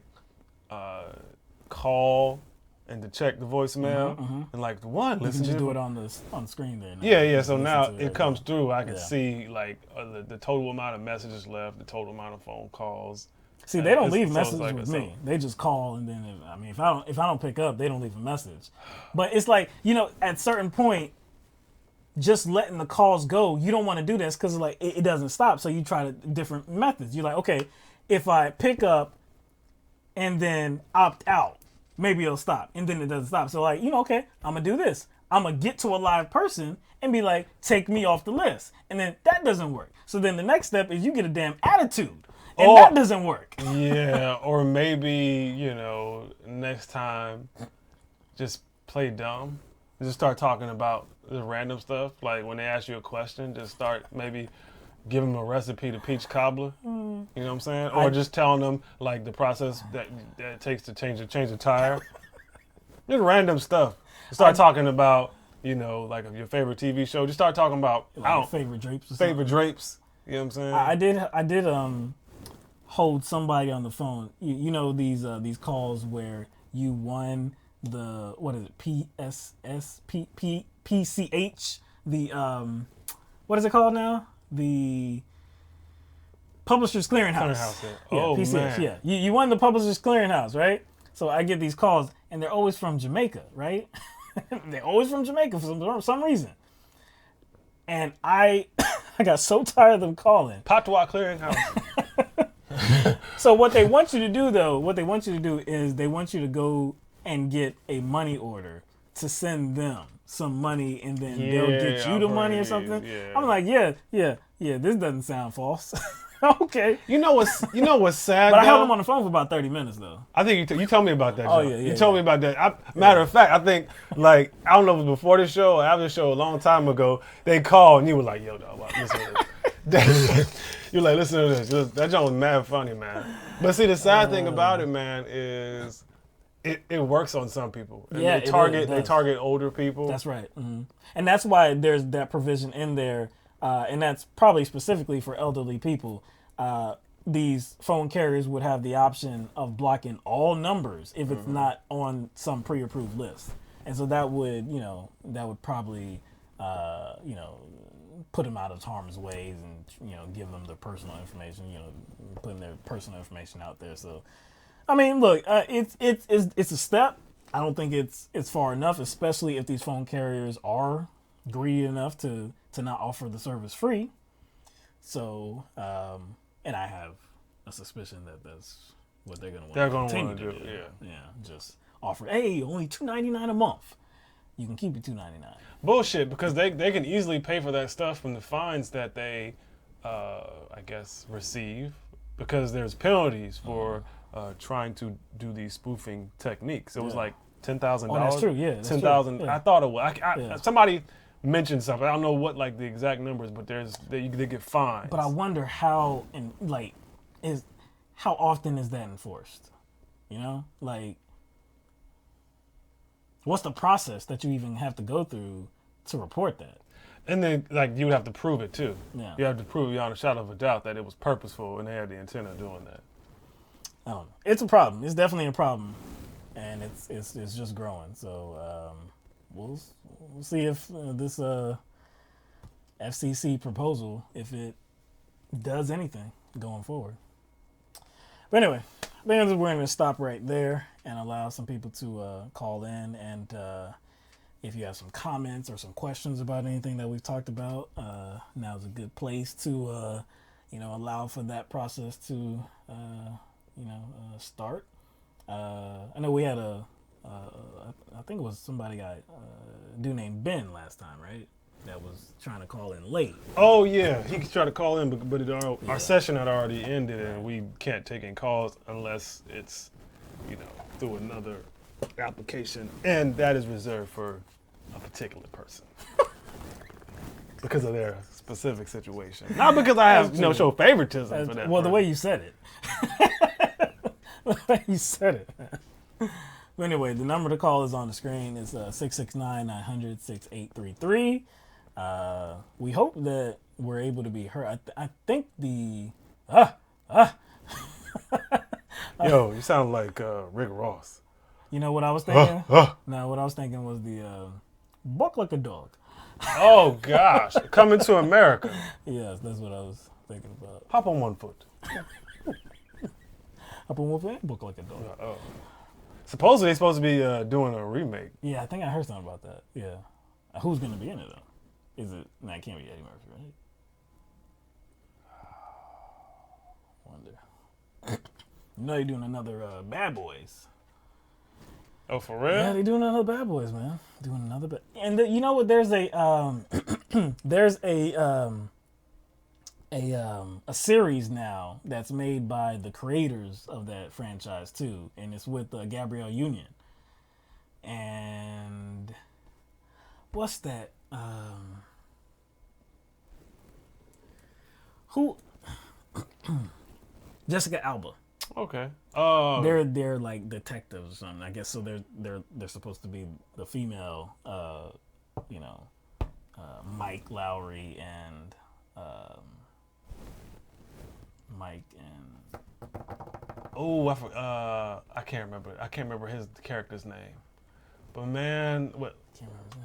call and to check the voicemail and, like, the one You listen can just to do it on the screen there. Now. Yeah. So Listen now to it comes right through. I can Yeah. see like the total amount of messages left, the total amount of phone calls. See, they don't It's- leave so it's messages like- with so- me. They just call, and then if I don't pick up, they don't leave a message. But it's like, you know, at certain point, just letting the calls go, you don't want to do this because like it doesn't stop. So you try different methods. You're like, okay, if I pick up and then opt out, maybe it'll stop, and then it doesn't stop. So like, you know, okay, I'm gonna do this. I'm gonna get to a live person and be like, take me off the list, and then that doesn't work. So then the next step is you get a damn attitude. And that doesn't work. Yeah, or maybe, you know, next time, just play dumb. Just start talking about the random stuff. Like when they ask you a question, just start maybe give them a recipe to peach cobbler. You know what I'm saying? Or just telling them like the process that it takes to change a tire. Just random stuff. Start talking about, you know, like your favorite TV show. Just start talking about Like favorite drapes. Or favorite drapes. You know what I'm saying? I did hold somebody on the phone. You know these calls where you won the what is it PCH the what is it called now, the Publishers Clearinghouse. Yeah. Oh, PCH, man. Yeah, you won the Publishers Clearinghouse, right? So I get these calls and they're always from Jamaica, right? They're always from Jamaica for some reason. And I got so tired of them calling. Patois Clearinghouse. So what they want you to do, though, is they want you to go and get a money order to send them some money, and then they'll get you the money or something. Yeah. I'm like, yeah, this doesn't sound false. Okay. You know what's sad? But I held though? them on the phone for about 30 minutes, though. I think you told me about that. Oh, Joe. yeah, You told yeah. me about that. Matter of fact, I think like I don't know if it was before the show or after the show a long time ago. They called and you were like, "Yo, dog, listen to this." You're like, "Listen to this." That joint was mad funny, man. But see, the sad thing about it, man, is it works on some people. And Yeah, they target it does. older people. That's right. And that's why there's that provision in there, and that's probably specifically for elderly people. These phone carriers would have the option of blocking all numbers if it's not on some pre-approved list. And so that would, probably, put them out of harm's way and, give them their personal information, putting their personal information out there. So, I mean, look, it's a step. I don't think it's far enough, especially if these phone carriers are greedy enough to not offer the service free. So, and I have a suspicion that that's what they're going to want to continue to do. Yeah, just offer, hey, only $2.99 a month. You can keep it $2.99. Bullshit, because they can easily pay for that stuff from the fines that they, I guess, receive, because there's penalties for trying to do these spoofing techniques. It was like $10,000. Oh, that's true. Yeah, that's $10,000. true. Yeah. I thought it was. Somebody mentioned something. I don't know what like the exact numbers, but they get fined. But I wonder how often is that enforced? What's the process that you even have to go through to report that? And then like you would have to prove it too. Yeah. You have to prove beyond a shadow of a doubt that it was purposeful and they had the intent of doing that. I don't know. It's a problem. It's definitely a problem, and it's just growing. So we'll see if this FCC proposal, if it does anything going forward. But anyway, I think we're going to stop right there and allow some people to call in. And if you have some comments or some questions about anything that we've talked about, now's a good place to, allow for that process to, start. I know we had I think it was somebody a dude named Ben last time, right? That was trying to call in late. Oh yeah, he tried to call in, but our session had already ended, and we can't take in calls unless it's, through another application, and that is reserved for a particular person because of their specific situation. Not because I have show favoritism for that. Well, the person. way you said it, the way you said it. But anyway, the number to call is on the screen. It's 669-900-6833. We hope that we're able to be heard. I think the Yo, you sound like Rick Ross. You know what I was thinking? No, what I was thinking was the bark like a dog. Oh gosh, Coming to America. Yes, that's what I was thinking about. Hop on one foot. Up on one foot, bark like a dog. Oh. Supposedly they're supposed to be doing a remake. Yeah, I think I heard something about that. Yeah, who's gonna be in it though? Is it? No, it can't be Eddie Murphy, right? Wonder. They're doing another Bad Boys. Oh, for real? Yeah, they're doing another Bad Boys, man. Doing another and you know what? There's a a series now that's made by the creators of that franchise too, and it's with Gabrielle Union. And what's that? Who? Jessica Alba. Okay. They're like detectives or something, I guess. So they're supposed to be the female, Mike Lowry and Mike and. Oh, I can't remember. I can't remember his character's name. But man, what? Can't remember his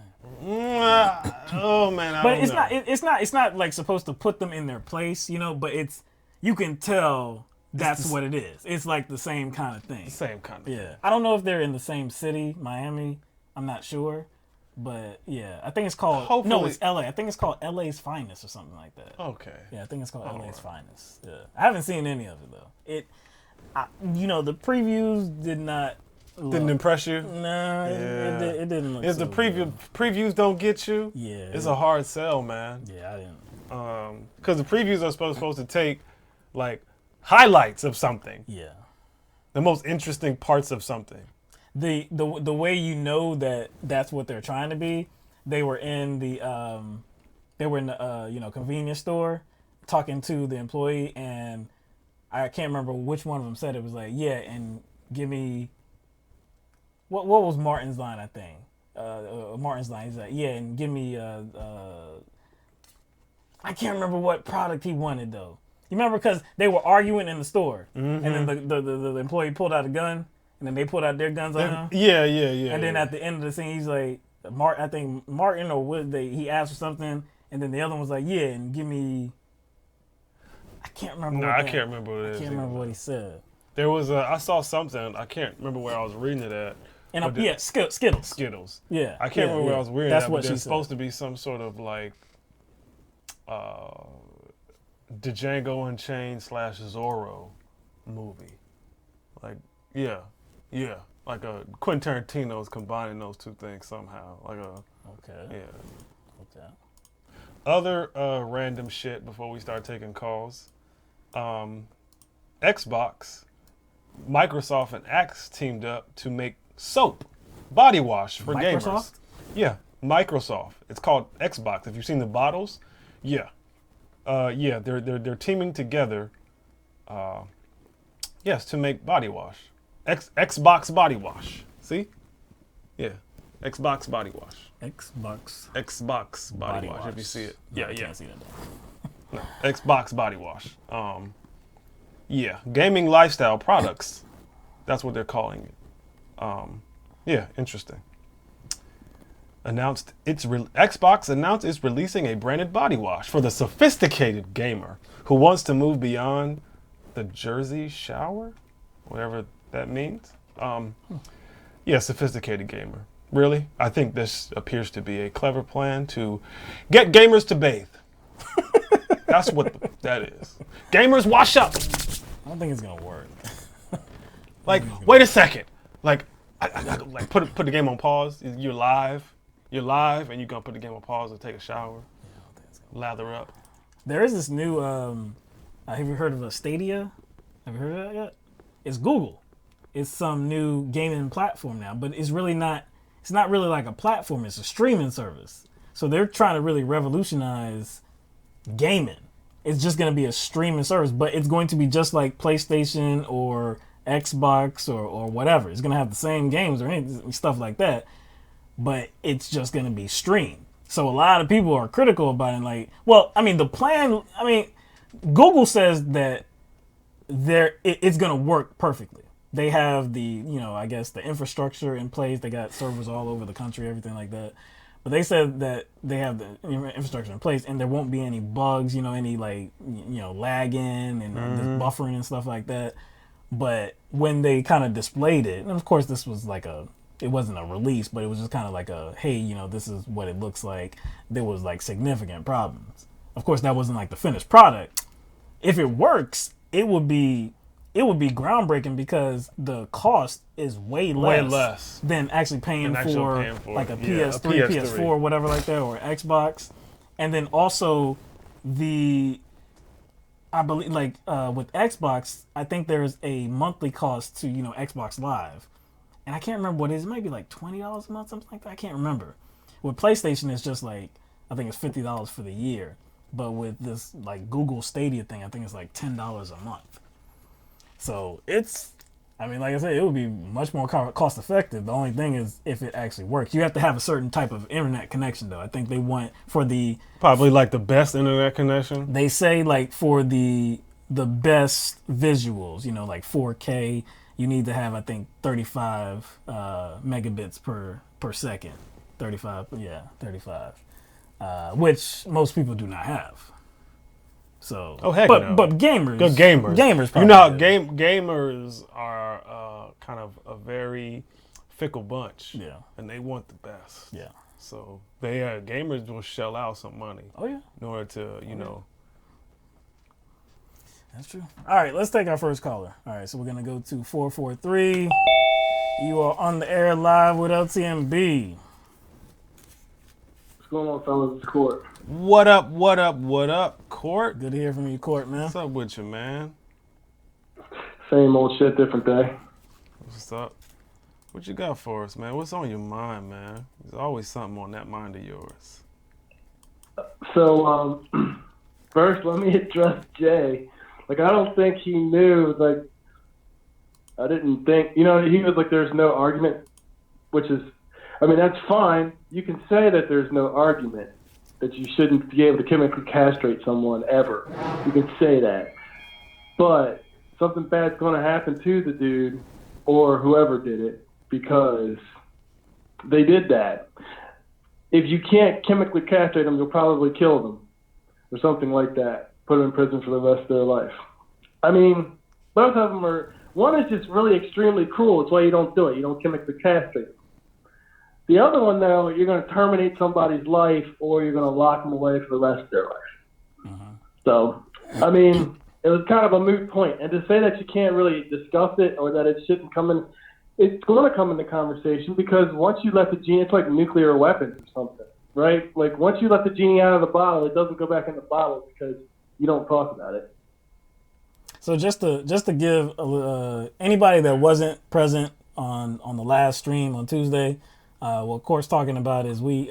name. Oh man, I But don't know. it's not like supposed to put them in their place, but you can tell that's what it is. It's like the same kind of thing. Same kind of. Yeah. I don't know if they're in the same city, Miami. I'm not sure. But yeah, I think it's called. Hopefully. No, it's LA. I think it's called LA's Finest or something like that. Okay. Yeah, I think it's called LA's right. Finest. Yeah. I haven't seen any of it though. The previews did not. Didn't impress you? No, it didn't look. Is so the previews don't get you? Yeah. It's a hard sell, man. Yeah, I didn't. Because the previews are supposed to take like highlights of something, Yeah. the most interesting parts of something. The way that's what they're trying to be. They were in the convenience store talking to the employee, and I can't remember which one of them said it. Was like, yeah, and give me what was Martin's line, I think. Martin's line, he's like, yeah, and give me I can't remember what product he wanted though. You remember because they were arguing in the store, and then the employee pulled out a gun, and then they pulled out their guns on him. Yeah. And then at the end of the scene, he's like, I think Martin he asked for something, and then the other one was like, yeah, and give me. I can't remember. No, I can't remember what it is. I can't remember what he said. There was I saw something. I can't remember where I was reading it at. And Skittles. Skittles. Yeah. I can't remember where I was reading That's that, what but there's she supposed said. to be some sort of like Django Unchained / Zorro movie. Like, yeah. Like Quentin Tarantino's combining those two things somehow. Like Okay. yeah. Okay. Other random shit before we start taking calls. Xbox, Microsoft, and Axe teamed up to make soap, body wash for gamers. Microsoft? Yeah, Microsoft. It's called Xbox. Have you seen the bottles? Yeah. They're teaming together. Yes, to make body wash. Xbox body wash. See? Yeah. Xbox body wash. Xbox body wash. If you see it. No, Yeah. I can't see that. No, Xbox body wash. Yeah, gaming lifestyle products. That's what they're calling it. Yeah, interesting. Xbox announced it's releasing a branded body wash for the sophisticated gamer who wants to move beyond the Jersey shower, whatever that means. Yeah, sophisticated gamer. Really? I think this appears to be a clever plan to get gamers to bathe. That's what that is. Gamers, wash up. I don't think it's gonna work. Like, wait a second. Like, I like put the game on pause. You're live, and you're gonna put the game on pause and take a shower, lather up. There is this new. Have you heard of a Stadia? Have you heard of that yet? It's Google. It's some new gaming platform now, but it's really not. It's not really like a platform. It's a streaming service. So they're trying to really revolutionize gaming. It's just going to be a streaming service, but it's going to be just like PlayStation or Xbox or whatever. It's going to have the same games or anything, stuff like that, but it's just going to be streamed. So a lot of people are critical about it. Like, well, I mean, the plan, I mean, Google says that it's going to work perfectly. They have the, I guess the infrastructure in place. They got servers all over the country, everything like that. But they said that they have the infrastructure in place and there won't be any bugs, any like, lagging and buffering and stuff like that. But when they kind of displayed it, and of course this was like it wasn't a release, but it was just kind of like hey, this is what it looks like. There was like significant problems. Of course, that wasn't like the finished product. If it works, it would be groundbreaking because the cost is way less than actually paying for like a PS3, PS4, whatever like that, or Xbox. And then also I believe with Xbox, I think there's a monthly cost to, Xbox Live. And I can't remember what it is. It might be like $20 a month, something like that. I can't remember. With PlayStation, it's just like, I think it's $50 for the year. But with this like Google Stadia thing, I think it's like $10 a month. So like I said, it would be much more cost effective. The only thing is if it actually works. You have to have a certain type of internet connection though. I think they want probably like the best internet connection. They say like for the best visuals, like 4K, you need to have I think 35 megabits per second. 35, which most people do not have. So, heck no. But gamers, good gamers, gamers are kind of a very fickle bunch. Yeah, and they want the best. Yeah, so gamers will shell out some money. Oh yeah, in order to That's true. All right, let's take our first caller. All right, so we're gonna go to 443. You are on the air live with LTMB. What's going on, fellas? It's Court. What up, Court? Good to hear from you, Court, man. What's up with you, man? Same old shit, different day. What's up? What you got for us, man? What's on your mind, man? There's always something on that mind of yours. So, first, let me address Jay. Like, I don't think he knew, like, I didn't think, he was like, there's no argument, which is, that's fine. You can say that there's no argument, that you shouldn't be able to chemically castrate someone ever. You can say that. But something bad's going to happen to the dude or whoever did it because they did that. If you can't chemically castrate them, you'll probably kill them or something like that. Put them in prison for the rest of their life. Both of them are, one is just really extremely cruel. It's why you don't do it. You don't chemically castrate them. The other one, though, you're going to terminate somebody's life or you're going to lock them away for the rest of their life. Mm-hmm. So, it was kind of a moot point. And to say that you can't really discuss it or that it shouldn't come in, it's going to come into conversation because once you let the genie, it's like nuclear weapons or something, right? Like once you let the genie out of the bottle, it doesn't go back in the bottle because you don't talk about it. So just to give anybody that wasn't present on the last stream on Tuesday, what of course talking about is we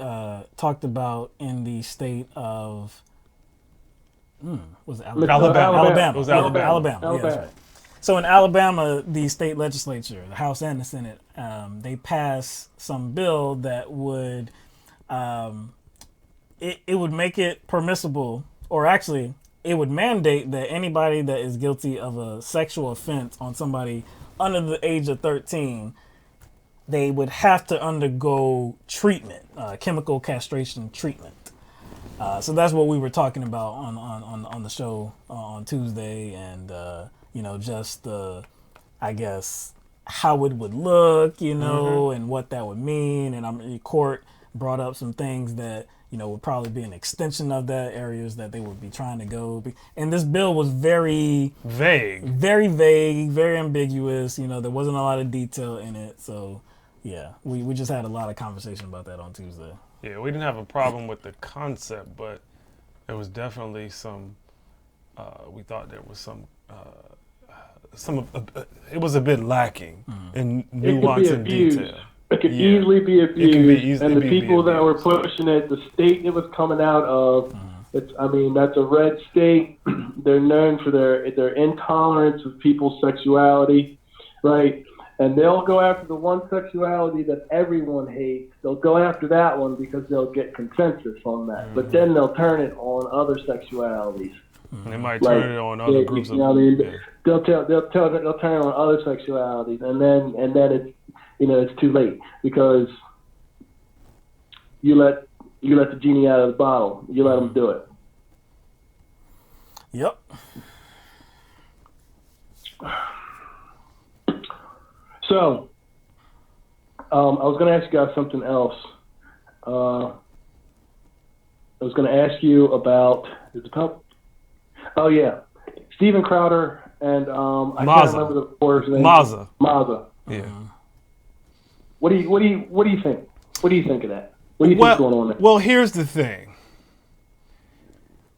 talked about in the state of was it Alabama? It was Alabama. Alabama. Yeah, that's right. So in Alabama, the state legislature, the House and the Senate, they passed some bill that would it would make it permissible, or actually it would mandate that anybody that is guilty of a sexual offense on somebody under the age of 13 they would have to undergo treatment, chemical castration treatment. So that's what we were talking about on the show on Tuesday, and just I guess how it would look, and what that would mean. And the court brought up some things that would probably be an extension of that, areas that they would be trying to go. And this bill was very vague, very ambiguous. There wasn't a lot of detail in it. So yeah, we just had a lot of conversation about that on Tuesday. Yeah, we didn't have a problem with the concept, but there was definitely some. We thought there was some. It was a bit lacking in nuance and detail. It could easily be abused, and the people that were abused. pushing it, the state it was coming out of, that's a red state. They're known for their intolerance of people's sexuality, right? And they'll go after the one sexuality that everyone hates. They'll go after that one because they'll get consensus on that. But then they'll turn it on other sexualities. They might turn it on other groups of people. Yeah. They'll turn it on other sexualities, and then it's it's too late because you let the genie out of the bottle. You let them do it. Yep. So, I was going to ask you guys something else. I was going to ask you about oh yeah, Steven Crowder and I can't remember the reporter's name. Maza. Yeah. Mm-hmm. What do you think? What do you think of that? What do you think's going on there? Well, here's the thing.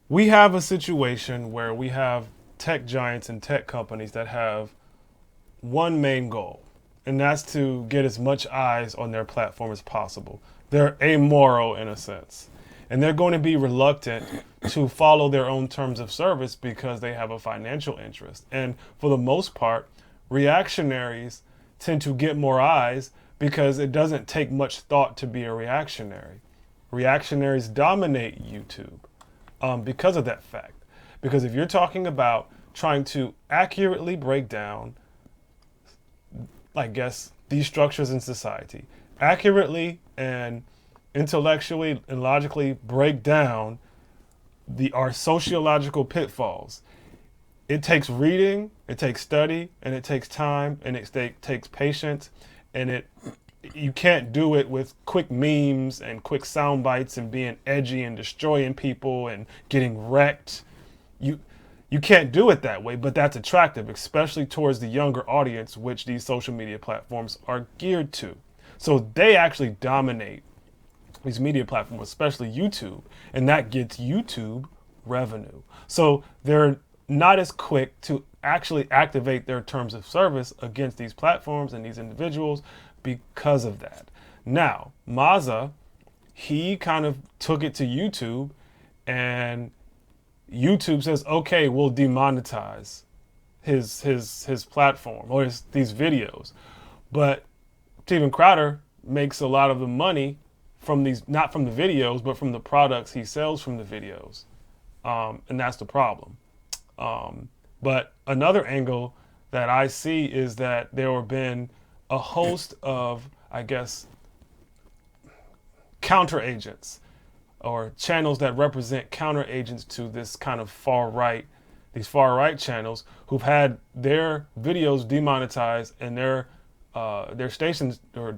We have a situation where we have tech giants and tech companies that have one main goal, and that's to get as much eyes on their platform as possible. They're amoral in a sense, and they're going to be reluctant to follow their own terms of service because they have a financial interest. And for the most part, reactionaries tend to get more eyes because it doesn't take much thought to be a reactionary. Reactionaries dominate YouTube because of that fact. Because if you're talking about trying to accurately break down, I guess, these structures in society, accurately and intellectually and logically break down our sociological pitfalls, it takes reading, it takes study, and it takes time, and it takes patience, and you can't do it with quick memes and quick sound bites and being edgy and destroying people and getting wrecked. You can't do it that way, but that's attractive, especially towards the younger audience, which these social media platforms are geared to. So they actually dominate these media platforms, especially YouTube, and that gets YouTube revenue. So they're not as quick to actually activate their terms of service against these platforms and these individuals because of that. Now, Maza, he kind of took it to YouTube, and YouTube says, okay, we'll demonetize his platform or these videos. But Steven Crowder makes a lot of the money from these, not from the videos, but from the products he sells from the videos. And that's the problem. But another angle that I see is that there have been a host of, I guess, counter agents or channels that represent counter agents to this kind of these far right channels who've had their videos demonetized and their stations or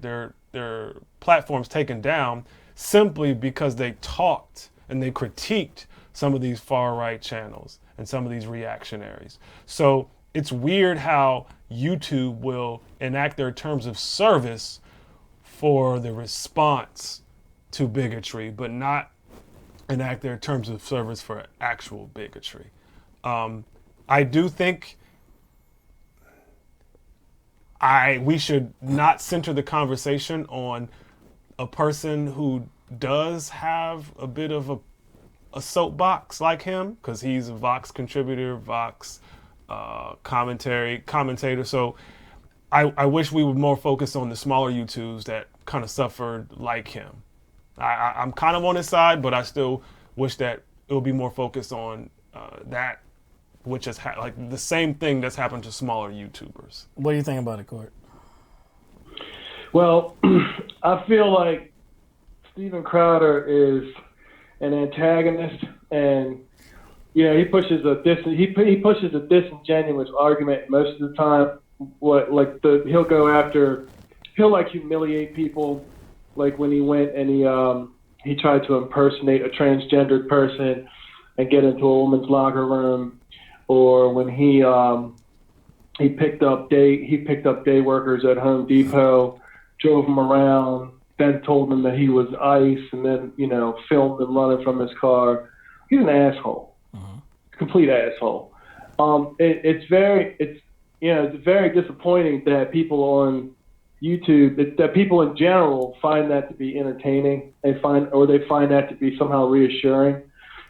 their platforms taken down simply because they talked and they critiqued some of these far right channels and some of these reactionaries. So it's weird how YouTube will enact their terms of service for the response to bigotry, but not enact their terms of service for actual bigotry. I do think we should not center the conversation on a person who does have a bit of a soapbox like him, because he's a Vox contributor, Vox commentator. So I wish we would more focus on the smaller YouTubes that kind of suffered like him. I'm kind of on his side, but I still wish that it would be more focused on that, which is like the same thing that's happened to smaller YouTubers. What do you think about it, Court? Well, I feel like Steven Crowder is an antagonist, and he pushes a disingenuous argument most of the time. He'll humiliate people, like when he went and he tried to impersonate a transgendered person and get into a woman's locker room, or when he picked up day workers at Home Depot, drove them around, then told them that he was ICE, and then filmed them running from his car. He's an asshole, complete asshole. It's very disappointing that people on YouTube, that people in general find that to be entertaining. They find that to be somehow reassuring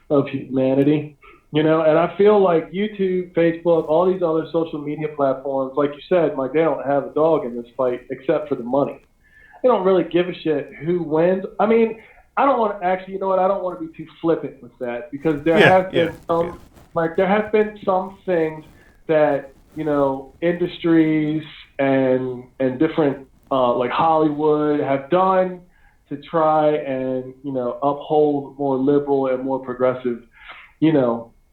of humanity. And I feel like YouTube, Facebook, all these other social media platforms, like you said, Mike, they don't have a dog in this fight except for the money. They don't really give a shit who wins. I mean, I don't want to actually, I don't want to be too flippant with that, because there have been some things that, industries and different, like Hollywood have done to try and, uphold more liberal and more progressive,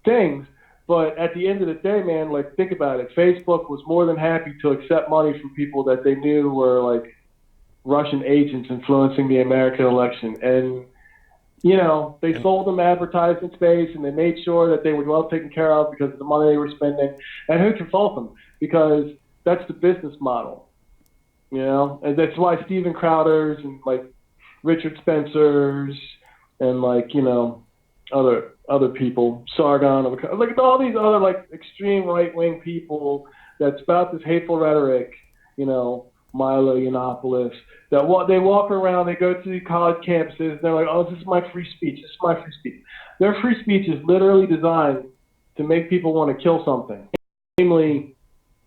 things. But at the end of the day, man, like, think about it. Facebook was more than happy to accept money from people that they knew were like Russian agents influencing the American election. And, they sold them advertising space, and they made sure that they were well taken care of because of the money they were spending. And who can fault them? Because that's the business model, and that's why Steven Crowder's and like Richard Spencer's and like, other people, Sargon, like all these other like extreme right-wing people that spout this hateful rhetoric, Milo Yiannopoulos, that they walk around, they go to the college campuses, and they're like, oh, this is my free speech, this is my free speech. Their free speech is literally designed to make people want to kill something, namely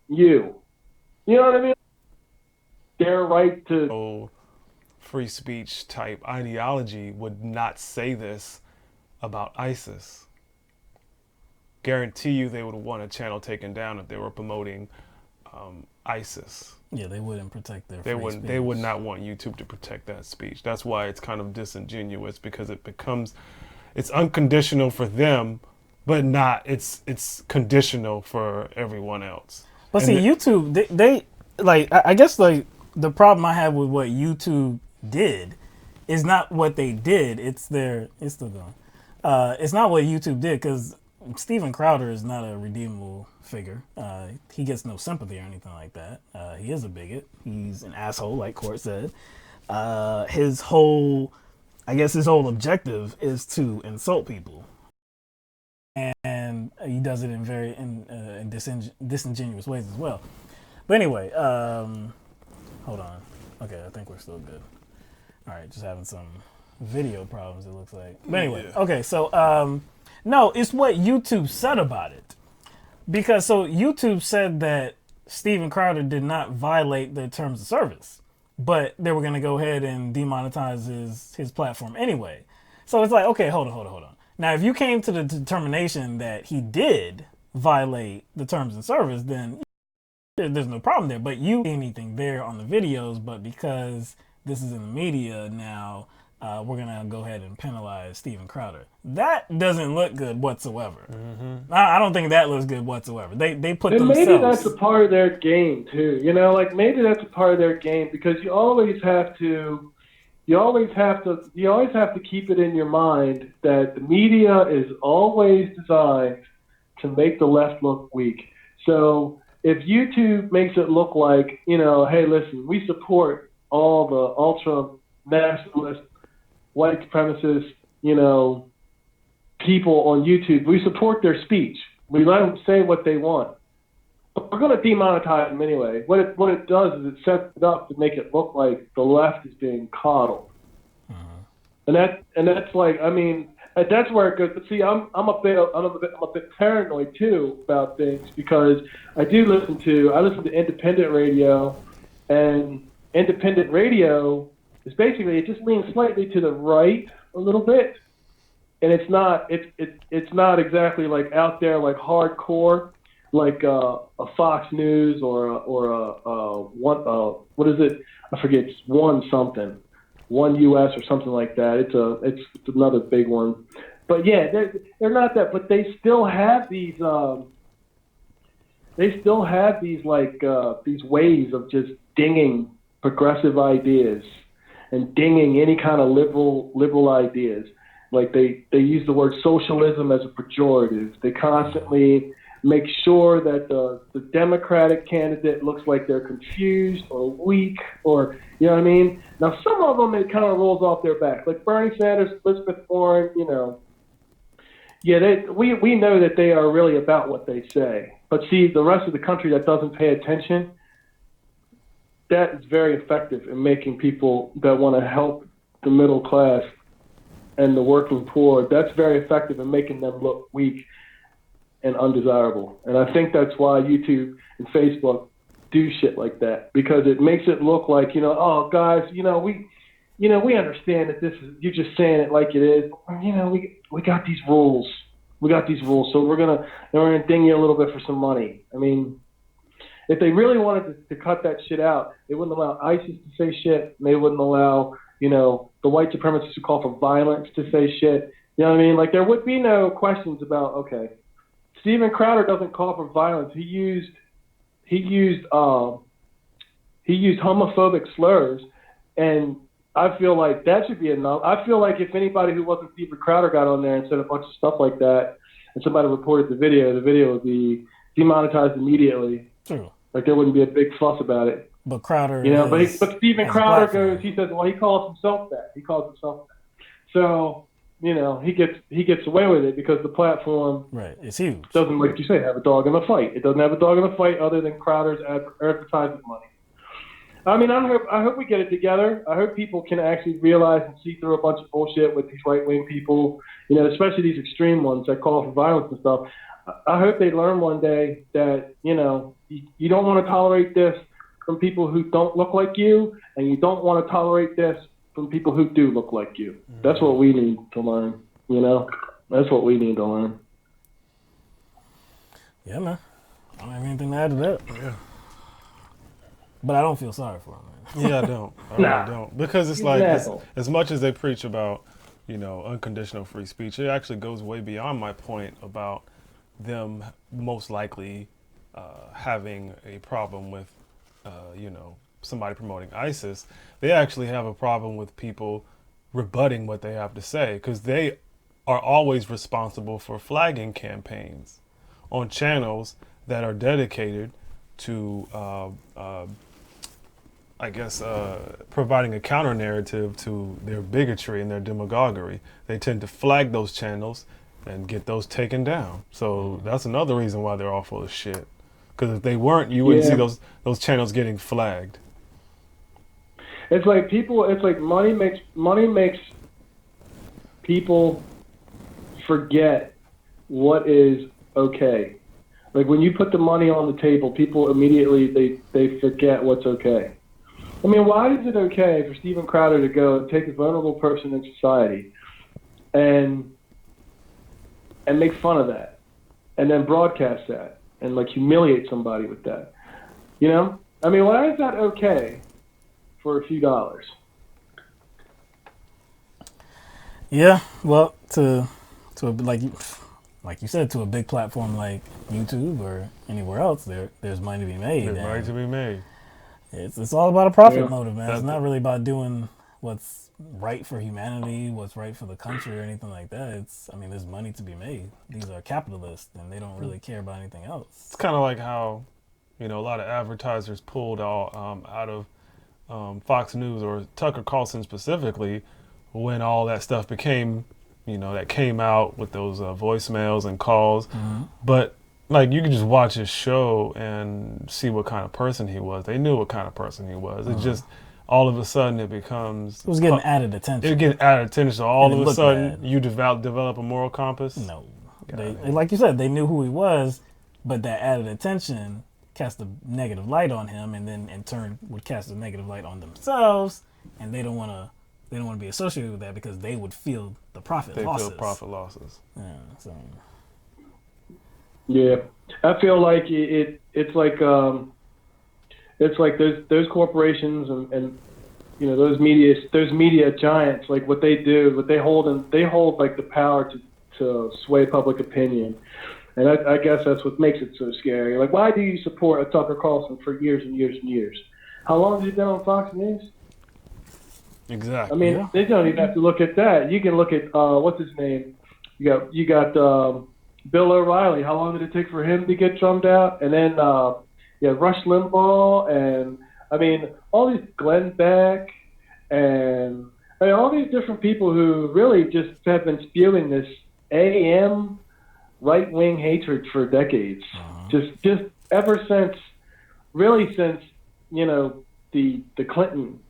you. You know what I mean? Their right to... free speech type ideology would not say this about ISIS. Guarantee you they would want a channel taken down if they were promoting ISIS. Yeah, they wouldn't protect their They free wouldn't. speech. They would not want YouTube to protect that speech. That's why it's kind of disingenuous, because it's unconditional for them, but it's conditional for everyone else. But see, YouTube, they like, I guess like the problem I have with what YouTube did is not what they did. It's still going. It's not what YouTube did, because Steven Crowder is not a redeemable figure. He gets no sympathy or anything like that. He is a bigot. He's an asshole, like Court said. His whole objective is to insult people, and he does it in very disingenuous ways as well. But anyway, hold on. Okay, I think we're still good. All right, just having some video problems, it looks like. But anyway, okay, so no, it's what YouTube said about it. Because so YouTube said that Steven Crowder did not violate the terms of service, but they were going to go ahead and demonetize his platform anyway. So it's like, okay, hold on. Now, if you came to the determination that he did violate the terms of service, then there's no problem there. But you see anything there on the videos, but because this is in the media now, we're going to go ahead and penalize Steven Crowder. That doesn't look good whatsoever. Mm-hmm. I don't think that looks good whatsoever. They put and themselves... maybe that's a part of their game, too. Maybe that's a part of their game, because you always have to keep it in your mind that the media is always designed to make the left look weak. So if YouTube makes it look like, hey, listen, we support all the ultra-nationalist, white supremacist, people on YouTube. We support their speech. We let them say what they want. But we're going to demonetize them anyway. What it does is it sets it up to make it look like the left is being coddled. And that's like, I mean, that's where it goes. But see, I'm a bit paranoid too about things, because I listen to independent radio, and independent radio is basically, it just leans slightly to the right a little bit, and it's not exactly like out there like hardcore, like a Fox News or what is it? I forget. It's One US or something like that. It's another big one. But yeah, they're not that. But they still have these. They still have these these ways of just dinging progressive ideas and dinging any kind of liberal ideas. Like they use the word socialism as a pejorative. They constantly make sure that the Democratic candidate looks like they're confused or weak, or you know what I mean. Now some of them it kind of rolls off their back, like Bernie Sanders, Elizabeth Warren. You know, yeah, we know that they are really about what they say. But see, the rest of the country that doesn't pay attention, that is very effective in making people that want to help the middle class and the working poor, that's very effective in making them look weak and undesirable. And I think that's why YouTube and Facebook do shit like that, because it makes it look like, oh, guys, we understand that this is, you're just saying it like it is. We got these rules. So we're gonna ding you a little bit for some money. I mean, if they really wanted to cut that shit out, they wouldn't allow ISIS to say shit. And they wouldn't allow, the white supremacists who call for violence to say shit. You know what I mean? Like, there would be no questions about, okay, Steven Crowder doesn't call for violence. He used homophobic slurs, and I feel like that should be enough. I feel like if anybody who wasn't Steven Crowder got on there and said a bunch of stuff like that, and somebody reported the video would be demonetized immediately. True. Like, there wouldn't be a big fuss about it. But Crowder, but Steven Crowder goes. He says, well, he calls himself that. So, he gets away with it because the platform, right, it's huge. Doesn't, like you say, have a dog in the fight. It doesn't have a dog in the fight other than Crowder's advertisement money. I mean, I hope we get it together. I hope people can actually realize and see through a bunch of bullshit with these right-wing people, especially these extreme ones that call for violence and stuff. I hope they learn one day that, you don't want to tolerate this from people who don't look like you, and you don't want to tolerate this from people who do look like you. That's what we need to learn, That's what we need to learn. Yeah, man. I don't have anything to add to that. Yeah. But I don't feel sorry for him, man. Yeah, I don't. I don't. Because it's like, as much as they preach about, unconditional free speech, it actually goes way beyond my point about them most likely having a problem with, somebody promoting ISIS. They actually have a problem with people rebutting what they have to say, because they are always responsible for flagging campaigns on channels that are dedicated to, providing a counter narrative to their bigotry and their demagoguery. They tend to flag those channels and get those taken down. So that's another reason why they're all full of shit. Because if they weren't, you wouldn't see those channels getting flagged. It's like money makes people forget what is okay. Like, when you put the money on the table, people immediately they forget what's okay. I mean, why is it okay for Steven Crowder to go and take a vulnerable person in society and make fun of that, and then broadcast that, and humiliate somebody with that? I mean, why is that okay for a few dollars? Yeah, well, to like you said, to a big platform like YouTube or anywhere else, there's money to be made. There's money to be made. It's all about a profit motive, man. It's not really about doing what's right for humanity, what's right for the country, or anything like that. There's money to be made. These are capitalists, and they don't really care about anything else. It's kind of like how, a lot of advertisers pulled out of Fox News or Tucker Carlson specifically when all that stuff became, that came out with those voicemails and calls. Mm-hmm. But you could just watch his show and see what kind of person he was. They knew what kind of person he was. It just, all of a sudden, it was getting added attention. It was getting added attention. So all of a sudden, you develop a moral compass? No. Like you said, they knew who he was, but that added attention cast a negative light on him, and then in turn would cast a negative light on themselves, and they don't want to be associated with that because they would feel the profit losses. They feel profit losses. Yeah, so. Yeah, I feel like it's like those corporations and those media giants, like what they do, what they hold, and they hold like the power to sway public opinion. And I guess that's what makes it so scary. Like, why do you support a Tucker Carlson for years and years and years? How long has he been on Fox News? Exactly. I mean, they don't even have to look at that. You can look at what's his name? You got Bill O'Reilly. How long did it take for him to get drummed out? And then Rush Limbaugh, and I mean all these Glenn Beck, and I mean all these different people who really just have been spewing this AM right-wing hatred for decades. Just ever since, really since the Clinton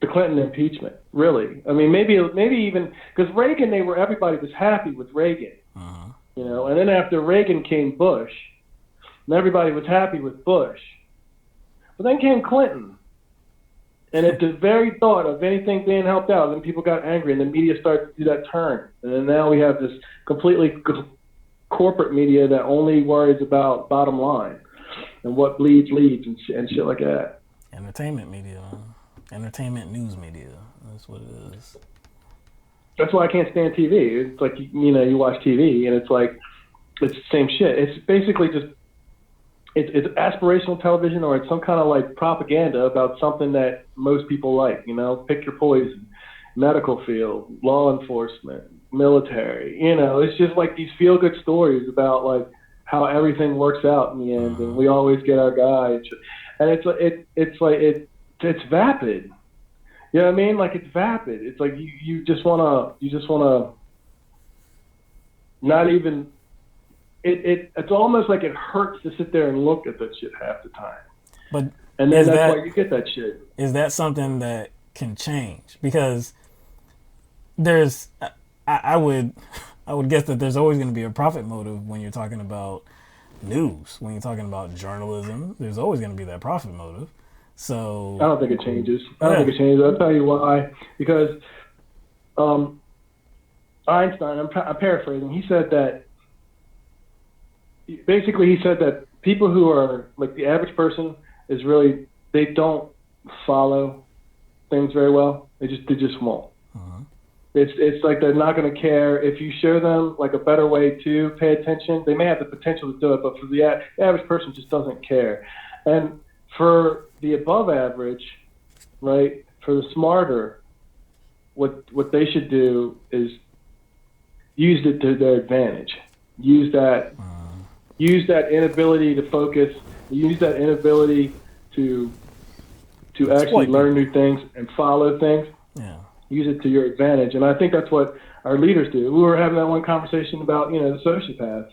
impeachment. Really, I mean maybe even because Reagan, everybody was happy with Reagan, and then after Reagan came Bush, and everybody was happy with Bush, but then came Clinton. And at the very thought of anything being helped out, then people got angry, and the media started to do that turn. And then now we have this completely corporate media that only worries about bottom line and what bleeds leads and shit like that. Entertainment media, man. Entertainment news media. That's what it is. That's why I can't stand TV. It's like, you watch TV, and it's like, it's the same shit. It's basically just, it's aspirational television, or it's some kind of like propaganda about something that most people like, pick your poison, medical field, law enforcement, military, it's just like these feel good stories about like how everything works out in the end, and we always get our guy. And it's vapid. You know what I mean? Like, it's vapid. It's like you just wanna not even. It's almost like it hurts to sit there and look at that shit half the time. And then that's why you get that shit. Is that something that can change? Because there's, I would guess that there's always going to be a profit motive when you're talking about news. When you're talking about journalism, there's always going to be that profit motive. So I don't think it changes. I'll tell you why. Because Einstein, I'm paraphrasing, he said that people who are like the average person is really, they don't follow things very well. They just won't. It's like they're not going to care if you show them like a better way to pay attention. They may have the potential to do it, but for the average person, just doesn't care. And for the above average, right, for the smarter, what they should do is use it to their advantage. Use that inability to focus. Use that inability to actually learn new things and follow things. Yeah. Use it to your advantage. And I think that's what our leaders do. We were having that one conversation about, the sociopaths.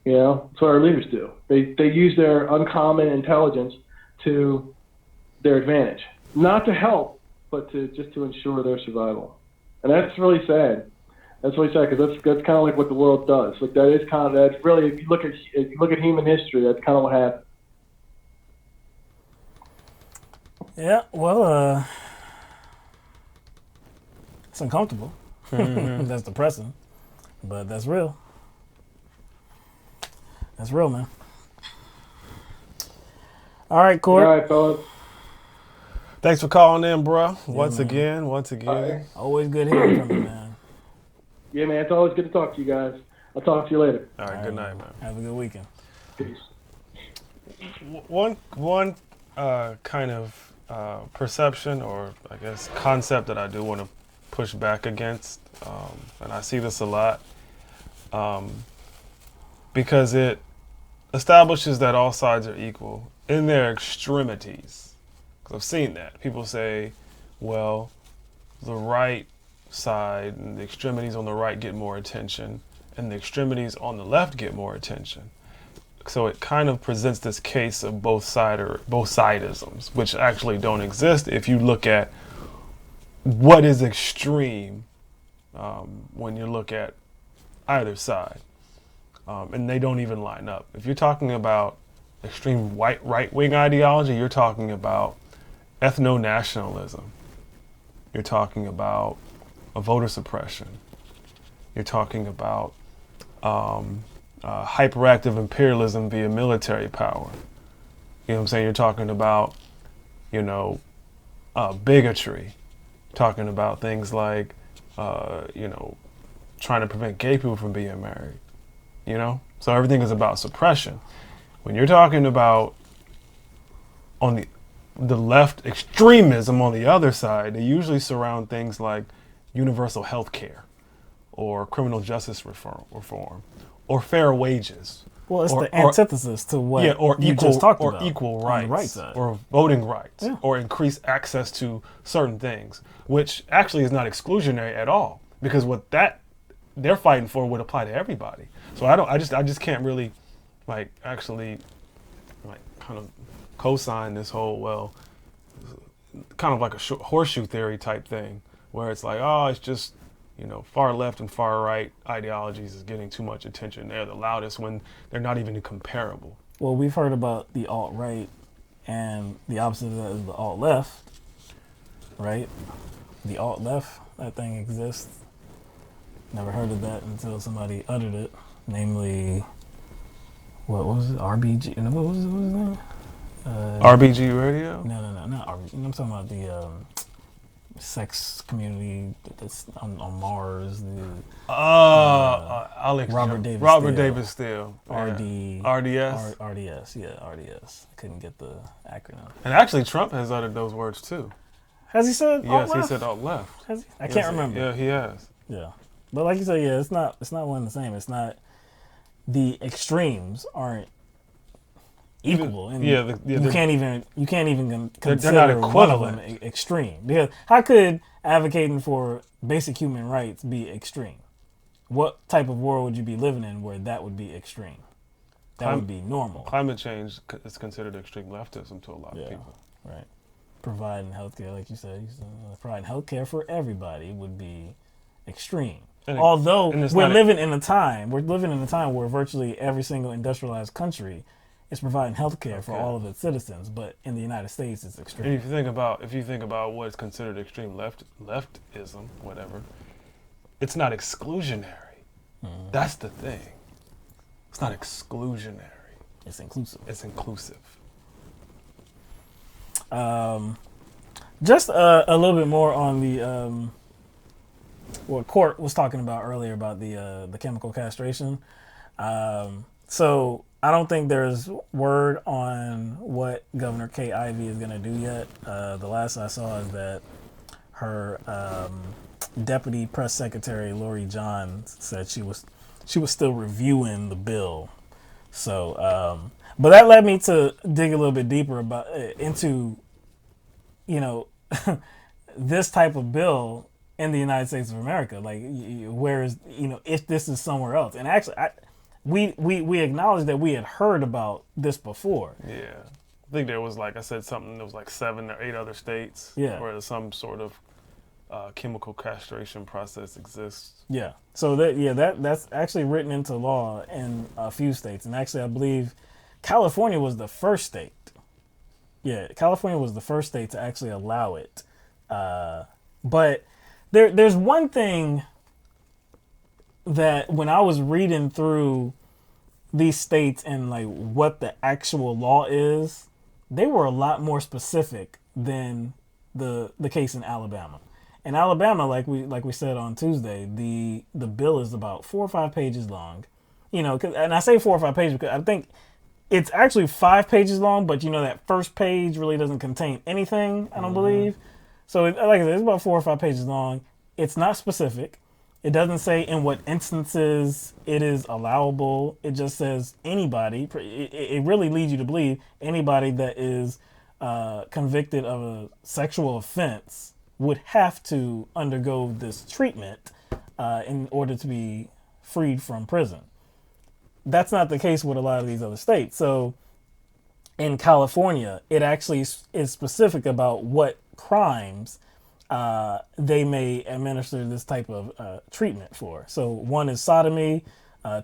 That's what our leaders do. They use their uncommon intelligence to their advantage. Not to help, but just to ensure their survival. And that's really sad. That's really sad, because that's kind of like what the world does. Like that's really, if you look at human history, that's kind of what happened. Yeah, well, it's uncomfortable. That's depressing, but that's real. That's real, man. All right, Court. All right, fellas. Thanks for calling in, bro. Once again. Always good hearing from you, man. Yeah, man. It's always good to talk to you guys. I'll talk to you later. All right, good night, man. Have a good weekend. Peace. One kind of perception, or I guess concept, that I do want to push back against, and I see this a lot, because it establishes that all sides are equal in their extremities. Because I've seen that. People say, well, the right side and the extremities on the right get more attention, and the extremities on the left get more attention. So it kind of presents this case of both sidisms, which actually don't exist if you look at what is extreme when you look at either side. And they don't even line up. If you're talking about extreme right-wing ideology, you're talking about ethno-nationalism. You're talking about voter suppression. You're talking about hyperactive imperialism via military power. You know what I'm saying? You're talking about, bigotry, talking about things like, trying to prevent gay people from being married, So everything is about suppression. When you're talking about on the left extremism on the other side, they usually surround things like universal health care or criminal justice reform or fair wages. Well, it's the antithesis to what you just talked about. Or equal rights, right side. or voting rights, or increased access to certain things, which actually is not exclusionary at all, because what they're fighting for would apply to everybody. So I just can't really, actually, kind of co-sign this whole, kind of like a horseshoe theory type thing, where it's like, oh, it's just, far left and far right ideologies is getting too much attention. They're the loudest when they're not even comparable. Well, we've heard about the alt-right, and the opposite of that is the alt-left, right? The alt-left, that thing exists. Never heard of that until somebody uttered it, namely, what was it, RBG? What was his name? RBG Radio? No, not RBG. I'm talking about the sex community that's on Mars. Alex Robert Davis Steele. RDS? RDS, yeah, RDS. I couldn't get the acronym. And actually, Trump has uttered those words too. Has he said Yes, alt-left? he said alt-left. Has he? I can't remember. Yeah, he has. Yeah. But like you said, yeah, it's not one and the same. It's not, the extremes aren't equal. And you can't even consider one of them extreme. Because how could advocating for basic human rights be extreme? What type of world would you be living in where that would be extreme? That would be normal. Climate change is considered extreme leftism to a lot of people. Right. Providing healthcare, like you said, providing healthcare for everybody would be extreme. Although we're living in a time where virtually every single industrialized country is providing healthcare for all of its citizens, but in the United States it's extreme. And if you think about what is considered extreme leftism, whatever, it's not exclusionary. That's the thing. It's not exclusionary. It's inclusive. It's inclusive. Just a little bit more on the what Court was talking about earlier about the chemical castration. So I don't think there's word on what Governor Kay Ivey is going to do yet. The last I saw is that her Deputy Press Secretary Lori Johns said she was still reviewing the bill. So, but that led me to dig a little bit deeper into this type of bill in the United States of America. Like, whereas if this is somewhere else, and actually, we acknowledge that we had heard about this before. Yeah, I think there was, like I said, something. There was like 7 or 8 other states where some sort of chemical castration process exists. Yeah. So that's actually written into law in a few states, and actually I believe California was the first state. Yeah, California was the first state to actually allow it. But there's one thing that when I was reading through these states and like what the actual law is, they were a lot more specific than the case in Alabama. In Alabama, like we said on Tuesday, the bill is about 4 or 5 pages long. And I say 4 or 5 pages because I think it's actually 5 pages long, but that first page really doesn't contain anything, I don't believe. So like I said, it's about 4 or 5 pages long. It's not specific. It doesn't say in what instances it is allowable. It just says anybody. It really leads you to believe anybody that is convicted of a sexual offense would have to undergo this treatment in order to be freed from prison. That's not the case with a lot of these other states. So in California, it actually is specific about what crimes they may administer this type of treatment for. So 1 is sodomy,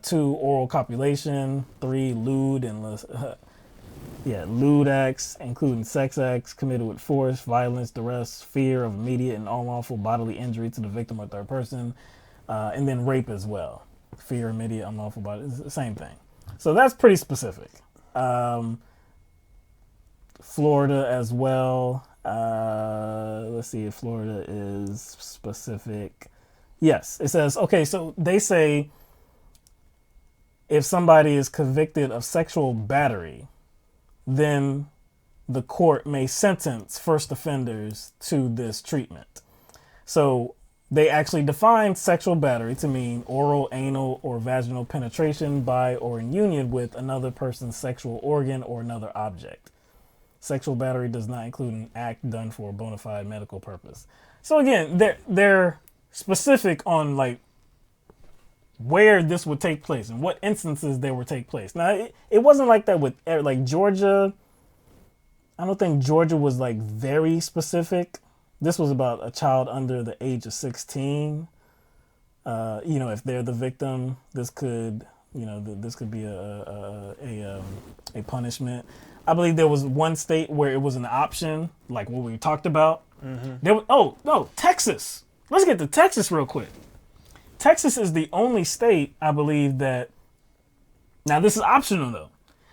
2 oral copulation, 3 lewd and lewd acts, including sex acts committed with force, violence, duress, fear of immediate and unlawful bodily injury to the victim or third person, and then rape as well. fear, immediate, unlawful body. It's the same thing. So that's pretty specific. Florida as well. Let's see if Florida is specific. Yes, it says, okay, so they say if somebody is convicted of sexual battery, then the court may sentence first offenders to this treatment. So they actually define sexual battery to mean oral, anal, or vaginal penetration by or in union with another person's sexual organ or another object. Sexual battery does not include an act done for a bona fide medical purpose. So again, they're specific on like where this would take place and what instances they would take place. Now, it wasn't like that with like Georgia. I don't think Georgia was like very specific. This was about a child under the age of 16. If they're the victim, this could be a punishment. I believe there was one state where it was an option, like what we talked about. Mm-hmm. Texas. Let's get to Texas real quick. Texas is the only state, I believe, that, now this is optional though.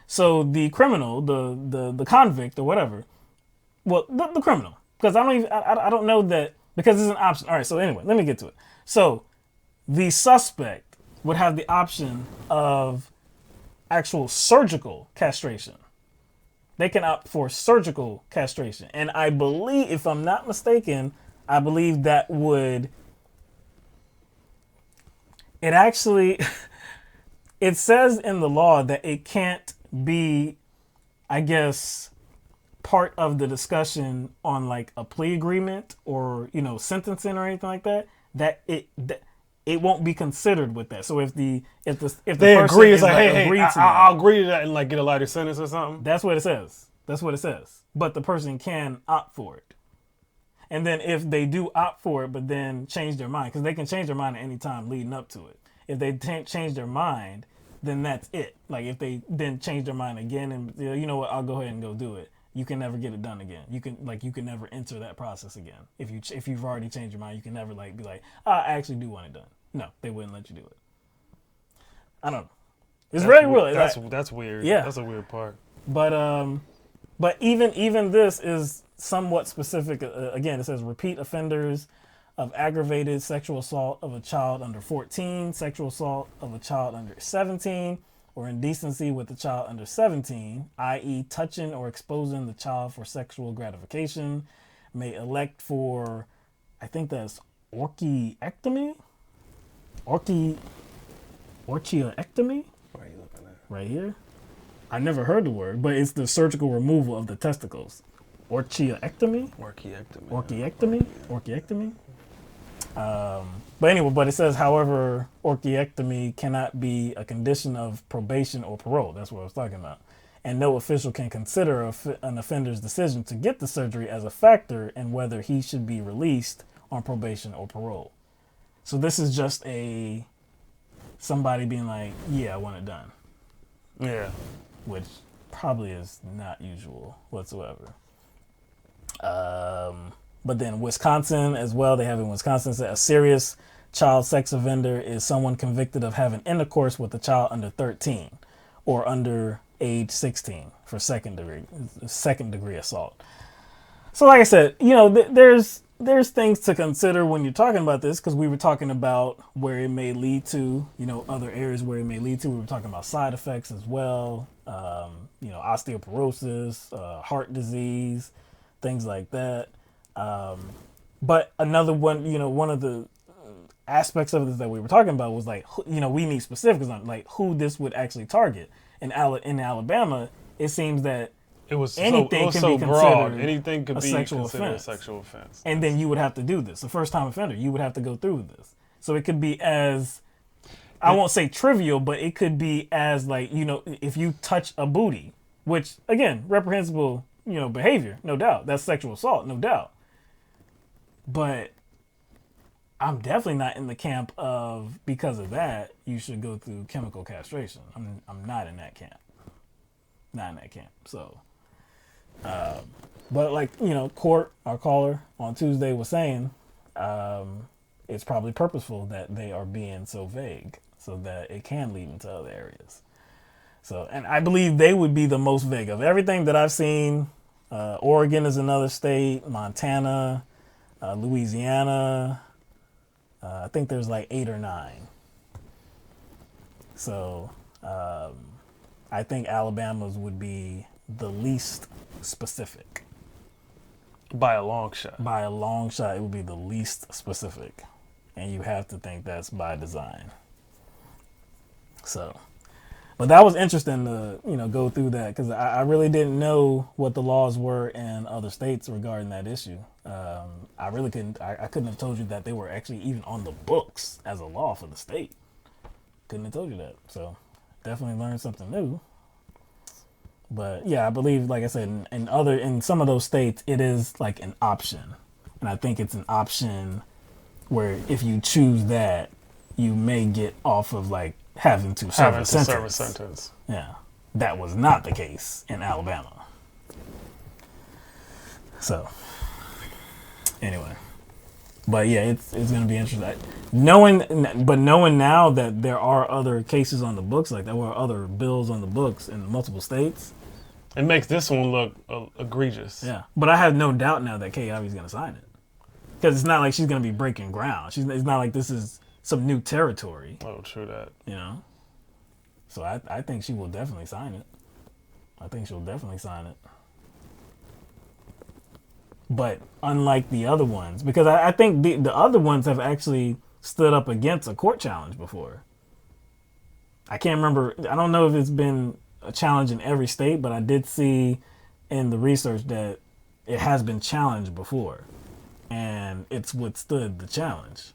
So the criminal, the convict or whatever, well, the criminal, because I don't know that, because it's an option. All right, so anyway, let me get to it. So the suspect would have the option of actual surgical castration. They can opt for surgical castration. And I believe, if I'm not mistaken, I believe that would, it actually, it says in the law that it can't be, I guess, part of the discussion on like a plea agreement or, sentencing or anything like that, that it won't be considered with that. So if they agree, it's like, hey, I'll that, agree to that and like get a lighter sentence or something. That's what it says. But the person can opt for it. And then if they do opt for it, but then change their mind, because they can change their mind at any time leading up to it. If they change their mind, then that's it. Like if they then change their mind again and you know what, I'll go ahead and go do it. You can never get it done again. You can never enter that process again. If you've already changed your mind, you can never like be like, I actually do want it done. No, they wouldn't let you do it. I don't know. It's very weird. That's weird. Yeah, that's a weird part. But even this is somewhat specific. Again, it says repeat offenders of aggravated sexual assault of a child under 14, sexual assault of a child under 17, or indecency with a child under 17, i.e. touching or exposing the child for sexual gratification, may elect for, I think that's orchiectomy? Orchioectomy? Where are you looking at? Right here. I never heard the word, but it's the surgical removal of the testicles. Orchiectomy? Orchiectomy? But it says, however, orchiectomy cannot be a condition of probation or parole. That's what I was talking about. And no official can consider an offender's decision to get the surgery as a factor in whether he should be released on probation or parole. So this is just somebody being like, yeah, I want it done. Yeah. Which probably is not usual whatsoever. But then Wisconsin as well, they have in Wisconsin that a serious child sex offender is someone convicted of having intercourse with a child under 13 or under age 16 for second degree assault. So like I said, there's things to consider when you're talking about this, because we were talking about where it may lead to, other areas where it may lead to. We were talking about side effects as well, osteoporosis, heart disease, things like that. But another one, one of the aspects of this that we were talking about was like, we need specifics on like who this would actually target. In Alabama, it seems that anything can be considered anything could be considered a sexual offense. And then you would have to do this. A first-time offender, you would have to go through this. So it could be as, I won't say trivial, but it could be as like, if you touch a booty, which again, reprehensible, behavior, no doubt. That's sexual assault, no doubt. But I'm definitely not in the camp of, because of that, you should go through chemical castration. I'm not in that camp. So, but like, Court, our caller on Tuesday was saying, it's probably purposeful that they are being so vague. so that it can lead into other areas. So, and I believe they would be the most vague of everything that I've seen. Oregon is another state, Montana, Louisiana. I think there's like 8 or 9. So I think Alabama's would be the least specific. By a long shot. By a long shot, it would be the least specific. And you have to think that's by design. So, but that was interesting to, go through that, because I really didn't know what the laws were in other states regarding that issue. I really couldn't have told you that they were actually even on the books as a law for the state. Couldn't have told you that. So definitely learned something new. But yeah, I believe, like I said, in some of those states, it is like an option. And I think it's an option where if you choose that, you may get off of like having to serve a sentence. Yeah. That was not the case in Alabama. So anyway. But yeah, it's going to be interesting. Knowing now that there are other cases on the books, like there were other bills on the books in multiple states. It makes this one look egregious. Yeah. But I have no doubt now that Kay Ivey's going to sign it. Because it's not like she's going to be breaking ground. It's not like this is some new territory. Oh, true that. So I think she will definitely sign it. I think she'll definitely sign it. But unlike the other ones, because I think the other ones have actually stood up against a court challenge before. I can't remember. I don't know if it's been a challenge in every state, but I did see in the research that it has been challenged before. And it's withstood the challenge.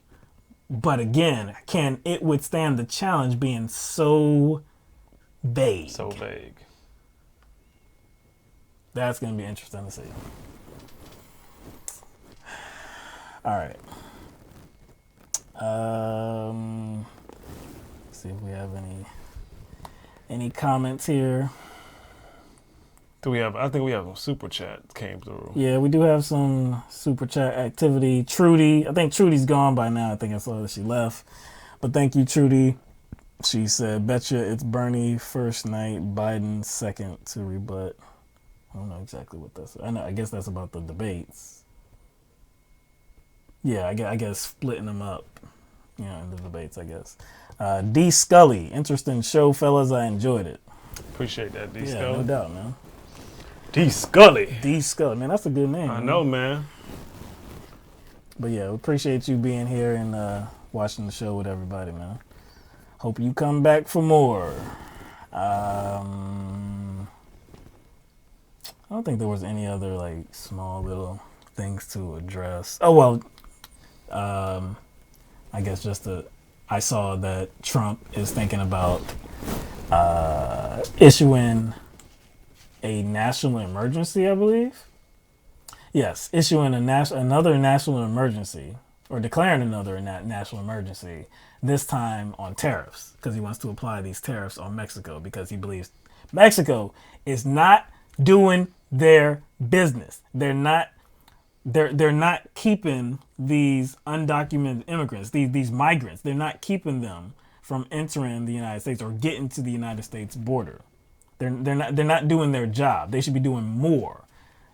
But again, can it withstand the challenge being so vague? So vague. That's going to be interesting to see. All right. Let's see if we have any comments here. I think we have a super chat came through. Yeah, we do have some super chat activity. Trudy, I think Trudy's gone by now. I think I saw that she left. But thank you, Trudy. She said, betcha it's Bernie first night, Biden second to rebut. I don't know exactly what that's. I guess that's about the debates. Yeah, I guess splitting them up, in the debates, I guess. D. Scully, interesting show, fellas. I enjoyed it. Appreciate that, D. Yeah, Scully. no doubt, man. D. Scully. D. Scully, man, that's a good name. I know, man. But yeah, we appreciate you being here and watching the show with everybody, man. Hope you come back for more. I don't think there was any other like small little things to address. Oh well, I guess I saw that Trump is thinking about issuing a national emergency, I believe. Yes, issuing another national emergency, or declaring another national emergency, this time on tariffs, because he wants to apply these tariffs on Mexico because he believes Mexico is not doing their business. They're not keeping these undocumented immigrants, these migrants. They're not keeping them from entering the United States or getting to the United States border. They're not doing their job. They should be doing more.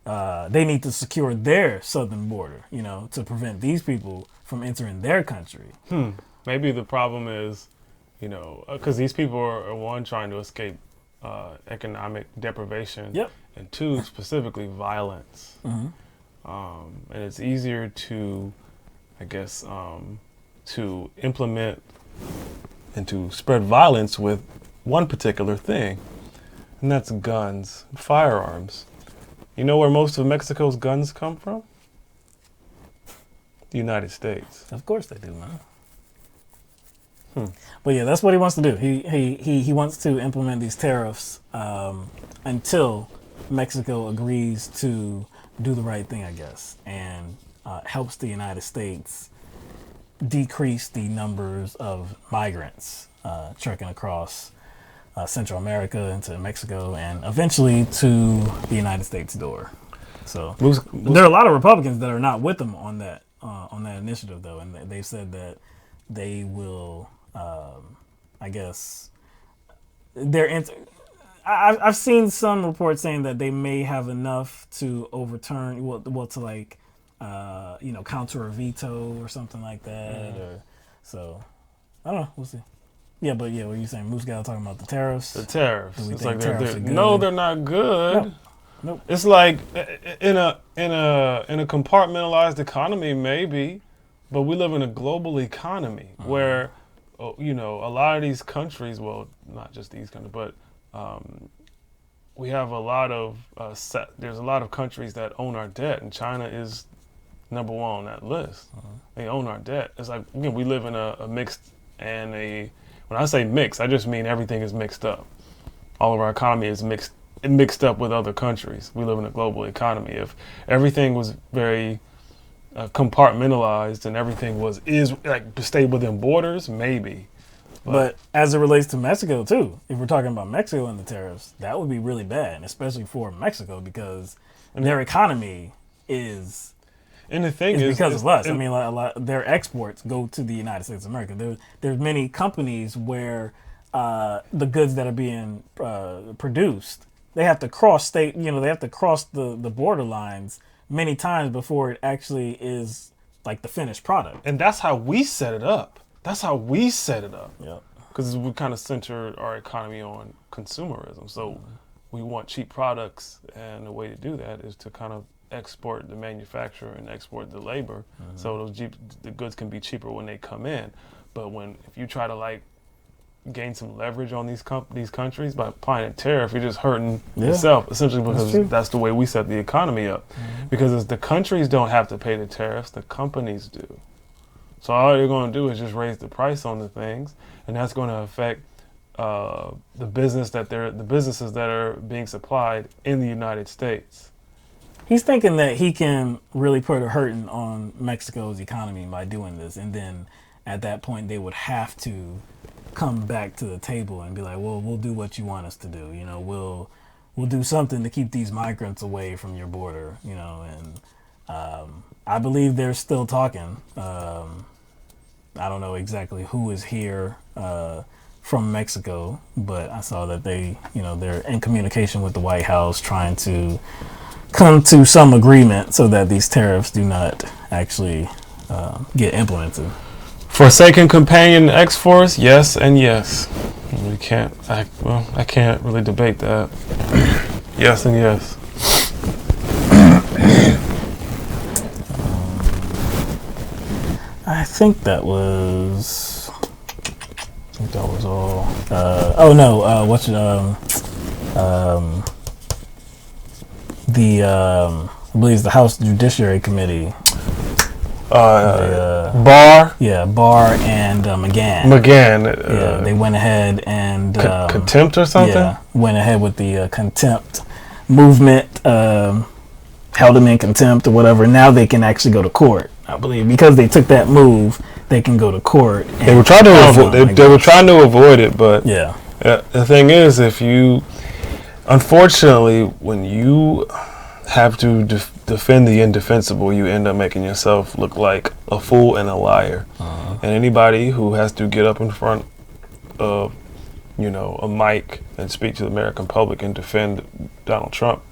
They need to secure their southern border, to prevent these people from entering their country. Maybe the problem is, because these people are one, trying to escape economic deprivation. Yep. And two, specifically violence. Mm-hmm. And it's easier to, I guess, to implement and to spread violence with one particular thing, and that's guns, firearms. You know where most of Mexico's guns come from? The United States. Of course they do, man. But yeah, that's what he wants to do. He wants to implement these tariffs until Mexico agrees to do the right thing, I guess, and helps the United States decrease the numbers of migrants trekking across Central America into Mexico and eventually to the United States door. So there are a lot of Republicans that are not with him on that initiative, though, and they've said that they will I guess I've seen some reports saying that they may have enough to overturn, to like, counter a veto or something like that. Or so, I don't know. We'll see. Yeah, but what are you saying? Moose Gal talking about the tariffs. The tariffs. Do we It's think like tariffs are good? no, they're not good. Nope. It's like in a compartmentalized economy, maybe, but we live in a global economy where, a lot of these countries, well, not just these countries, but we have a lot of there's a lot of countries that own our debt, and China is number one on that list. They own our debt. It's like, again, we live in a mixed and when I say mixed, I just mean everything is mixed up. All of our economy is mixed up with other countries. We live in a global economy. If everything was very compartmentalized and everything stayed within borders, maybe. But as it relates to Mexico too, if we're talking about Mexico and the tariffs, that would be really bad, especially for Mexico, because their economy is. And the thing is because of us. I mean, a lot their exports go to the United States of America. There's many companies where the goods that are being produced, they have to cross state. They have to cross the border lines many times before it actually is like the finished product. And that's how we set it up. Yeah. Because we kind of center our economy on consumerism. So we want cheap products, and the way to do that is to kind of export the manufacturer and export the labor, so the goods can be cheaper when they come in. But if you try to gain some leverage on these countries by applying a tariff, you're just hurting yourself, essentially, because that's the way we set the economy up. Because the countries don't have to pay the tariffs, the companies do. So all you're going to do is just raise the price on the things, and that's going to affect the businesses that are being supplied in the United States. He's thinking that he can really put a hurting on Mexico's economy by doing this, and then at that point they would have to come back to the table and be like, "Well, we'll do what you want us to do. We'll do something to keep these migrants away from your border." And I believe they're still talking. I don't know exactly who is here from Mexico, but I saw that they're in communication with the White House, trying to come to some agreement so that these tariffs do not actually get implemented. Forsaken companion X-Force, yes and yes. I can't really debate that. Yes and yes. I think that was all. I believe it's the House Judiciary Committee. Barr? Yeah, Barr and McGahn. McGahn. They went ahead and... contempt or something? Yeah, went ahead with the contempt movement, held them in contempt or whatever. Now they can actually go to court, I believe. Because they took that move, they can go to court. They were trying to avoid it, but yeah. The thing is, unfortunately, when you have to defend the indefensible, you end up making yourself look like a fool and a liar. And anybody who has to get up in front of, a mic and speak to the American public and defend Donald Trump,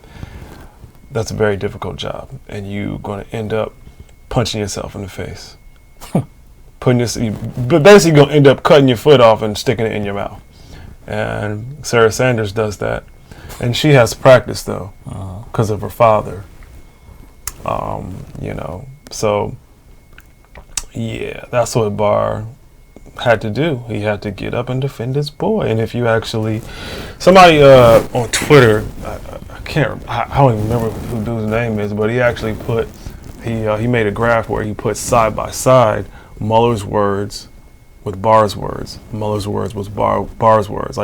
that's a very difficult job. And you're going to end up punching yourself in the face. But basically going to end up cutting your foot off and sticking it in your mouth. And Sarah Sanders does that. And she has practice, though, because of her father. So, yeah, that's what Barr had to do. He had to get up and defend his boy. And if you actually, somebody on Twitter, I don't even remember who dude's name is, but he actually he made a graph where he put side by side Mueller's words with Barr's words. Mueller's words was Barr's words.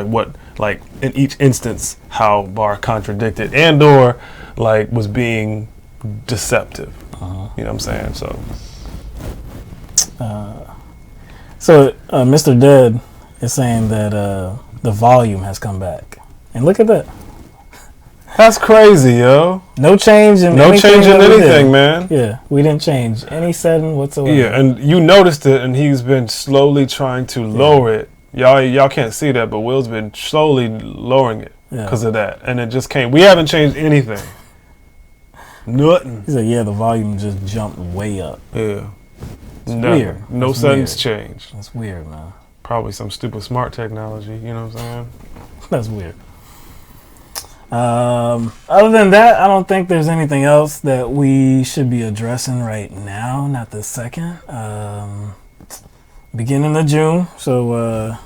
Like in each instance, how Barr contradicted and or was being deceptive. You know what I'm saying? So Mr. Dead is saying that the volume has come back, and look at that. That's crazy, yo. No change in anything, man. Yeah, we didn't change any setting whatsoever. Yeah, and you noticed it, and he's been slowly trying to lower it Y'all can't see that, but Will's been slowly lowering it because of that, and it just can't. We haven't changed anything. Nothing. He said, "Yeah, the volume just jumped way up." Yeah. It's weird. No settings changed. That's weird, man. Probably some stupid smart technology. You know what I'm saying? That's weird. Other than that, I don't think there's anything else that we should be addressing right now. Not this second. Beginning of June, so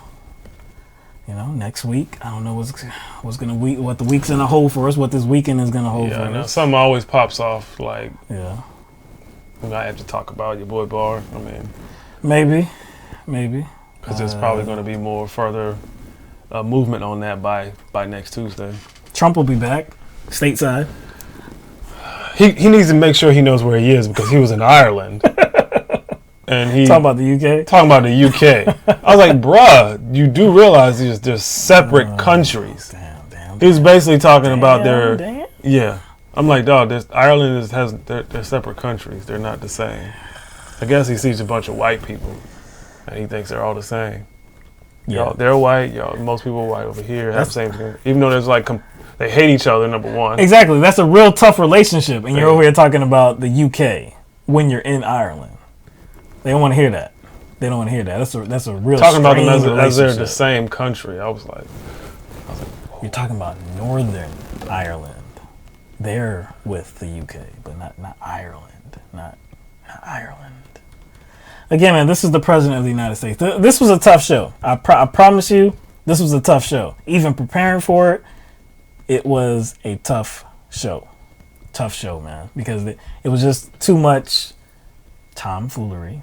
next week. I don't know what the week's gonna hold for us. What this weekend is gonna hold for us. Something always pops off. Like we might have to talk about your boy Barr. I mean, maybe. Because there's probably going to be more further movement on that by next Tuesday. Trump will be back stateside. He needs to make sure he knows where he is because he was in Ireland. And he talking about the UK. Talking about the UK. I was like, bruh, you do realize there's separate countries. Damn. He was basically talking about their. Yeah. I'm like, dog. Ireland they're separate countries. They're not the same. I guess he sees a bunch of white people, and he thinks they're all the same. Yeah, they're white. Most people are white over here have the same thing. Even though there's like they hate each other. Number one. Exactly. That's a real tough relationship, and you're over here talking about the UK when you're in Ireland. They don't want to hear that. They don't want to hear that. That's a real talking about them as they're the same country. I was like, you're talking about Northern Ireland. They're with the UK, but not Ireland. Not Ireland. Again, man, this is the President of the United States. This was a tough show. I promise you, this was a tough show. Even preparing for it, it was a tough show. Tough show, man, because it was just too much tomfoolery.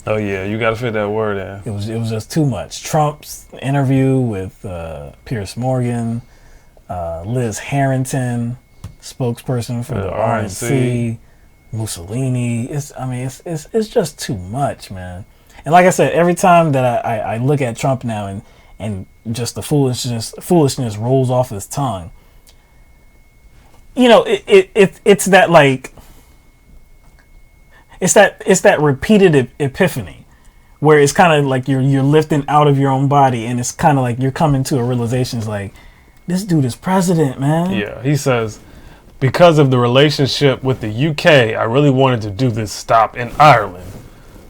Oh yeah, you got to fit that word in. It was just too much. Trump's interview with Piers Morgan, Liz Harrington, spokesperson for the RNC, Mussolini. It's just too much, man. And like I said, every time that I look at Trump now and just the foolishness rolls off his tongue, it's that like. It's that repeated epiphany, where it's kind of like you're lifting out of your own body, and it's kind of like you're coming to a realization. It's like, this dude is president, man. Yeah, he says, because of the relationship with the UK, I really wanted to do this stop in Ireland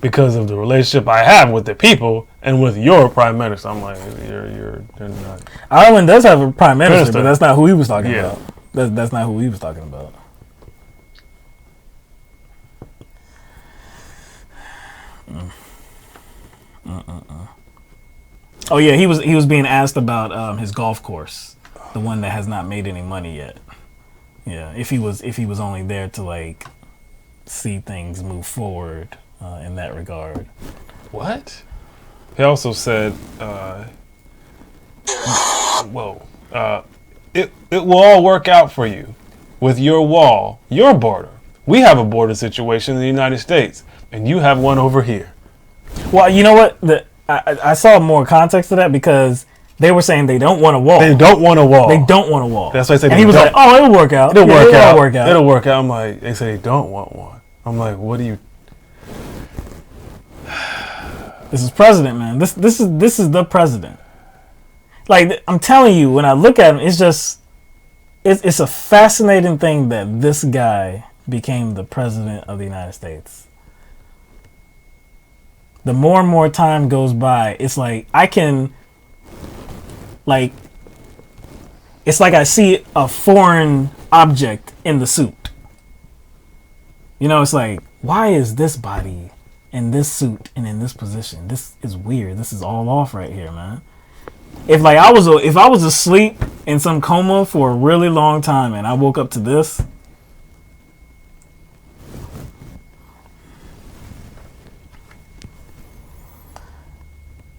because of the relationship I have with the people and with your prime minister. I'm like, you're not. Ireland does have a prime minister, but that's not who he was talking about. That's not who he was talking about. Oh yeah, he was being asked about his golf course, the one that has not made any money yet. Yeah, if he was only there to like see things move forward in that regard. What? He also said, it will all work out for you with your wall, your border. We have a border situation in the United States, and you have one over here. Well, you know what? I saw more context to that because they were saying they don't want a wall. They don't want a wall. They don't want a wall. That's why I said. And he was like, "Oh, it'll work out. It'll work out. It'll work out." I'm like, they say they don't want one. I'm like, what do you? This is president, man. This is the president. Like, I'm telling you, when I look at him, it's just it's a fascinating thing that this guy became the president of the United States. The more and more time goes by, it's like it's like I see a foreign object in the suit. It's like, why is this body in this suit and in this position? This is weird. This is all off right here, man. If I was asleep in some coma for a really long time and I woke up to this,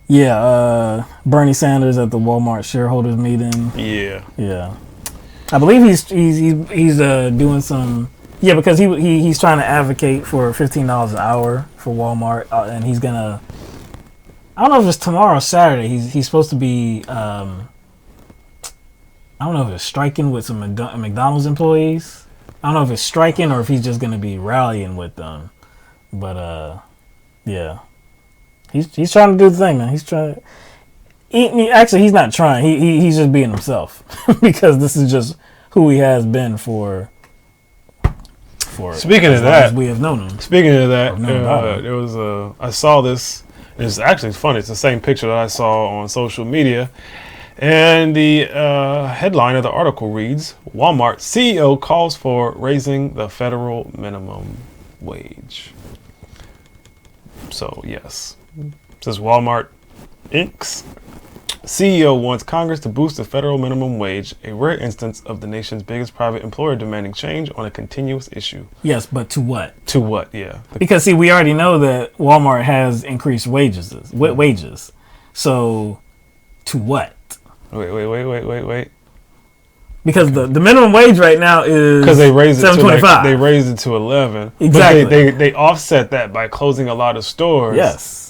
yeah, Bernie Sanders at the Walmart shareholders meeting. Yeah. I believe he's doing some. Yeah, because he's trying to advocate for $15 an hour for Walmart, and he's gonna. I don't know if it's tomorrow or Saturday. He's supposed to be. I don't know if it's striking with some McDonald's employees. I don't know if it's striking or if he's just gonna be rallying with them, but yeah. He's trying to do the thing, man. He's trying. Actually, he's not trying. He's just being himself because this is just who he has been for. Speaking as of long that, as we have known him. Speaking of that, No, there was I saw this. It's actually funny. It's the same picture that I saw on social media, and the headline of the article reads: Walmart CEO calls for raising the federal minimum wage. So yes, it says Walmart Inc.'s CEO wants Congress to boost the federal minimum wage, a rare instance of the nation's biggest private employer demanding change on a continuous issue. Yes, but to what? To what? Yeah. Because see, we already know that Walmart has increased wages. Wages. So, to what? Wait. Because the minimum wage right now is because they raised it to $7.25. they raised it to 11. Exactly. But they offset that by closing a lot of stores. Yes.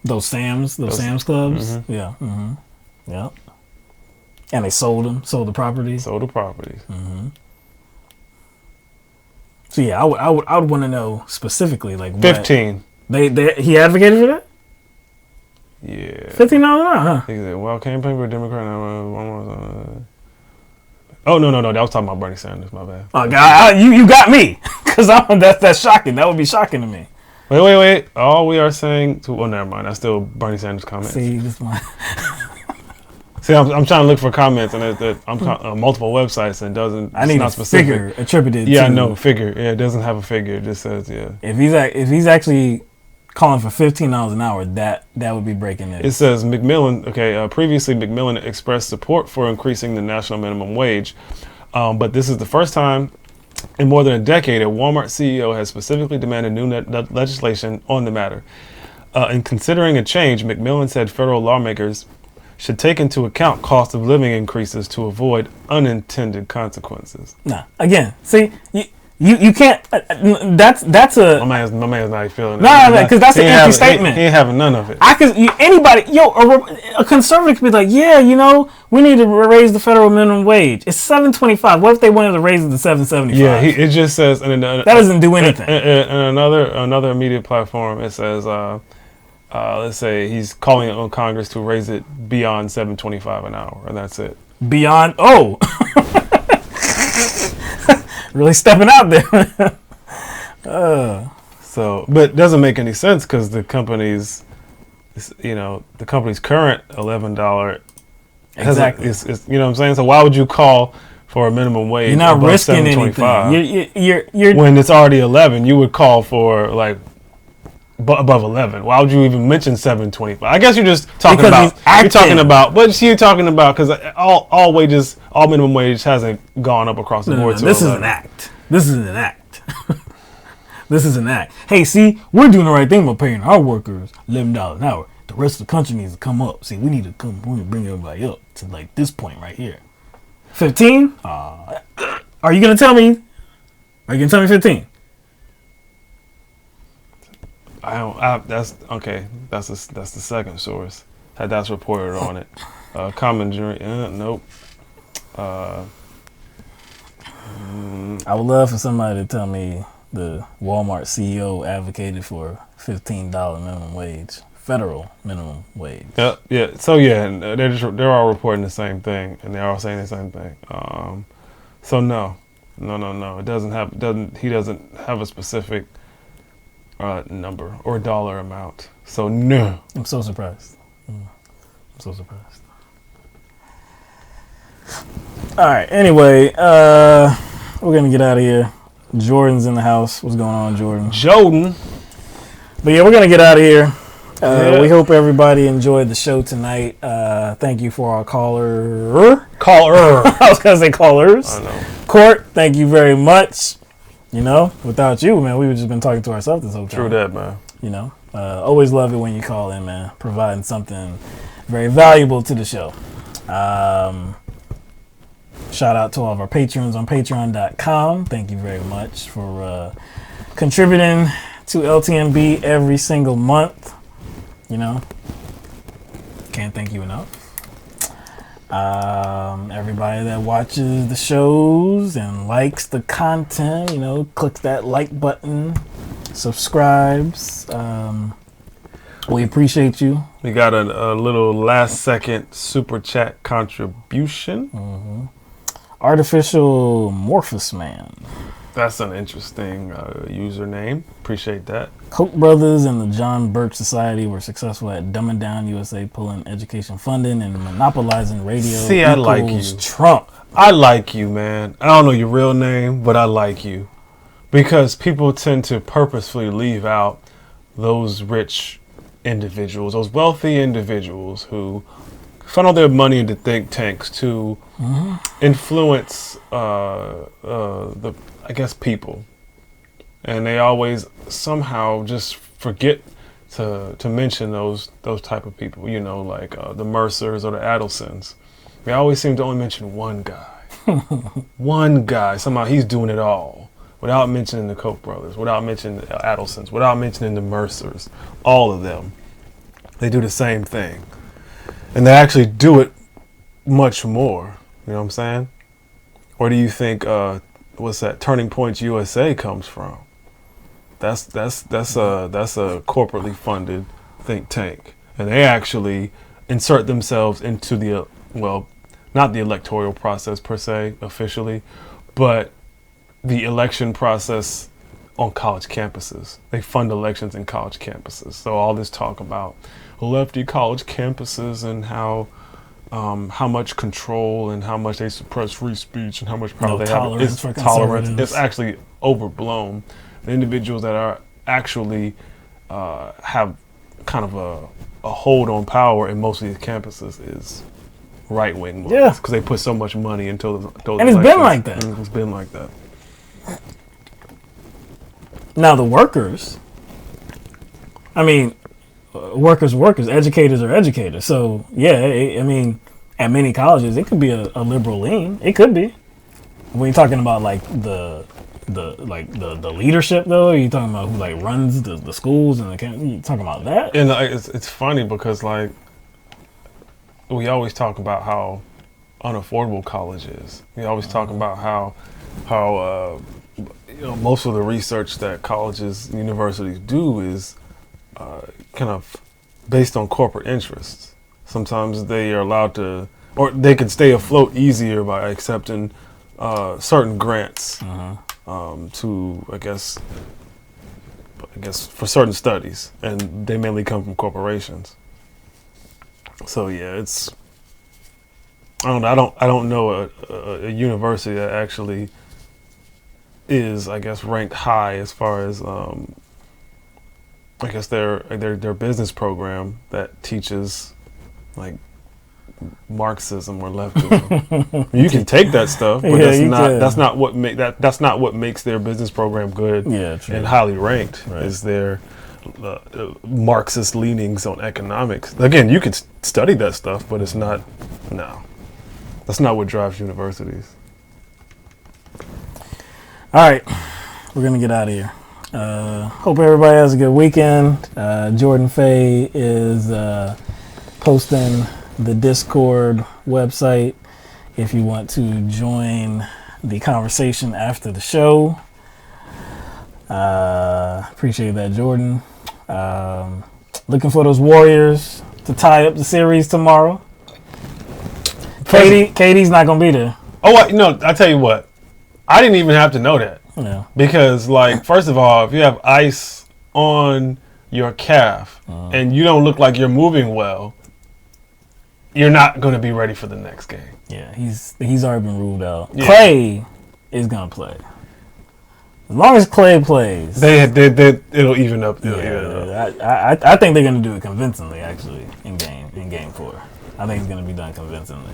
Those Sam's clubs. Mm-hmm. Yeah. Mm-hmm. Yeah. And they sold the properties. Mm-hmm. So yeah, I would want to know specifically like 15. What he advocated for that. Yeah. $15 an hour, huh? He said, well, campaign for a Democrat. Oh no! I was talking about Bernie Sanders. My bad. Oh God, you got me because that's shocking. That would be shocking to me. Wait. All we are saying to never mind. That's still Bernie Sanders' comments. See, this one. See, I'm trying to look for comments and I'm on multiple websites and it doesn't. I need not a specific. figure attributed. Yeah, to, I know figure. Yeah, it doesn't have a figure. It just says yeah. If he's actually calling for $15 an hour, that would be breaking news. It says McMillan. Okay, previously McMillan expressed support for increasing the national minimum wage, but this is the first time in more than a decade a Walmart CEO has specifically demanded new legislation on the matter. In considering a change, McMillan said federal lawmakers should take into account cost of living increases to avoid unintended consequences. Nah, again, see, you can't. That's a. My man's not feeling it. No, because that's an empty statement. He ain't having none of it. A conservative could be like, yeah, we need to raise the federal minimum wage. It's $7.25. What if they wanted to raise it to $7.75? Yeah, it just says that doesn't do anything. And another media platform, it says, let's say he's calling on Congress to raise it beyond $7.25 an hour, and that's it. Beyond really stepping out there. So, but it doesn't make any sense because the company's current $11 exactly is you know what I'm saying. So why would you call for a minimum wage? You're not above risking anything. You're when it's already 11. You would call for like above 11. Why would you even mention $7.25? I guess you're just talking because you're talking about because all minimum wage hasn't gone up across the board. No, this is an act. This is an act. This is an act. Hey, see, we're doing the right thing by paying our workers $11 an hour. The rest of the country needs to come up. See, we need to bring everybody up to like this point right here. 15? Are you gonna tell me? Are you gonna tell me 15? That's okay. That's the second source that's reported on it. Common jury. Nope. I would love for somebody to tell me the Walmart CEO advocated for $15 minimum wage, federal minimum wage. Yeah. So yeah, they're all reporting the same thing, and they're all saying the same thing. So no. It he doesn't have a specific number or dollar amount. So no. I'm so surprised. All right. Anyway, we're gonna get out of here. Jordan's in the house. What's going on, Jordan? But yeah, we're gonna get out of here. We hope everybody enjoyed the show tonight. Thank you for our caller. I was gonna say callers. I know. Court, thank you very much. Without you, man, we would just been talking to ourselves this whole time. True that, man. Always love it when you call in, man. Providing something very valuable to the show. Shout out to all of our patrons on patreon.com. Thank you very much for contributing to LTMB every single month. Can't thank you enough. Everybody that watches the shows and likes the content, clicks that like button, subscribes. We appreciate you. We got a little last second super chat contribution. Artificial Morphous Man. That's an interesting username. Appreciate that. Koch brothers and the John Birch Society were successful at dumbing down USA, pulling education funding and monopolizing radio. See, I like you. Trump. I like you, man. I don't know your real name, but I like you. Because people tend to purposefully leave out those rich individuals, those wealthy individuals who funnel their money into think tanks to influence people, and they always somehow just forget to mention those type of people. You know, like the Mercers or the Adelsons. They always seem to only mention one guy. One guy. Somehow he's doing it all, without mentioning the Koch brothers, without mentioning the Adelsons, without mentioning the Mercers. All of them, they do the same thing, and they actually do it much more. You know what I'm saying? Where do you think what's that Turning Points USA comes from? That's a corporately funded think tank, and they actually insert themselves into the not the electoral process per se officially, but the election process on college campuses. They fund elections in college campuses. So all this talk about lefty college campuses and how much control and how much they suppress free speech and how much power they have. It's tolerance. It's actually overblown. The individuals that are actually have kind of a hold on power in most of these campuses is right-wing ones. Yeah. Because they put so much money into those and it's elections. Been like that. It's been like that. Now the workers, workers, educators are educators. So yeah, at many colleges it could be a liberal lean. It could be. When you're talking about like the leadership though, are you talking about who like runs the schools and you talking about that? And it's funny because like we always talk about how unaffordable college is. We always talk about how most of the research that colleges and universities do is kind of based on corporate interests. Sometimes they are allowed to, or they can stay afloat easier by accepting certain grants to, I guess, for certain studies, and they mainly come from corporations. So yeah, I don't know a university that actually is, I guess, ranked high as far as I guess their business program that teaches like Marxism or leftism. You can take that stuff, but that's not what makes their business program good and highly ranked. Right. Is their Marxist leanings on economics. Again, you could study that stuff, but it's not. No, that's not what drives universities. All right, we're gonna get out of here. Hope everybody has a good weekend. Jordan Fay is posting the Discord website if you want to join the conversation after the show. Appreciate that, Jordan. Looking for those Warriors to tie up the series tomorrow. KD's not gonna be there. Oh, no! I tell you what, I didn't even have to know that. Yeah. Because, like, first of all, if you have ice on your calf and you don't look like you're moving well, you're not going to be ready for the next game. Yeah, he's already been ruled out. Yeah. Clay is going to play. As long as Clay plays, it'll even up. I think they're going to do it convincingly, actually, in game 4. I think it's going to be done convincingly.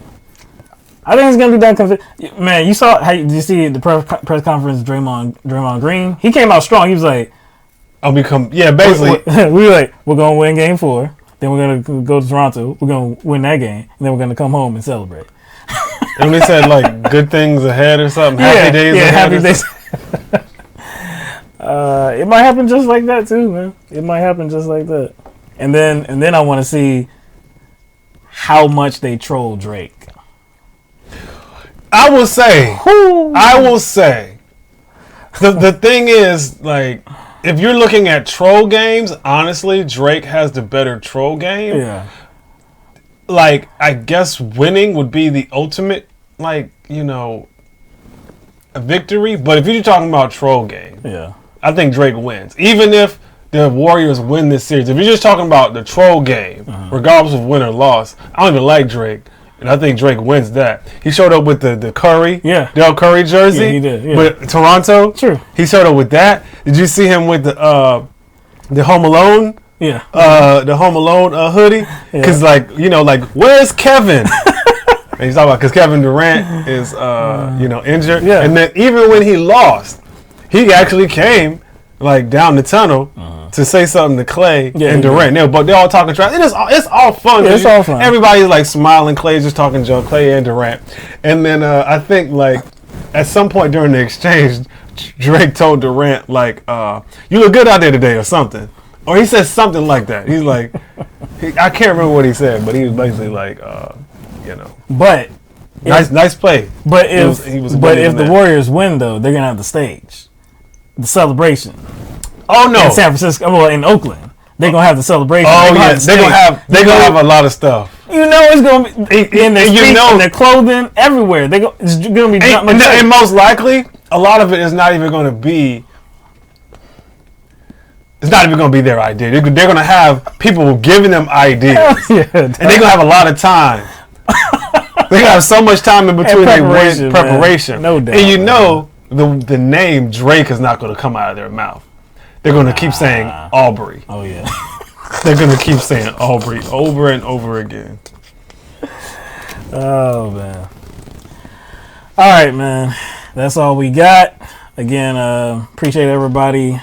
Man, you saw did you see the press conference? Draymond Green, he came out strong. He was like, basically, we were like, we're gonna win game 4, then we're gonna go to Toronto, we're gonna win that game, and then we're gonna come home and celebrate. And they said like good things ahead or something. Happy days ahead. Happy days. It might happen just like that too, man. It might happen just like that. And then I want to see how much they troll Drake. I will say, the thing is, like, if you're looking at troll games, honestly, Drake has the better troll game. Yeah. Like, I guess winning would be the ultimate, like, you know, a victory. But if you're talking about troll game, Yeah. I think Drake wins. Even if the Warriors win this series. If you're just talking about the troll game, regardless of win or loss, I don't even like Drake. And I think Drake wins that. He showed up with the Curry, Del Curry jersey. Yeah, he did. Yeah. With Toronto. True. He showed up with that. Did you see him with the Home Alone? Yeah. The Home Alone hoodie? Because, like, you know, like, where's Kevin? And he's talking about because Kevin Durant is, you know, injured. Yeah. And then even when he lost, he actually came, like, down the tunnel to say something to Clay and Durant. They're all talking trash. It's all fun. Yeah, it's all fun. Everybody's, like, smiling. Clay's just talking junk. Clay and Durant. And then I think, like, at some point during the exchange, Drake told Durant, like, you look good out there today or something. Or he said something like that. He's like, I can't remember what he said, but he was basically like, you know. But nice play. But if the Warriors win, though, they're gonna have the stage, the celebration. Oh no, in San Francisco, well, in Oakland, they're gonna have the celebration. Oh yeah, they're gonna have a lot of stuff. You know, it's gonna be in their streets, in their clothing, everywhere. It's gonna be and most likely, a lot of it is not even gonna be. It's not even going to be their idea. They're going to have people giving them ideas. And they're going to have a lot of time. They're going to have so much time in between their preparation. No doubt. And you know the name Drake is not going to come out of their mouth. They're going to keep saying Aubrey. Oh, yeah. They're going to keep saying Aubrey over and over again. Oh, man. All right, man. That's all we got. Again, appreciate everybody,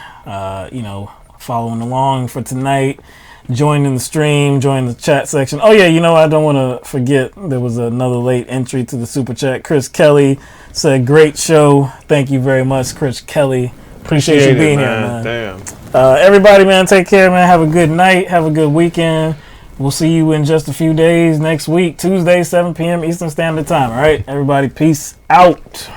you know, following along for tonight, joining the stream, joining the chat section. Oh yeah, you know, I don't want to forget there was another late entry to the super chat. Chris Kelly said, "Great show, thank you very much, Chris Kelly. Appreciate you being here, man. Damn. Everybody, man, take care, man. Have a good night. Have a good weekend. We'll see you in just a few days next week, Tuesday, 7 p.m. Eastern Standard Time. All right, everybody, peace out."